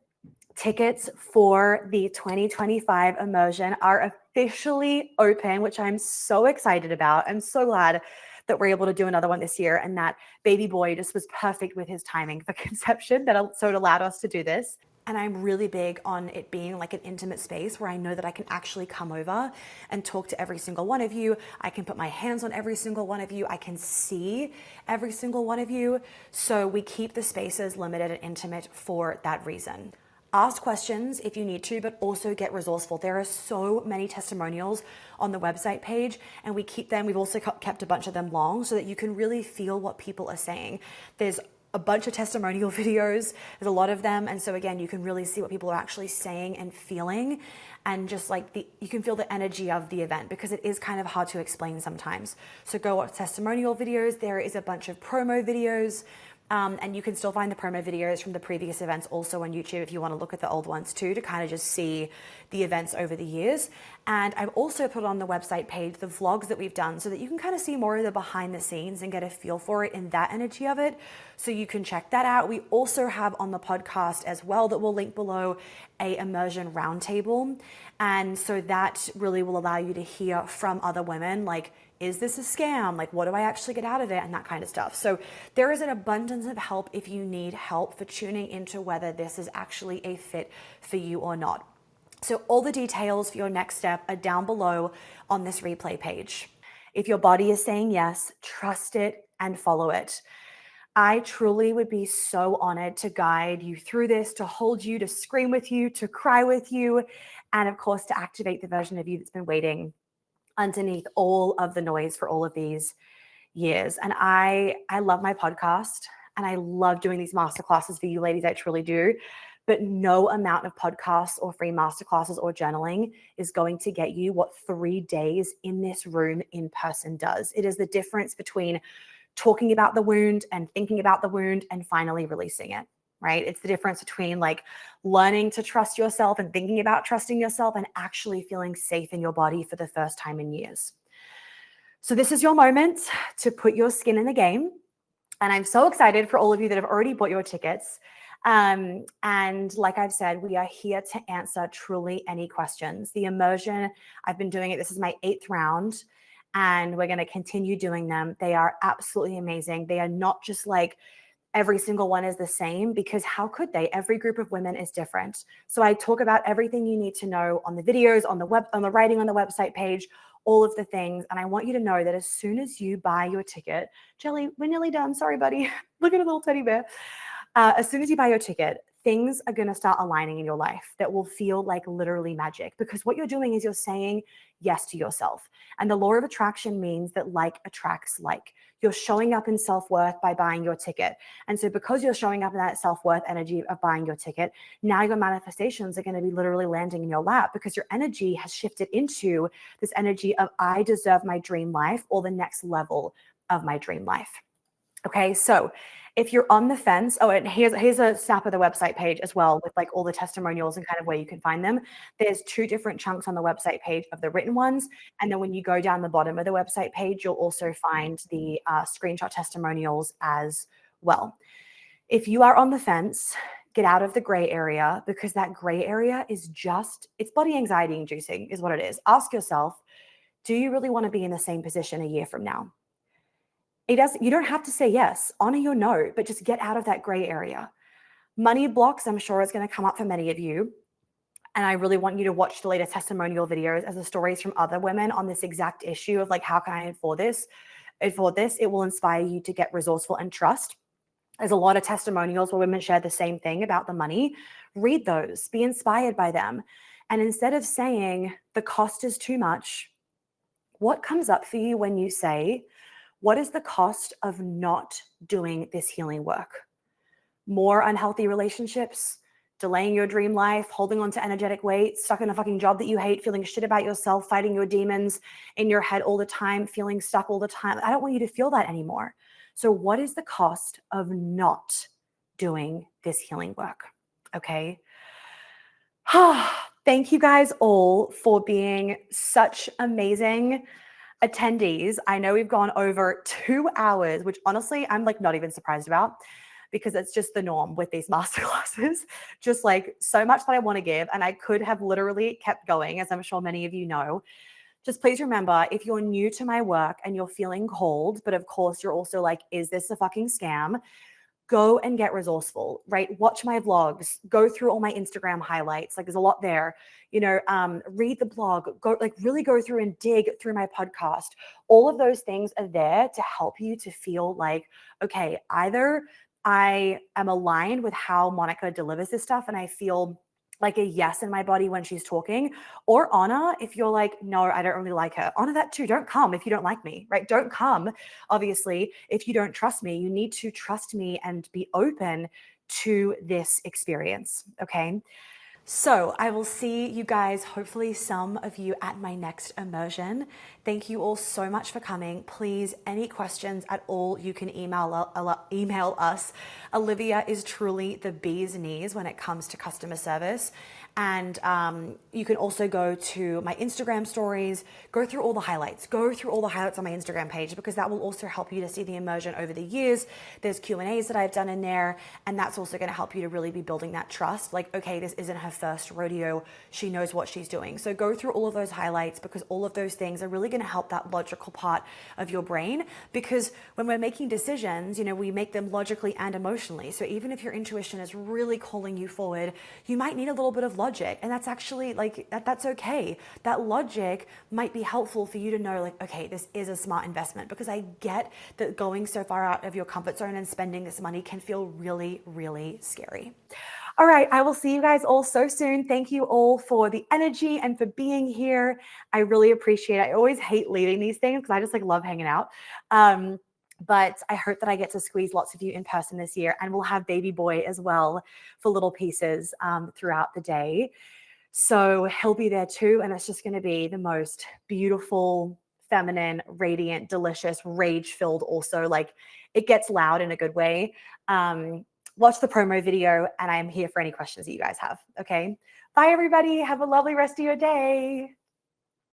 tickets for the 2025 immersion are officially open, which I'm so excited about. I'm so glad that we're able to do another one this year, and that baby boy just was perfect with his timing for conception, so it allowed us to do this. And I'm really big on it being like an intimate space where I know that I can actually come over and talk to every single one of you. I can put my hands on every single one of you. I can see every single one of you. So we keep the spaces limited and intimate for that reason. Ask questions if you need to, but also get resourceful. There are so many testimonials on the website page, and we keep them. We've also kept a bunch of them long so that you can really feel what people are saying. There's a bunch of testimonial videos. There's a lot of them. And so again, you can really see what people are actually saying and feeling, and just like you can feel the energy of the event, because it is kind of hard to explain sometimes. So go watch testimonial videos. There is a bunch of promo videos. And you can still find the promo videos from the previous events also on YouTube if you want to look at the old ones too, to kind of just see the events over the years. And I've also put on the website page the vlogs that we've done so that you can kind of see more of the behind the scenes and get a feel for it in that energy of it. So you can check that out. We also have on the podcast as well, that we'll link below, a immersion roundtable. And so that really will allow you to hear from other women, like, is this a scam? Like, what do I actually get out of it? And that kind of stuff. So there is an abundance of help if you need help for tuning into whether this is actually a fit for you or not. So all the details for your next step are down below on this replay page. If your body is saying yes, trust it and follow it. I truly would be so honored to guide you through this, to hold you, to scream with you, to cry with you, and of course, to activate the version of you that's been waiting underneath all of the noise for all of these years. And I love my podcast and I love doing these masterclasses for you ladies. I truly do. But no amount of podcasts or free masterclasses or journaling is going to get you what 3 days in this room in person does. It is the difference between talking about the wound and thinking about the wound and finally releasing it, right? It's the difference between like learning to trust yourself and thinking about trusting yourself and actually feeling safe in your body for the first time in years. So this is your moment to put your skin in the game. And I'm so excited for all of you that have already bought your tickets. And like I've said, we are here to answer truly any questions. The immersion, I've been doing it. This is my 8th round. And we're going to continue doing them. They are absolutely amazing. They are not just like every single one is the same, because how could they? Every group of women is different. So I talk about everything you need to know on the videos, on the web, on the writing on the website page, all of the things. And I want you to know that as soon as you buy your ticket, Jelly, we're nearly done. Sorry, buddy. Look at a little teddy bear. As soon as you buy your ticket, things are going to start aligning in your life that will feel like literally magic, because what you're doing is you're saying yes to yourself. And the law of attraction means that like attracts like. You're showing up in self-worth by buying your ticket. And so because you're showing up in that self-worth energy of buying your ticket, now your manifestations are going to be literally landing in your lap, because your energy has shifted into this energy of I deserve my dream life, or the next level of my dream life. Okay, so if you're on the fence, oh, and here's a snap of the website page as well, with like all the testimonials and kind of where you can find them. There's 2 different chunks on the website page of the written ones. And then when you go down the bottom of the website page, you'll also find the screenshot testimonials as well. If you are on the fence, get out of the gray area, because that gray area is it's body anxiety inducing is what it is. Ask yourself, do you really want to be in the same position a year from now? You don't have to say yes, honor your no, but just get out of that gray area. Money blocks, I'm sure, is going to come up for many of you. And I really want you to watch the latest testimonial videos as the stories from other women on this exact issue of like, how can I afford this? It will inspire you to get resourceful and trust. There's a lot of testimonials where women share the same thing about the money. Read those, be inspired by them. And instead of saying the cost is too much, what comes up for you when you say, what is the cost of not doing this healing work? More unhealthy relationships, delaying your dream life, holding on to energetic weight, stuck in a fucking job that you hate, feeling shit about yourself, fighting your demons in your head all the time, feeling stuck all the time. I don't want you to feel that anymore. So what is the cost of not doing this healing work? Okay. Thank you guys all for being such amazing attendees. I know we've gone over 2 hours, which honestly, I'm like not even surprised about, because it's just the norm with these masterclasses, just like so much that I want to give. And I could have literally kept going, as I'm sure many of you know. Just please remember, if you're new to my work and you're feeling cold, but of course you're also like, is this a fucking scam? Go and get resourceful, right? Watch my vlogs, go through all my Instagram highlights. Like there's a lot there, read the blog, really go through and dig through my podcast. All of those things are there to help you to feel like, okay, either I am aligned with how Monica delivers this stuff and I feel like a yes in my body when she's talking, or honor if you're like, no, I don't really like her. Honor that too. Don't come if you don't like me, right? Don't come, obviously, if you don't trust me. You need to trust me and be open to this experience, okay? So I will see you guys, hopefully some of you at my next immersion. Thank you all so much for coming. Please, any questions at all, you can email us. Olivia is truly the bee's knees when it comes to customer service. And you can also go to my Instagram stories, go through all the highlights, on my Instagram page, because that will also help you to see the immersion over the years. There's Q&As that I've done in there, and that's also going to help you to really be building that trust. Like, okay, this isn't her first rodeo. She knows what she's doing. So go through all of those highlights, because all of those things are really going to help that logical part of your brain. Because when we're making decisions, we make them logically and emotionally. So even if your intuition is really calling you forward, you might need a little bit of logic, and that's actually that's okay. That logic might be helpful for you to know, like, okay, this is a smart investment, because I get that going so far out of your comfort zone and spending this money can feel really, really scary. All right, I will see you guys all so soon. Thank you all for the energy and for being here. I really appreciate it. I always hate leaving these things because I just love hanging out. But I hope that I get to squeeze lots of you in person this year, and we'll have baby boy as well for little pieces throughout the day. So he'll be there too, and it's just going to be the most beautiful, feminine, radiant, delicious, rage-filled also. Like, it gets loud in a good way. Watch the promo video, and I'm here for any questions that you guys have. Okay. Bye, everybody. Have a lovely rest of your day.